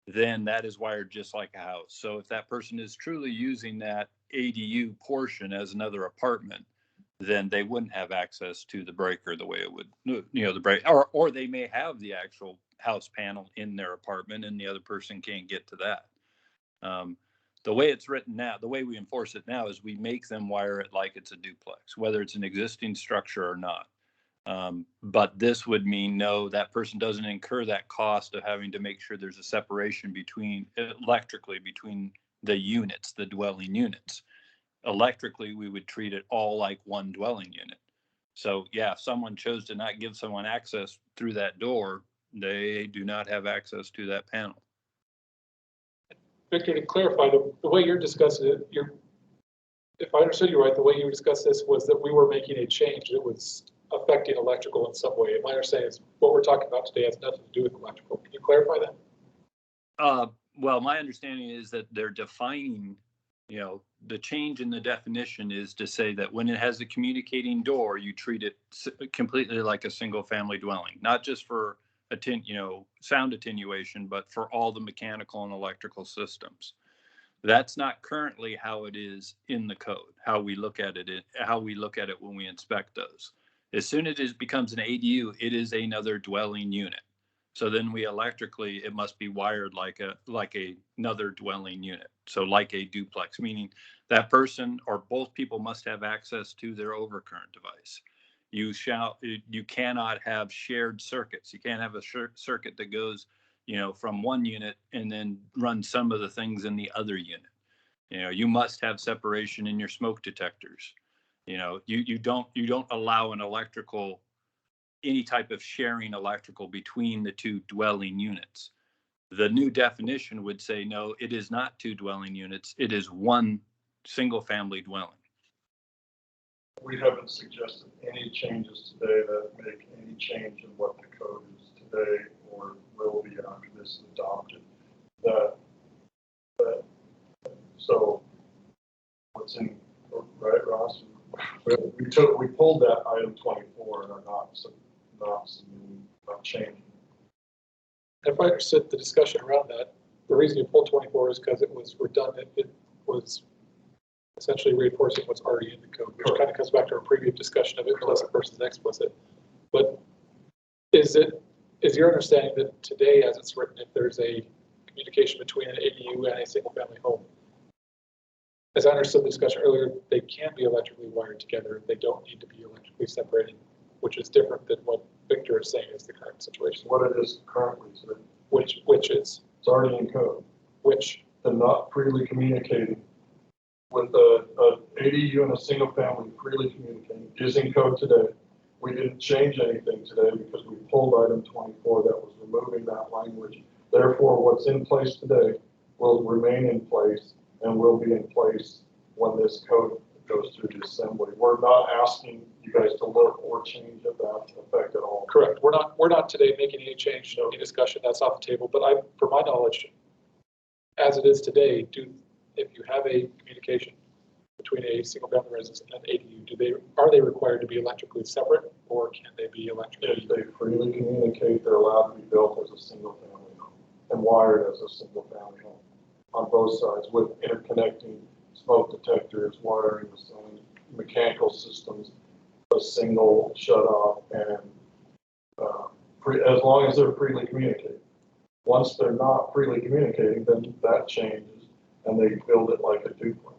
then that is wired just like a house. So if that person is truly using that ADU portion as another apartment, then they wouldn't have access to the breaker the way it would, the break, or they may have the actual house panel in their apartment and the other person can't get to that. The way it's written now, the way we enforce it now is we make them wire it like it's a duplex, whether it's an existing structure or not. But this would mean, no, that person doesn't incur that cost of having to make sure there's a separation electrically between the units, the dwelling units. Electrically, we would treat it all like one dwelling unit. So yeah, if someone chose to not give someone access through that door, they do not have access to that panel. Victor, to clarify, the way you're discussing it, if I understood you right, the way you discussed this was that we were making a change that was affecting electrical in some way. My understanding is what we're talking about today has nothing to do with electrical. Can you clarify that? Well, my understanding is that they're defining, the change in the definition is to say that when it has a communicating door, you treat it completely like a single family dwelling, not just for sound attenuation, but for all the mechanical and electrical systems. That's not currently how it is in the code, how we look at it when we inspect those. As soon as it becomes an ADU, it is another dwelling unit. So then we electrically, it must be wired like another dwelling unit. So like a duplex, meaning that person or both people must have access to their overcurrent device. You cannot have shared circuits. You can't have a circuit that goes, from one unit and then run some of the things in the other unit. You must have separation in your smoke detectors. You don't allow any type of sharing electrical between the two dwelling units. The new definition would say, no, it is not two dwelling units. It is one single family dwelling. We haven't suggested any changes today that make any change in what the code is today or will be after this is adopted. So what's in, right, Ross? We pulled that item 24 and are not changing. If I understood the discussion around that, the reason you pulled 24 is because it was redundant. It was essentially reinforcing what's already in the code, which kind of comes back to our previous discussion of it plus versus explicit. But is your understanding that today, as it's written, if there's a communication between an ADU and a single family home, as I understood the discussion earlier, they can be electrically wired together. They don't need to be electrically separated, which is different than what Victor is saying is the current situation. What it is currently today. Which is? It's already in code. Which? The not freely communicating with a ADU and a single family freely communicating is in code today. We didn't change anything today because we pulled item 24 that was removing that language. Therefore, what's in place today will remain in place and will be in place when this code goes through the assembly. We're not asking you guys to look or change at that effect at all. Correct. We're not today making any change, any discussion. That's off the table. But for my knowledge, as it is today, if you have a communication between a single family residence and an ADU, are they required to be electrically separate, or can they be electrically? If they freely communicate, they're allowed to be built as a single family home and wired as a single family home on both sides with interconnecting smoke detectors, wiring the same mechanical systems, a single shut off, and as long as they're freely communicating. Once they're not freely communicating, then that changes and they build it like a duplex.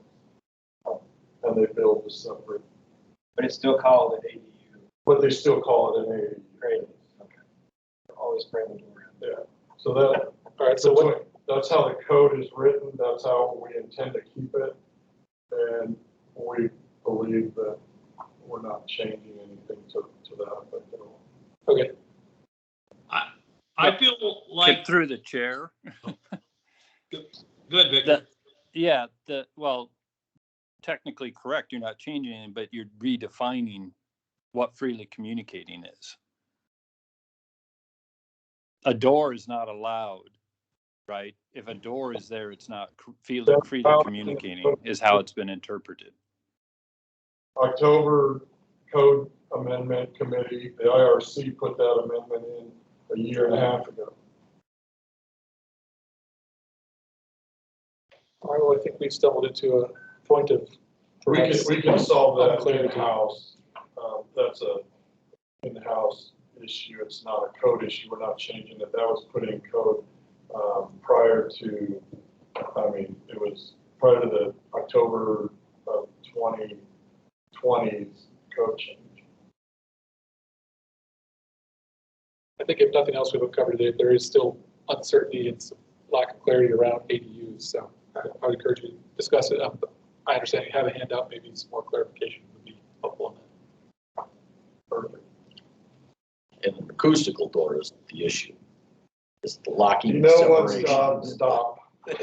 And they build the separate. But it's still called an ADU. But they still call it an ADU. Great. Okay. Always frame the door. Yeah. So that. All right. So that's how the code is written. That's how we intend to keep it. And we believe that we're not changing anything to that effect at all. Okay. I feel like. Get through the chair. Good, Victor. Well, technically correct. You're not changing it, but you're redefining what freely communicating is. A door is not allowed, right? If a door is there, it's not freely communicating, is how it's been interpreted. October Code Amendment Committee, the IRC put that amendment in a year and a half ago. All right, well, I think we've stumbled into a point of. We can solve that in-house. That's a in-house issue. It's not a code issue. We're not changing it. That was put in code prior to, it was prior to the October of 2020's code change. I think if nothing else we've covered today, there is still uncertainty and some lack of clarity around ADUs. So I would encourage you to discuss it. I understand you have a handout, maybe some more clarification would be helpful on that. Perfect. And an acoustical door isn't the issue. It's the locking and What, separation. stop. It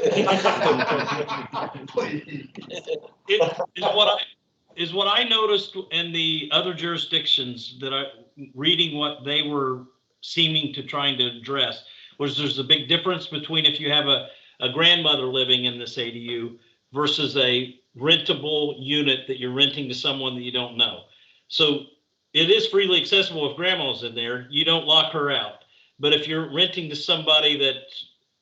is what I noticed in the other jurisdictions that reading what they were seeming to trying to address was there's a big difference between if you have a grandmother living in this ADU versus a rentable unit that you're renting to someone that you don't know. So it is freely accessible if grandma's in there, you don't lock her out. But if you're renting to somebody that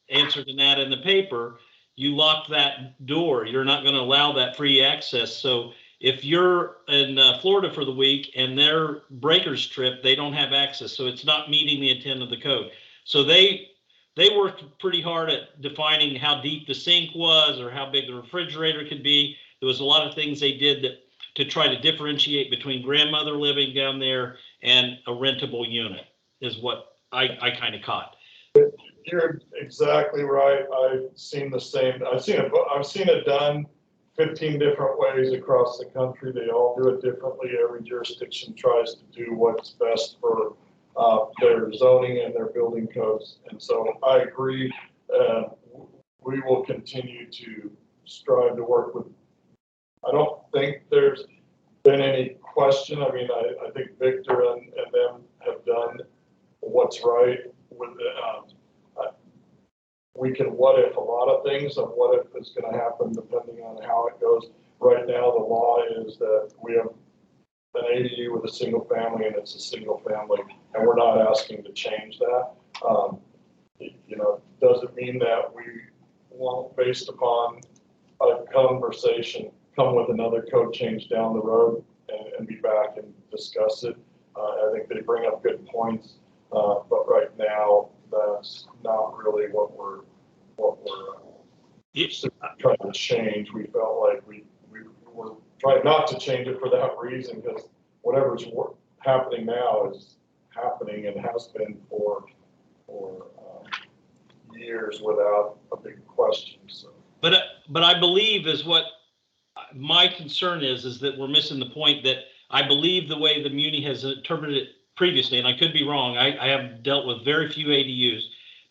answered an ad in the paper, you lock that door. You're not going to allow that free access. So if you're in Florida for the week and their breakers trip, they don't have access. So it's not meeting the intent of the code. So they worked pretty hard at defining how deep the sink was or how big the refrigerator could be. There was a lot of things they did to try to differentiate between grandmother living down there and a rentable unit is what I kind of caught. You're exactly right. I've seen the same. I've seen it done 15 different ways across the country. They all do it differently. Every jurisdiction tries to do what's best for their zoning and their building codes. And so I agree. We will continue to strive to work with. I don't think there's been any question. I mean, I think Victor and them have done what's right with the, we can what if a lot of things, and what if it's going to happen depending on how it goes. Right now, the law is that we have an ADU with a single family, and it's a single family, and we're not asking to change that. Doesn't mean that we won't, based upon a conversation, come with another code change down the road and be back and discuss it. I think they bring up good points, but right now, that's not really what we're trying to change. We felt like we were trying not to change it for that reason, because whatever's happening now is happening and has been for years without a big question. So, but I believe is what my concern is that we're missing the point that I believe the way the Muni has interpreted it previously, and I could be wrong. I have dealt with very few ADUs,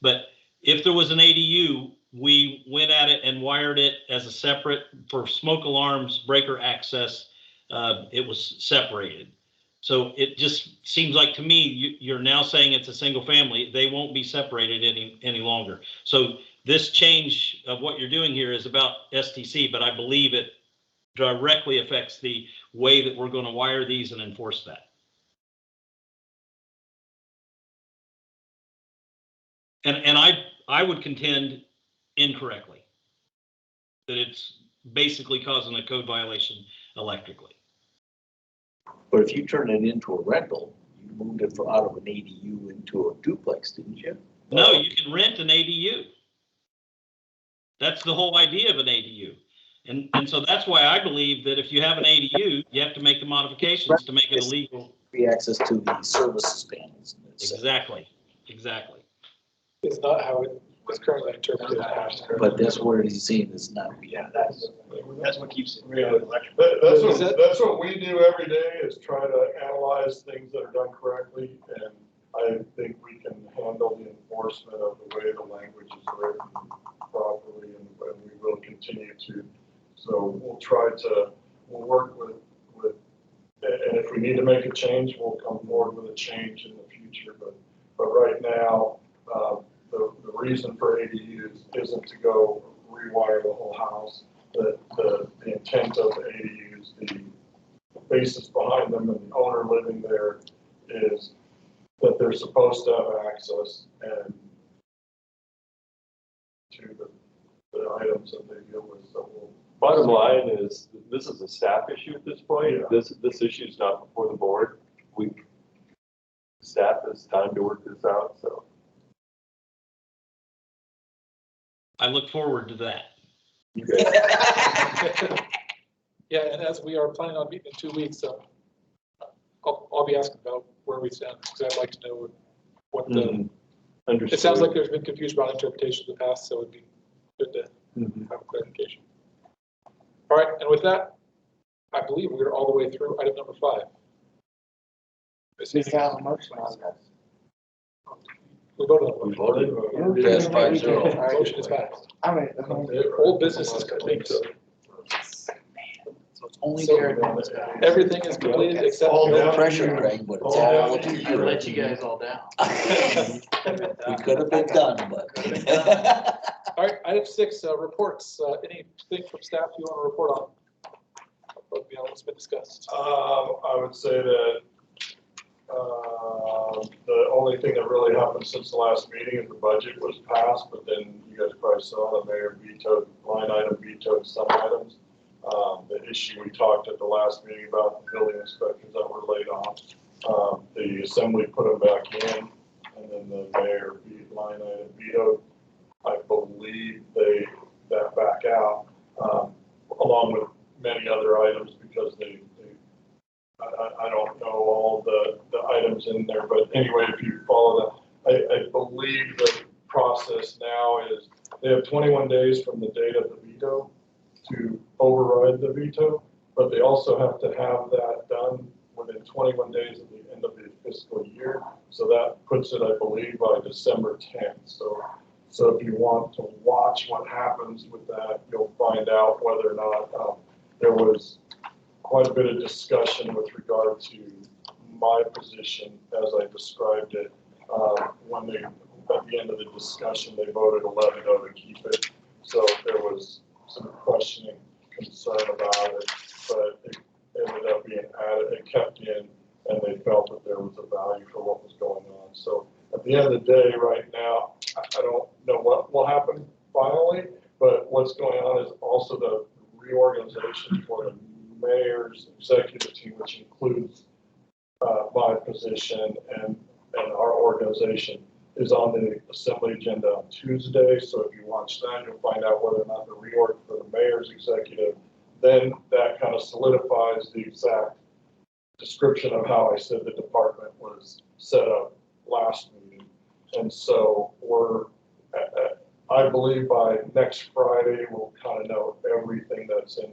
but if there was an ADU, we went at it and wired it as a separate for smoke alarms, breaker access. It was separated. So it just seems like to me, you're now saying it's a single family. They won't be separated any longer. So this change of what you're doing here is about STC, but I believe it directly affects the way that we're going to wire these and enforce that. And I would contend incorrectly that it's basically causing a code violation electrically. But if you turn it into a rental, you moved it out of an ADU into a duplex, didn't you? No, you can rent an ADU. That's the whole idea of an ADU. And so that's why I believe that if you have an ADU, you have to make the modifications to make it illegal. Free access to the services panels. Exactly. It's not how it was currently interpreted. But that's what he's saying is not. Yeah, that's what keeps it real electric. That's what we do every day, is try to analyze things that are done correctly, and I think we can handle the enforcement of the way the language is written properly, and we will continue to. So we'll work with, and if we need to make a change, we'll come forward with a change in the future. But right now, the reason for ADUs isn't to go rewire the whole house. The intent of the ADUs, the basis behind them, and the owner living there, is that they're supposed to have access and to the items that they deal with. So Bottom line is, this is a staff issue at this point. Yeah. This issue is not before the board. Staff has time to work this out, so. I look forward to that. Yeah, and as we are planning on meeting in 2 weeks, I'll be asking about where we stand, because I'd like to know what the. It sounds like there's been confusion about interpretation in the past, so it'd be good to have clarification. All right, and with that, I believe we're all the way through item number 5. We have a motion on this. We voted on the motion. Voted. Passed 5-0. Motion is passed. All right. Old business is complete. So it's only So, there. everything is completed except. No pressure, Craig, but it's all up to I you. let you guys all down. We could have been done, but. All right, item 6, reports. Anything from staff you want to report on? Beyond what's been discussed. I would say that the only thing that really happened since the last meeting is the budget was passed, but then you guys probably saw the mayor vetoed, line item vetoed some items. The issue we talked at the last meeting about the building inspectors that were laid off, the assembly put them back in, and then the mayor line item vetoed. I believe that back out, along with many other items because I don't know all the items in there, but anyway, if you follow that, I believe the process now is they have 21 days from the date of the veto to override the veto, but they also have to have that done within 21 days of the end of the fiscal year. So that puts it, I believe, by December 10th. So if you want to watch what happens with that, you'll find out whether or not there was quite a bit of discussion with regard to my position as I described it. When they, at the end of the discussion, they voted 11-0 to keep it. So there was some questioning, concern about it, but it ended up being added, it kept in, and they felt that there was a value for what was going on. So at the end of the day, right now, I don't know what will happen finally, but what's going on is also the reorganization for the mayor's executive team, which includes my position and our organization, is on the assembly agenda on Tuesday. So if you watch that, you'll find out whether or not the reorg for the mayor's executive, then that kind of solidifies the exact description of how I said the department was set up last meeting. And so I believe by next Friday, we'll kind of know everything that's in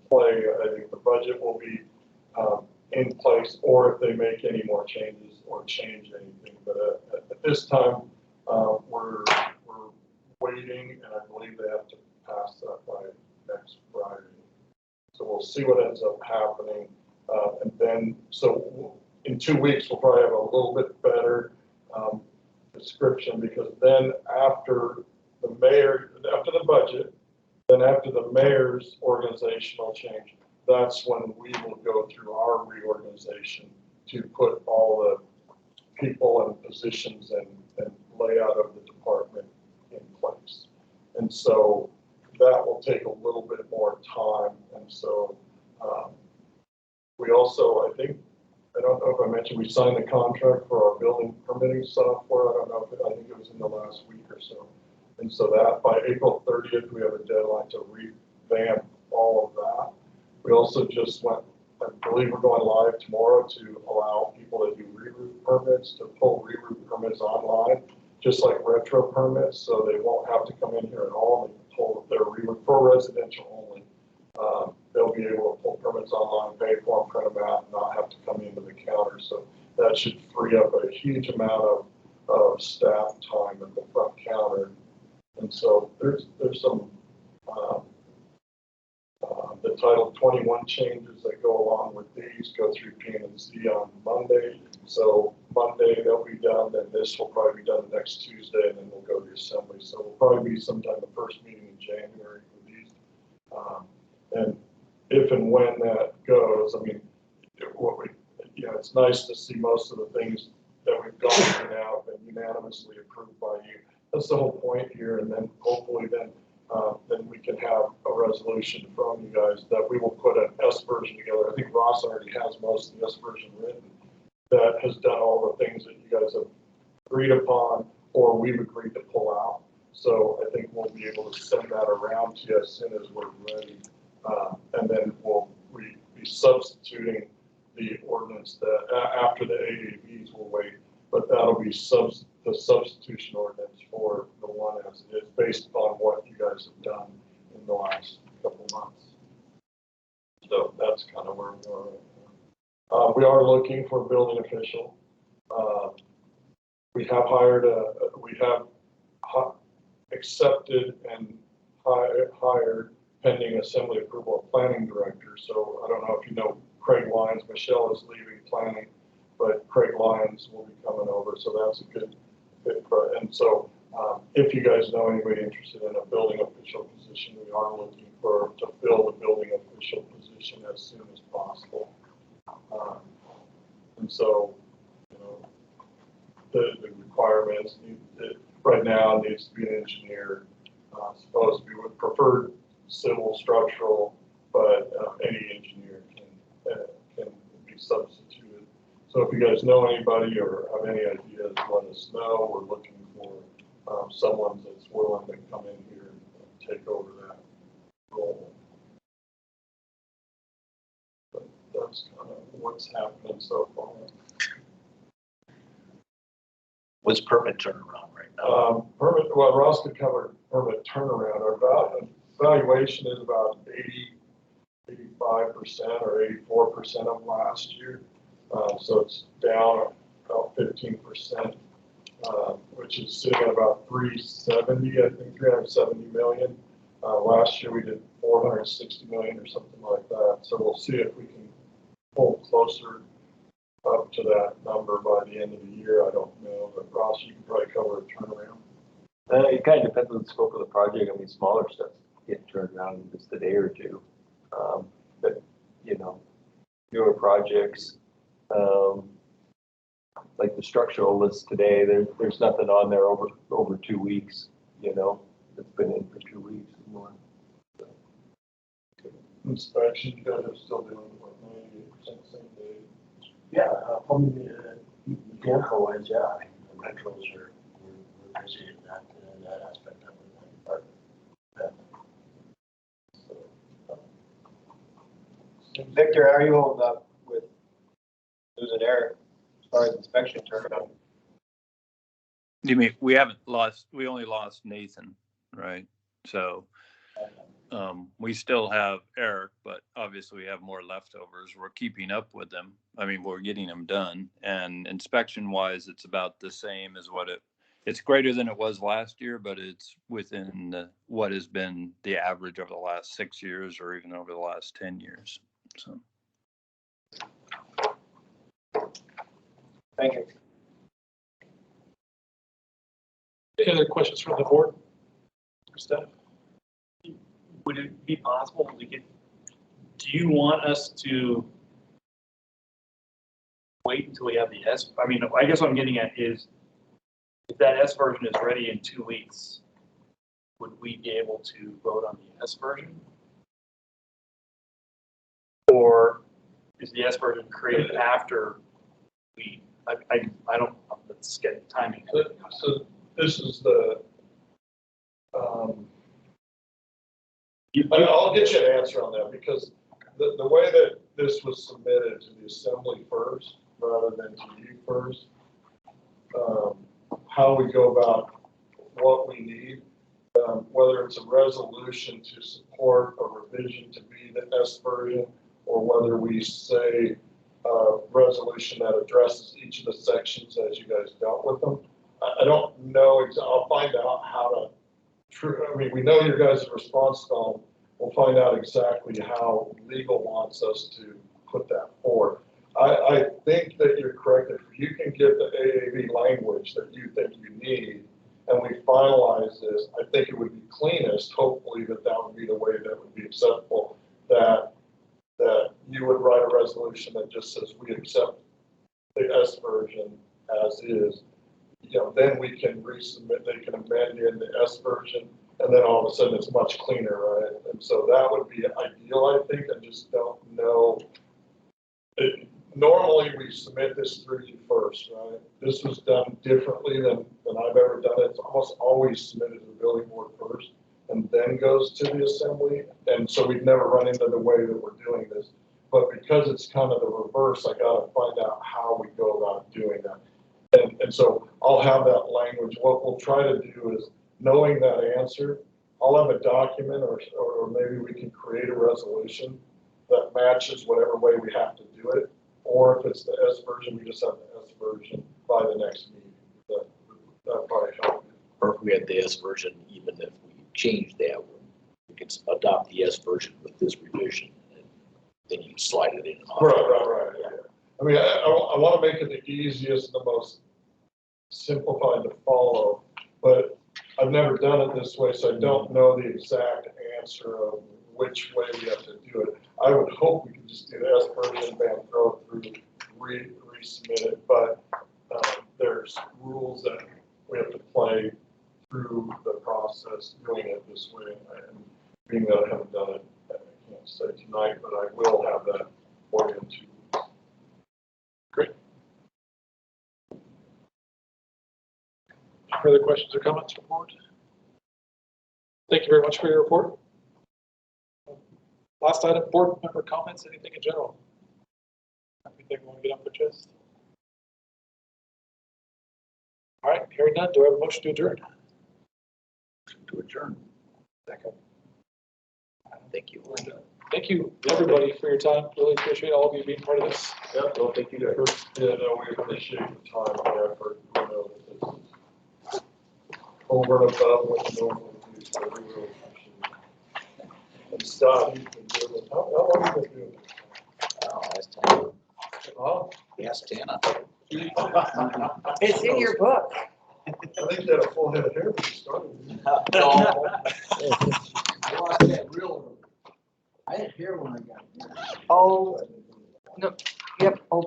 play. I think the budget will be in place, or if they make any more changes or change anything. But at this time, we're waiting, and I believe they have to pass that by next Friday. So we'll see what ends up happening. And then, so in 2 weeks, we'll probably have a little bit better description, because then after the mayor, after the budget, then after the mayor's organizational change, that's when we will go through our reorganization to put all the people and positions and layout of the department in place. And so that will take a little bit more time. And so we also, I don't know if I mentioned, we signed the contract for our building permitting software. I don't know if I think it was in the last week or so. And so that by April 30th, we have a deadline to revamp all of that. We also just went, I believe we're going live tomorrow to allow people that do reroute permits to pull reroute permits online, just like retro permits. So they won't have to come in here at all. They can pull their reroute for residential only. They'll be able to pull permits online, pay for them, print them out, and not have to come into the counter. So that should free up a huge amount of staff time at the front counter. And so there's some the Title 21 changes that go along with these go through P&Z on Monday. So Monday they'll be done, then this will probably be done next Tuesday, and then we'll go to assembly. So it'll probably be sometime the first meeting in January for these. And if and when that goes, I mean, it's nice to see most of the things that we've gone through now have been unanimously approved by you. That's the whole point here. And then hopefully then we can have a resolution from you guys that we will put an S version together. I think Ross already has most of the S version written that has done all the things that you guys have agreed upon or we've agreed to pull out. So I think we'll be able to send that around to you as soon as we're ready. And then we'll be substituting the ordinance that after the AAVs will wait, but that'll be the substitution ordinance for the one as it is based upon what you guys have done in the last couple months. So that's kind of where we are right now. We are looking for a building official. We have hired accepted and hired pending assembly approval of planning director. So I don't know if you know Craig Lyons. Michelle is leaving planning, but Craig Lyons will be coming over. So that's a good fit for, and so if you guys know anybody interested in a building official position, we are looking to fill the building official position as soon as possible. And so, the requirements right now needs to be an engineer, supposed to be with preferred civil structural, but any engineer can be substituted. So if you guys know anybody or have any ideas, let us know. We're looking for someone that's willing to come in here and take over that role. But that's kind of what's happening so far. What's permit turnaround right now? Well, Ross could cover permit turnaround. Our valuation is about 85% or 84% of last year. So it's down about 15%, which is sitting at about 370, I think 370 million. Last year we did 460 million or something like that. So we'll see if we can pull closer up to that number by the end of the year. I don't know, but Ross, you can probably cover a turnaround. It kind of depends on the scope of the project. I mean, smaller stuff get turned around in just a day or two. But, you know, newer projects, like the structural list today, there's nothing on there over 2 weeks, you know, it's been in for 2 weeks or more. Inspection, you guys are still doing what, 98% same day? Yeah, mechanical wise, yeah, I mean, the rentals we're busy in that aspect of it. But, Victor, how are you holding up with losing Eric as far as inspection turnaround? You mean, we only lost Nathan, right? So, we still have Eric, but obviously we have more leftovers. We're keeping up with them. I mean, we're getting them done, and inspection wise, it's about the same as it's greater than it was last year, but it's within what has been the average over the last 6 years or even over the last 10 years. So. Thank you. Any other questions from the board? Steph? Would it be possible to get, do you want us to wait until we have the S? I mean, I guess what I'm getting at is if that S version is ready in 2 weeks, would we be able to vote on the S version? Or is the S version created after I don't, let's get timing. So this is the, I'll get you an answer on that because the way that this was submitted to the assembly first, rather than to you first, how we go about what we need, whether it's a resolution to support a revision to be the S version, or whether we say a resolution that addresses each of the sections as you guys dealt with them. I don't know, I'll find out how to, I mean, we know your guys' response to them. We'll find out exactly how legal wants us to put that forward. I think that you're correct. If you can get the AAV language that you think you need, and we finalize this, I think it would be cleanest, hopefully that would be the way that would be acceptable, that you would write a resolution that just says we accept the S version as is. You know, then we can resubmit, they can amend in the S version, and then all of a sudden it's much cleaner, right? And so that would be ideal, I think. I just don't know. Normally we submit this through you first, right? This was done differently than I've ever done it. It's almost always submitted to the building board first and then goes to the assembly. And so we've never run into the way that we're doing this. But because it's kind of the reverse, I got to find out how we go about doing that. And so I'll have that language. What we'll try to do is, knowing that answer, I'll have a document or maybe we can create a resolution that matches whatever way we have to do it. Or if it's the S version, we just have the S version by the next meeting. That probably help. Or if we had the S version, even if we change that one, we could adopt the S version with this revision, and then you slide it in. Right. Yeah. I mean, I want to make it the easiest, the most simplified to follow, but I've never done it this way, so I don't know the exact answer of which way we have to do it. I would hope we could just do the S version, bam, throw it through, resubmit it, but there's rules that we have to play through the process doing it this way. And being that I haven't done it, I can't say tonight, but I will have that for you in 2 weeks. Great. Further questions or comments from the board? Thank you very much for your report. Last item, board member comments, anything in general? Anything you want to get off your chest? All right, hearing none, do I have a motion to adjourn? To adjourn. Second. Thank you. Thank you, everybody, for your time. Really appreciate all of you being part of this. Yeah, no, thank you guys. Yeah, no, we appreciate the time and effort, you know, it's over and above what you normally do, so we really appreciate it. And Scott, you've been doing this, how long have you been doing this? Oh, that's time. Huh? Yes, Tana. It's in your book. I think you had a full head of hair when you started. I lost that real. I didn't hear when I got here. Oh, no, yep, oh,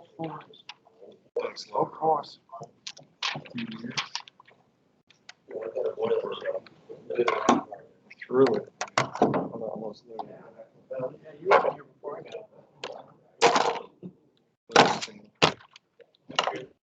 of course. Through it. Yeah, you were in your